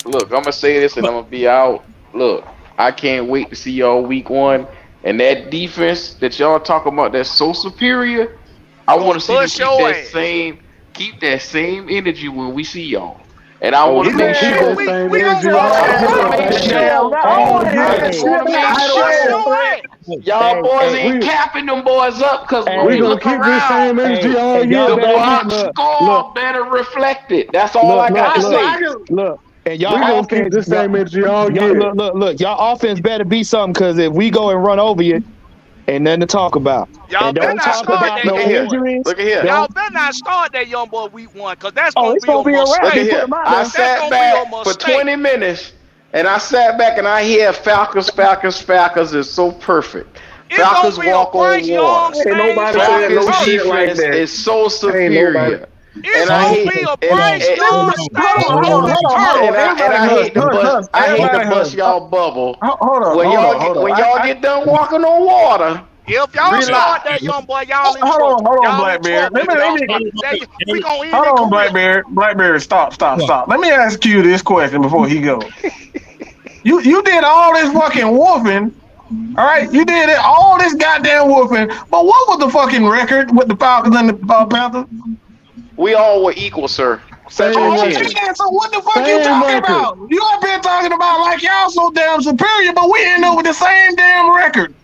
[SPEAKER 9] Look, I'm gonna say this and I'm gonna be out. Look, I can't wait to see y'all week 1. And that defense that y'all talking about that's so superior, I want to see them
[SPEAKER 14] bust your ass.
[SPEAKER 9] keep that same energy when we see y'all. And I want to
[SPEAKER 6] Man,
[SPEAKER 9] make sure.
[SPEAKER 6] we
[SPEAKER 9] I
[SPEAKER 6] gonna
[SPEAKER 9] want to make sure y'all boys ain't capping them boys up because when we look
[SPEAKER 13] keep this same
[SPEAKER 9] around,
[SPEAKER 13] energy all year.
[SPEAKER 9] the box score better reflect it. That's all I gotta say.
[SPEAKER 3] Look, and y'all
[SPEAKER 13] We gonna
[SPEAKER 3] offense,
[SPEAKER 13] keep the same energy all
[SPEAKER 3] y'all,
[SPEAKER 13] year.
[SPEAKER 3] look, y'all offense better be something because if we go and run over you, ain't nothing to talk about.
[SPEAKER 14] Y'all
[SPEAKER 3] And
[SPEAKER 14] better
[SPEAKER 3] don't
[SPEAKER 14] not
[SPEAKER 3] talk
[SPEAKER 14] start
[SPEAKER 3] about
[SPEAKER 14] that
[SPEAKER 3] no
[SPEAKER 14] young boy.
[SPEAKER 3] injuries.
[SPEAKER 9] Look at here.
[SPEAKER 14] Y'all better not start that young boy week 1 because that's
[SPEAKER 3] Oh,
[SPEAKER 14] gonna
[SPEAKER 3] it's
[SPEAKER 14] be a
[SPEAKER 3] gonna be a wrap.
[SPEAKER 9] Look at
[SPEAKER 14] mistake.
[SPEAKER 9] here. I sat back for 20 minutes and I sat back and I hear Falcons is so perfect.
[SPEAKER 14] It's
[SPEAKER 9] Falcons
[SPEAKER 14] gonna be
[SPEAKER 9] walk
[SPEAKER 14] a Bryce
[SPEAKER 9] on
[SPEAKER 14] Young
[SPEAKER 9] water.
[SPEAKER 6] Ain't nobody saying no
[SPEAKER 9] Falcons
[SPEAKER 6] shit like
[SPEAKER 9] defense
[SPEAKER 6] that.
[SPEAKER 9] is so
[SPEAKER 6] Ain't nobody.
[SPEAKER 9] superior.
[SPEAKER 14] It's
[SPEAKER 9] And I
[SPEAKER 14] gonna
[SPEAKER 9] hate
[SPEAKER 14] be a Bryce Young stain
[SPEAKER 6] Hold
[SPEAKER 14] on that turf.
[SPEAKER 6] on.
[SPEAKER 9] and I hate to bust
[SPEAKER 6] Everybody hush.
[SPEAKER 9] y'all bubble.
[SPEAKER 6] Hold on.
[SPEAKER 9] When y'all get done walking on water,
[SPEAKER 14] If y'all start that young boy, y'all in trouble.
[SPEAKER 6] Hold on,
[SPEAKER 14] Y'all in
[SPEAKER 6] Blackbeard.
[SPEAKER 14] trouble. We gonna end
[SPEAKER 6] Hold
[SPEAKER 14] it
[SPEAKER 6] on,
[SPEAKER 14] career.
[SPEAKER 6] Blackbeard. Stop. Let me ask you this question before he goes. You did all this fucking whooping. All right, you did it, all this goddamn whooping. But what was the fucking record with the Falcons and the Panthers?
[SPEAKER 9] we all were equal, sir.
[SPEAKER 6] So what the fuck you talking about? You up here talking about like y'all so damn superior, but we end up with the same damn record.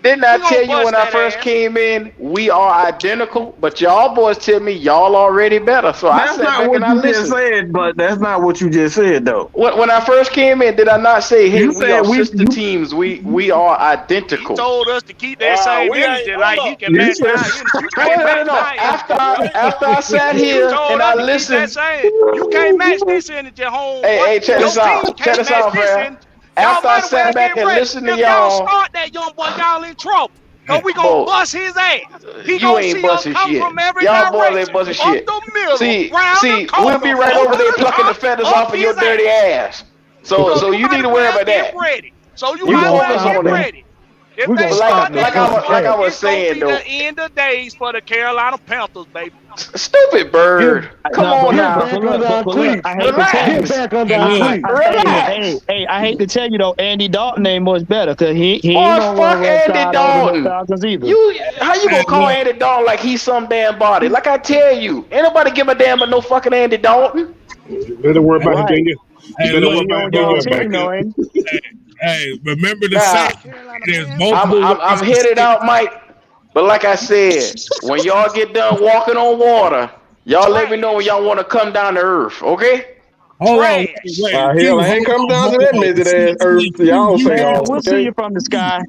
[SPEAKER 9] Didn't I tell you when I first came in, we are identical, but y'all boys tell me y'all already better. So I sat back and I listened.
[SPEAKER 6] Said, but that's not what you just said, though.
[SPEAKER 9] When I first came in, did I not say, hey, we are sister teams. We are identical.
[SPEAKER 14] He told us to keep that same energy like he can match our energy. You can't match our energy.
[SPEAKER 9] After I sat here and I listened.
[SPEAKER 14] You can't match this energy, homeboy.
[SPEAKER 9] Hey, check this out.
[SPEAKER 14] Check this out, man.
[SPEAKER 9] After I sat back and listened to
[SPEAKER 14] if y'all
[SPEAKER 9] y'all,
[SPEAKER 14] start that young boy, y'all in trouble. Cause we gonna bust his ass. He
[SPEAKER 9] you ain't busting shit. Y'all boys ain't busting shit. See, we'll be right over there plucking the feathers off of your dirty ass. So you need to worry about that.
[SPEAKER 14] So you might as well get ready. If they start
[SPEAKER 9] like I was saying though,
[SPEAKER 14] the end of days for the Carolina Panthers, baby.
[SPEAKER 9] Stupid bird. Come on now.
[SPEAKER 3] I hate to tell you though, Andy Dalton ain't much better because he
[SPEAKER 9] ain't
[SPEAKER 3] no
[SPEAKER 9] fuck Andy Dalton.
[SPEAKER 3] Either.
[SPEAKER 9] How you gonna call Andy Dalton like he's some damn body? Like I tell you, ain't nobody give a damn about no fucking Andy Dalton.
[SPEAKER 5] Better worry about Virginia.
[SPEAKER 1] Hey,
[SPEAKER 5] Better worry about
[SPEAKER 1] Virginia. Hey, remember the fact there's multiple.
[SPEAKER 9] I'm headed out, Mike. But like I said, when y'all get done walking on water, y'all let me know when y'all want to come down to earth, okay?
[SPEAKER 1] Hold on, wait.
[SPEAKER 6] Hell, I ain't coming down to that midget ass earth. Y'all say all.
[SPEAKER 3] We'll see you from the sky.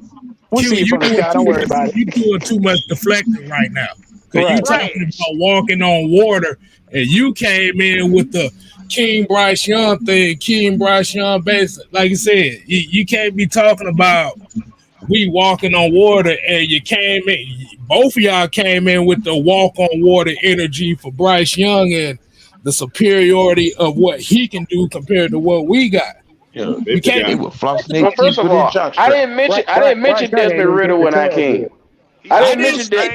[SPEAKER 3] We'll see you from the sky. Don't worry about it.
[SPEAKER 1] You're doing too much deflecting right now. Because you talking about walking on water, and you came in with the King Bryce Young thing. King Bryce Young, basically, like you said, you can't be talking about we walking on water, and you came in. Both of y'all came in with the walk on water energy for Bryce Young and the superiority of what he can do compared to what we got.
[SPEAKER 11] Yeah,
[SPEAKER 1] we can't be
[SPEAKER 11] with floss snake.
[SPEAKER 9] Well, first of all, I didn't mention Desmond Riddle when I came. I didn't mention that.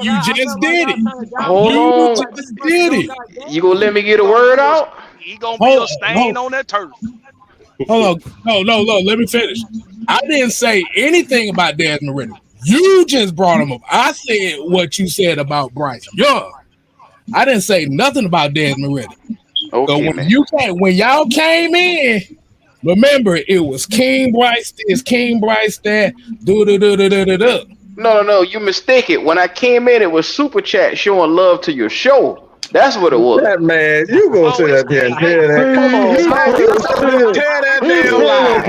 [SPEAKER 1] You just did it.
[SPEAKER 9] Hold on.
[SPEAKER 1] You just did it.
[SPEAKER 9] You gonna let me get a word out?
[SPEAKER 14] He gonna be a stain on that turf.
[SPEAKER 1] Hold on. No. Let me finish. I didn't say anything about Desmond Riddle. You just brought him up. I said what you said about Bryce Young. I didn't say nothing about Desmond Riddle.
[SPEAKER 9] Okay,
[SPEAKER 1] so when y'all came in, remember it was King Bryce this, King Bryce that.
[SPEAKER 9] No, you mistaken. When I came in, it was Super Chat showing love to your show. That's what it was.
[SPEAKER 6] That man, you gonna sit up here and tell that? Come on, tell that damn lie.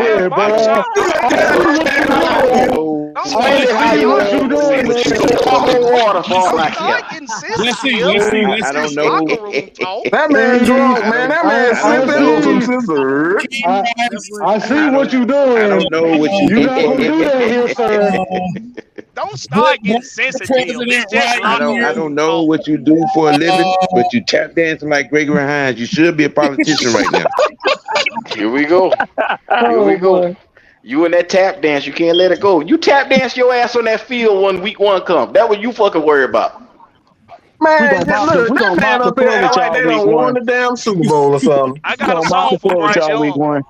[SPEAKER 9] Explain how you doing. Water fall like that.
[SPEAKER 1] Let's see.
[SPEAKER 11] I don't know.
[SPEAKER 6] That man drunk, man. That man slipping on some sister.
[SPEAKER 13] I see what you doing.
[SPEAKER 11] I don't know what
[SPEAKER 13] you not gonna do that here, sir.
[SPEAKER 14] Don't start getting sensitive.
[SPEAKER 11] I don't know what you do for a living, but you tap dancing like Gregory Hines. You should be a politician right now.
[SPEAKER 9] Here we go. You in that tap dance, you can't let it go. You tap dance your ass on that field when week 1 comes. That's what you fucking worry about.
[SPEAKER 6] Man, look, that man up there like they don't won the damn Super Bowl or something.
[SPEAKER 14] I got a song for Bryce Young.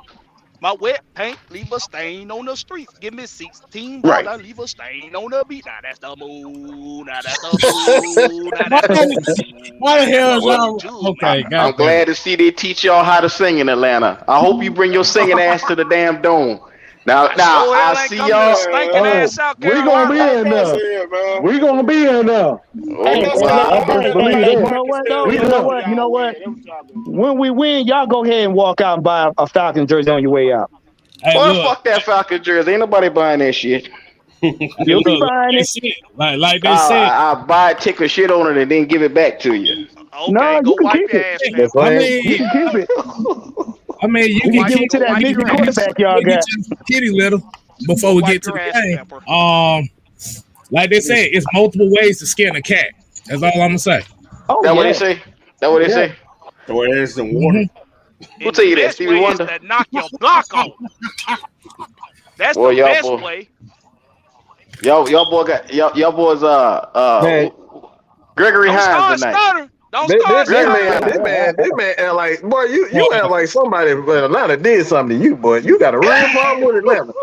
[SPEAKER 14] My wet paint leave a stain on the streets. Give me 16
[SPEAKER 9] Right.
[SPEAKER 14] ball, I leave a stain on the beat. Now that's the move. Now that's the move. Now that's the move.
[SPEAKER 1] Why the hell is
[SPEAKER 14] Well,
[SPEAKER 1] y'all? Okay,
[SPEAKER 9] I'm glad to see they teach y'all how to sing in Atlanta. I hope you bring your singing ass to the damn dome. Now I see y'all.
[SPEAKER 14] Stinking ass South
[SPEAKER 13] We gonna be
[SPEAKER 14] Carolina.
[SPEAKER 13] in there. We gonna be in there.
[SPEAKER 3] Hey,
[SPEAKER 13] I best believe
[SPEAKER 3] you
[SPEAKER 13] that.
[SPEAKER 3] know what though?
[SPEAKER 13] We
[SPEAKER 3] You know what? You know what? When we win, y'all go ahead and walk out and buy a Falcons jersey on your way out.
[SPEAKER 1] Hey,
[SPEAKER 9] Boy,
[SPEAKER 1] look.
[SPEAKER 9] fuck that Falcon jersey. Ain't nobody buying that shit.
[SPEAKER 3] You'll be buying it.
[SPEAKER 1] Like they said.
[SPEAKER 9] I'll buy it, take a shit on it, and then give it back to you.
[SPEAKER 14] Okay,
[SPEAKER 3] No,
[SPEAKER 14] go
[SPEAKER 3] you can
[SPEAKER 14] wipe
[SPEAKER 3] keep
[SPEAKER 14] your
[SPEAKER 3] it.
[SPEAKER 14] ass now.
[SPEAKER 1] I mean,
[SPEAKER 3] You can keep it.
[SPEAKER 1] I mean, you
[SPEAKER 3] We
[SPEAKER 1] can
[SPEAKER 3] give it to that midget quarterback y'all got.
[SPEAKER 1] kitty little before we get to the game. Like they say, it's multiple ways to skin a cat. That's all I'm gonna say.
[SPEAKER 3] Oh,
[SPEAKER 9] That what they say? That what they say?
[SPEAKER 5] The way there's some water.
[SPEAKER 9] Who tell you that,
[SPEAKER 14] Best
[SPEAKER 9] Stevie
[SPEAKER 14] way
[SPEAKER 9] Wonder?
[SPEAKER 14] is to knock your block off. That's
[SPEAKER 9] Boy,
[SPEAKER 14] the
[SPEAKER 9] y'all
[SPEAKER 14] best
[SPEAKER 9] boy.
[SPEAKER 14] way.
[SPEAKER 9] Y'all boy got y'all boys
[SPEAKER 6] Man.
[SPEAKER 9] Gregory
[SPEAKER 14] Don't
[SPEAKER 9] Hines
[SPEAKER 14] start
[SPEAKER 9] tonight.
[SPEAKER 14] stuttering. Don't
[SPEAKER 6] This
[SPEAKER 14] start stuttering.
[SPEAKER 6] man act like, boy, you act like somebody in Atlanta did something to you, boy. You got a real problem with Atlanta.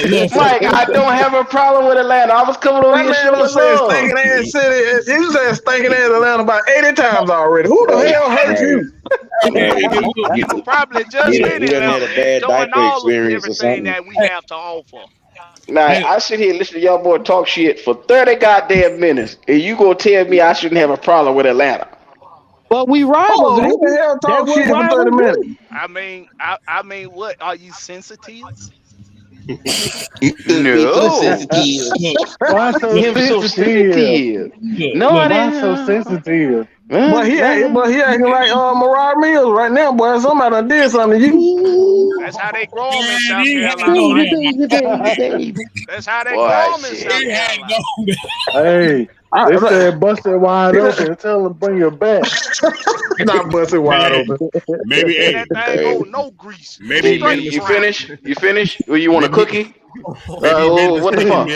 [SPEAKER 1] Look,
[SPEAKER 9] Mike, I don't have a problem with Atlanta. I was coming over
[SPEAKER 6] That
[SPEAKER 9] here
[SPEAKER 6] man
[SPEAKER 9] showing
[SPEAKER 6] was saying
[SPEAKER 9] love.
[SPEAKER 6] stinking ass city. You said stinking ass Atlanta about 80 times already. Who the hell hurt you?
[SPEAKER 14] People probably just
[SPEAKER 11] He
[SPEAKER 14] been in
[SPEAKER 11] done had a
[SPEAKER 14] Atlanta,
[SPEAKER 11] bad
[SPEAKER 14] enjoying
[SPEAKER 11] diaper
[SPEAKER 14] all of
[SPEAKER 11] experience or
[SPEAKER 14] everything
[SPEAKER 11] something.
[SPEAKER 14] that we have to offer.
[SPEAKER 9] Now I sit here and listen to y'all boy talk shit for 30 goddamn minutes, and you gonna tell me I shouldn't have a problem with Atlanta?
[SPEAKER 3] But we rivals,
[SPEAKER 6] Oh, who the hell talk shit for 30 minutes?
[SPEAKER 14] I mean, what are you sensitives?
[SPEAKER 9] No.
[SPEAKER 13] Why so
[SPEAKER 9] Him so
[SPEAKER 13] sensitive?
[SPEAKER 9] sensitive. No, I
[SPEAKER 13] Why so
[SPEAKER 9] didn't.
[SPEAKER 13] sensitive?
[SPEAKER 6] But he acting like Mariah Mills right now, boy. Somebody done did something to you.
[SPEAKER 14] That's how they grow them in South Carolina. That's how they grow them in South Carolina.
[SPEAKER 13] Hey, they said bust it wide open. Tell them bring your back.
[SPEAKER 6] Not bust it wide open.
[SPEAKER 5] Maybe
[SPEAKER 14] that thing go no grease.
[SPEAKER 5] Maybe
[SPEAKER 9] you finish? You finish? Or you want a cookie? What the fuck?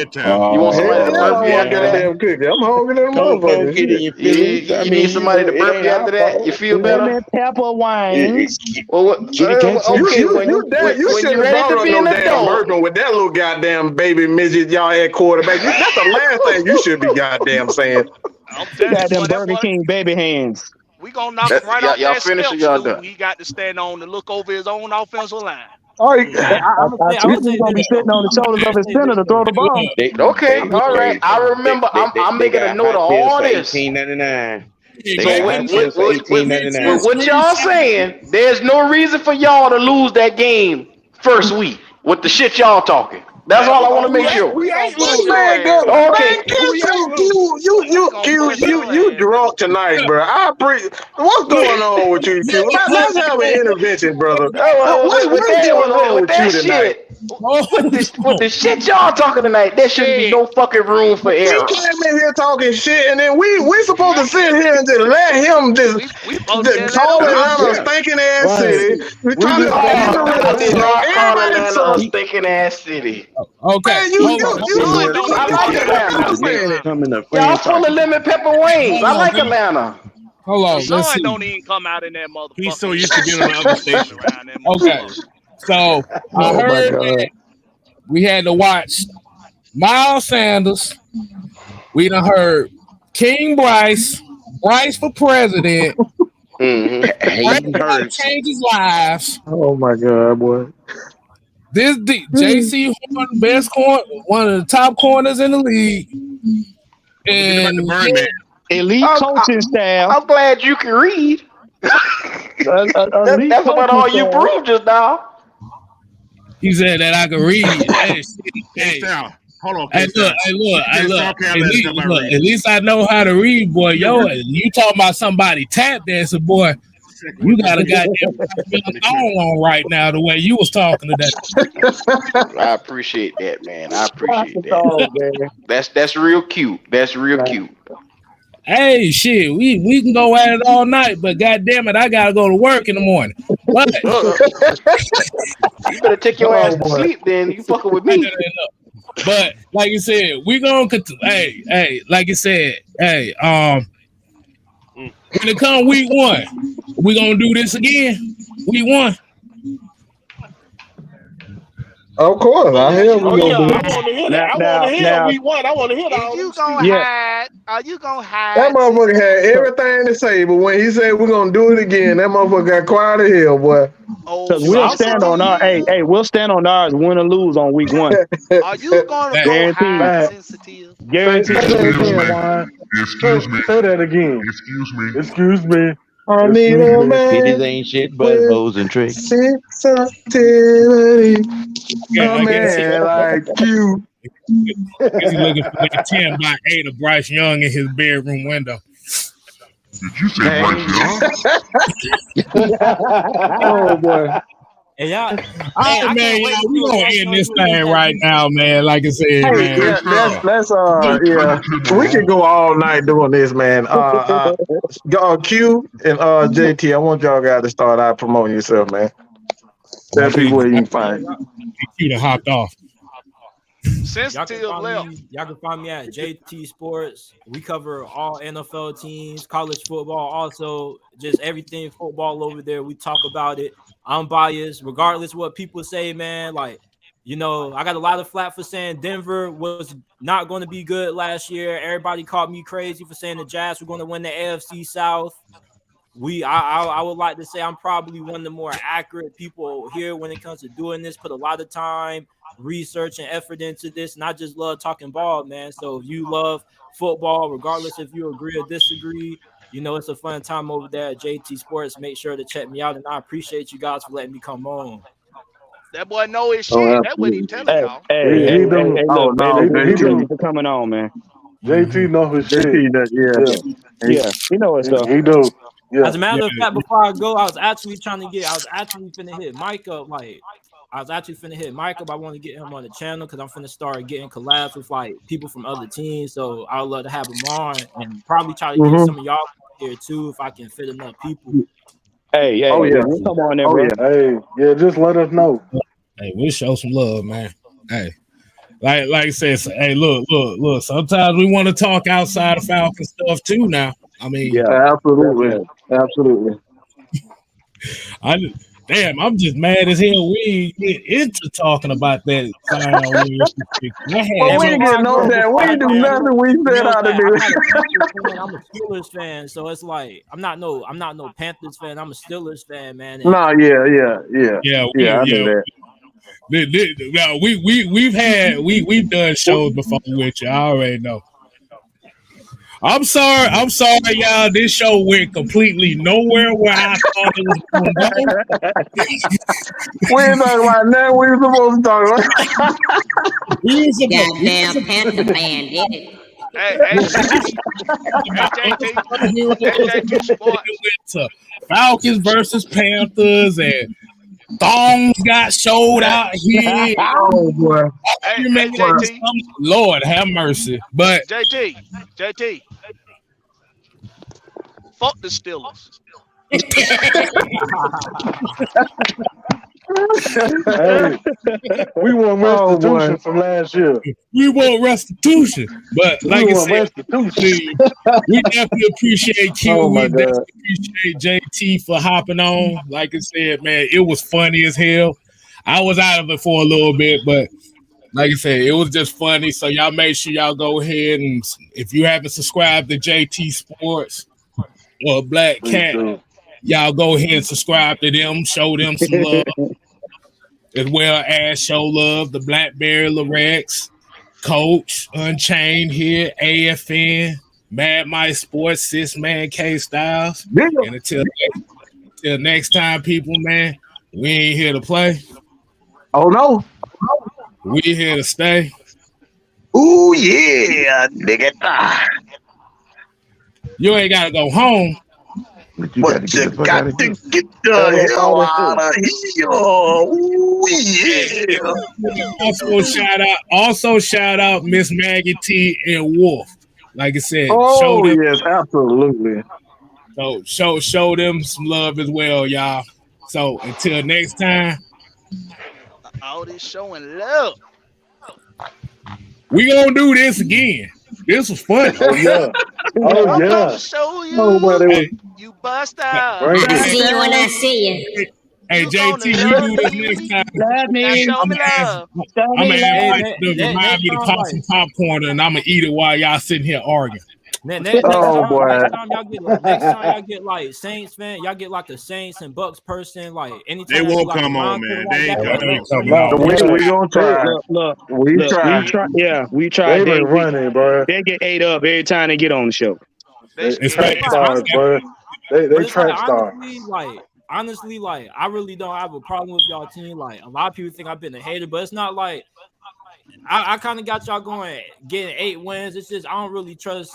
[SPEAKER 9] You want somebody to burp you after that?
[SPEAKER 6] Goddamn cookie. I'm hungry than a motherfucker.
[SPEAKER 9] You need somebody to burp you after that? You feel better?
[SPEAKER 3] Lemon pepper wings.
[SPEAKER 9] Well, okay, when
[SPEAKER 6] you
[SPEAKER 9] you
[SPEAKER 6] shouldn't have
[SPEAKER 9] ready
[SPEAKER 6] brought
[SPEAKER 9] to
[SPEAKER 6] up
[SPEAKER 9] be
[SPEAKER 6] no
[SPEAKER 9] an
[SPEAKER 6] damn
[SPEAKER 9] adult.
[SPEAKER 6] burping with that little goddamn baby midget y'all had quarterback. That's the last thing you should be goddamn saying.
[SPEAKER 14] I'm telling
[SPEAKER 3] Got
[SPEAKER 14] you,
[SPEAKER 3] them Burger King baby hands.
[SPEAKER 14] we gonna knock him right off
[SPEAKER 9] y'all
[SPEAKER 14] that
[SPEAKER 9] finish
[SPEAKER 14] step
[SPEAKER 9] or y'all
[SPEAKER 14] stool
[SPEAKER 9] done?
[SPEAKER 14] he got to stand on to look over his own offensive line.
[SPEAKER 6] All right.
[SPEAKER 3] I think he's gonna be sitting on the shoulders of his center to throw the ball.
[SPEAKER 9] Okay, all right. I remember. I'm making a note of all this.
[SPEAKER 11] $18.99.
[SPEAKER 9] So what y'all saying? There's no reason for y'all to lose that game first week with the shit y'all talking. That's all I want to make sure.
[SPEAKER 14] We ain't
[SPEAKER 6] This
[SPEAKER 14] lose
[SPEAKER 6] man
[SPEAKER 14] your ass.
[SPEAKER 6] go,
[SPEAKER 9] Okay.
[SPEAKER 6] man, you drunk tonight, bro. What's going on with you, Q? Let's have an intervention, brother. What's going on with you tonight?
[SPEAKER 9] With the shit y'all talking tonight, there shouldn't be no fucking room for
[SPEAKER 6] He
[SPEAKER 9] error.
[SPEAKER 6] came in here talking shit, and then we supposed to sit here and just let him just call Atlanta a stinking ass city. We talking about
[SPEAKER 9] Atlanta a stinking ass city.
[SPEAKER 1] Okay.
[SPEAKER 6] Man,
[SPEAKER 9] Y'all full of lemon pepper wings. I like Atlanta.
[SPEAKER 1] Hold on,
[SPEAKER 14] The
[SPEAKER 1] let's
[SPEAKER 14] sun
[SPEAKER 1] see.
[SPEAKER 14] don't even come out in that motherfucker.
[SPEAKER 5] He's so used to being on the other station.
[SPEAKER 1] Okay. So I heard that we had to watch Miles Sanders. We done heard King Bryce for president.
[SPEAKER 11] Mm-hmm.
[SPEAKER 1] Changes lives.
[SPEAKER 6] Oh my God, boy.
[SPEAKER 1] This JC Horn, best one of the top corners in the league. And
[SPEAKER 3] elite coaching staff.
[SPEAKER 9] I'm glad you can read. That's about all you proved just now.
[SPEAKER 1] He said that I can read. Hey,
[SPEAKER 5] hold on.
[SPEAKER 1] Hey, look. At least I know how to read, boy. Yo, you talking about somebody tap dancing, boy. You got a goddamn thong on right now, the way you was talking today.
[SPEAKER 9] I appreciate that, man. I appreciate that. That's real cute. That's real cute.
[SPEAKER 1] Hey, shit, we can go at it all night, but goddamn it, I gotta go to work in the morning. What?
[SPEAKER 9] You better take your ass to sleep, then. You fucking with me.
[SPEAKER 1] But like you said, we gonna like you said, when it come week 1, we gonna do this again. Week 1.
[SPEAKER 6] Of course, I hear we
[SPEAKER 4] Oh
[SPEAKER 6] gonna
[SPEAKER 4] yeah,
[SPEAKER 6] do
[SPEAKER 4] I
[SPEAKER 6] it.
[SPEAKER 4] want to hear that. I want to hear week one. I want to hear all
[SPEAKER 14] Is
[SPEAKER 4] them
[SPEAKER 14] you gonna
[SPEAKER 3] Yeah.
[SPEAKER 14] hide? Are you gonna
[SPEAKER 6] That
[SPEAKER 14] hide?
[SPEAKER 6] motherfucker had everything to say, but when he said we're gonna do it again, that motherfucker got quiet as hell, boy.
[SPEAKER 3] Because we'll stand on our we'll stand on ours, win or lose on week one.
[SPEAKER 14] Are you gonna go
[SPEAKER 3] Guaranteed.
[SPEAKER 14] hide,
[SPEAKER 13] Fact.
[SPEAKER 14] sensitive?
[SPEAKER 3] Guaranteed.
[SPEAKER 13] Say that again, Juan. Say that again. Excuse me.
[SPEAKER 6] I need
[SPEAKER 13] Excuse
[SPEAKER 6] a
[SPEAKER 13] me.
[SPEAKER 11] Titties
[SPEAKER 6] man
[SPEAKER 11] ain't shit but
[SPEAKER 6] with
[SPEAKER 11] hoes and tricks.
[SPEAKER 6] sensitivity.
[SPEAKER 1] Yeah,
[SPEAKER 6] A
[SPEAKER 1] I guess
[SPEAKER 6] man like you.
[SPEAKER 1] he's looking for that 10x8 of Bryce Young in his bedroom window.
[SPEAKER 11] Did you say Bryce
[SPEAKER 6] Oh boy.
[SPEAKER 10] And y'all,
[SPEAKER 1] All
[SPEAKER 10] hey,
[SPEAKER 1] right,
[SPEAKER 10] I
[SPEAKER 1] man,
[SPEAKER 10] can't wait
[SPEAKER 1] y'all,
[SPEAKER 10] to
[SPEAKER 1] we
[SPEAKER 10] see what
[SPEAKER 1] gonna
[SPEAKER 10] Bryce
[SPEAKER 1] end
[SPEAKER 10] Young
[SPEAKER 1] this
[SPEAKER 10] do against
[SPEAKER 1] thing
[SPEAKER 10] that
[SPEAKER 1] right now, man. Like I said,
[SPEAKER 6] Hey,
[SPEAKER 1] man.
[SPEAKER 6] yeah, we can go all night doing this, man. Q and JT, I want y'all guys to start out promoting yourself, man. Tell people where you can find you.
[SPEAKER 1] Q done hopped off.
[SPEAKER 14] Sensitive left.
[SPEAKER 10] Y'all can find me at JT Sports. We cover all NFL teams, college football, also just everything football over there. We talk about it. I'm biased, regardless what people say, man. Like, you know, I got a lot of flack for saying Denver was not going to be good last year. Everybody called me crazy for saying the Jazz were going to win the AFC South. I would like to say I'm probably one of the more accurate people here when it comes to doing this. Put a lot of time, research, and effort into this, and I just love talking ball, man. So if you love football, regardless if you agree or disagree, you know it's a fun time over there at JT Sports. Make sure to check me out, and I appreciate you guys for letting me come on.
[SPEAKER 14] That boy know his
[SPEAKER 6] Oh,
[SPEAKER 14] shit. That's what he
[SPEAKER 6] absolutely.
[SPEAKER 14] telling y'all.
[SPEAKER 3] Hey,
[SPEAKER 13] He do.
[SPEAKER 3] look, man,
[SPEAKER 6] no,
[SPEAKER 3] appreciate
[SPEAKER 6] JT.
[SPEAKER 3] you for coming on, man.
[SPEAKER 13] JT know his shit.
[SPEAKER 6] JT, that,
[SPEAKER 3] Yeah, you know what's up.
[SPEAKER 13] He do. Yeah.
[SPEAKER 10] As a matter of fact, before I go, I was actually finna hit Mike up. Like, I was actually finna hit Mike up. I want to get him on the channel because I'm finna start getting collabs with like people from other teams. So I would love to have him on and probably try to get some of y'all here too if I can fit enough people.
[SPEAKER 3] Hey,
[SPEAKER 6] Oh yeah,
[SPEAKER 3] we'll come on there,
[SPEAKER 6] oh
[SPEAKER 3] bro.
[SPEAKER 6] yeah.
[SPEAKER 13] Hey, yeah, just let us know.
[SPEAKER 1] Hey, we'll show some love, man. Hey. Like I said, hey, look. Sometimes we want to talk outside of Falcon stuff too. Now, I mean,
[SPEAKER 3] Yeah,
[SPEAKER 6] absolutely.
[SPEAKER 1] I'm just mad as hell. We get into talking about that.
[SPEAKER 6] But we ain't getting no damn. We ain't do nothing. We said how to do.
[SPEAKER 10] I'm a Steelers fan, so it's like I'm not no Panthers fan. I'm a Steelers fan, man. And
[SPEAKER 6] No, yeah. I knew that.
[SPEAKER 1] No, we've done shows before with you. I already know. I'm sorry, y'all. This show went completely nowhere where I thought it was going to go.
[SPEAKER 6] We ain't talking about nothing we were supposed to talk about.
[SPEAKER 15] Goddamn Panther fan did it.
[SPEAKER 14] Hey, JT Sports.
[SPEAKER 1] Falcons versus Panthers and thongs got showed out here.
[SPEAKER 6] Oh boy!
[SPEAKER 14] Hey, JT.
[SPEAKER 1] Lord have mercy. But
[SPEAKER 14] JT. Fuck the Steelers.
[SPEAKER 13] Hey, we want restitution from last year.
[SPEAKER 1] We want restitution, but like I said, we definitely appreciate Q. We definitely appreciate JT for hopping on. Like I said, man, it was funny as hell. I was out of it for a little bit, but like I said, it was just funny. So y'all make sure y'all go ahead and if you haven't subscribed to JT Sports or Black Cat, y'all go ahead and subscribe to them, show them some love. As well as show love the Blackberry Lorex, Coach, Unchained here, AFN, Mad Mike Sports, Sis Man K Styles. Yeah. And until next time, people, man, we ain't here to play.
[SPEAKER 6] Oh no.
[SPEAKER 1] We here to stay.
[SPEAKER 6] Ooh yeah, nigga.
[SPEAKER 1] You ain't gotta go home.
[SPEAKER 6] But you got to get the hell out of here. Ooh, yeah.
[SPEAKER 1] Also shout out Miss Maggie T and Wolf. Like I said,
[SPEAKER 6] show them. Yes, absolutely.
[SPEAKER 1] So show them some love as well, y'all. So until next time.
[SPEAKER 14] All this showing love.
[SPEAKER 1] We gonna do this again. This was fun.
[SPEAKER 13] Oh yeah. Oh yeah.
[SPEAKER 14] Show you. You bust out.
[SPEAKER 15] I see you when I see you.
[SPEAKER 1] Hey, JT, you do this next time.
[SPEAKER 3] Love me.
[SPEAKER 14] Show me love.
[SPEAKER 1] I'm gonna ask Mike to
[SPEAKER 10] Hey,
[SPEAKER 1] remind me to pop some popcorn, and I'm gonna eat it while y'all sitting here arguing.
[SPEAKER 10] Next time y'all get like Saints fan, y'all get like a Saints and Bucks person. Like anytime
[SPEAKER 5] They won't
[SPEAKER 10] like
[SPEAKER 5] come on, man. They ain't coming
[SPEAKER 6] We gonna try.
[SPEAKER 3] Look,
[SPEAKER 6] We try.
[SPEAKER 3] We try.
[SPEAKER 13] They been running, bro.
[SPEAKER 3] They get ate up every time they get on the show.
[SPEAKER 13] They track stars, bro. They track stars.
[SPEAKER 10] Honestly, like I really don't have a problem with y'all team. Like a lot of people think I've been a hater, but it's not like I kind of got y'all going getting 8 wins. It's just I don't really trust,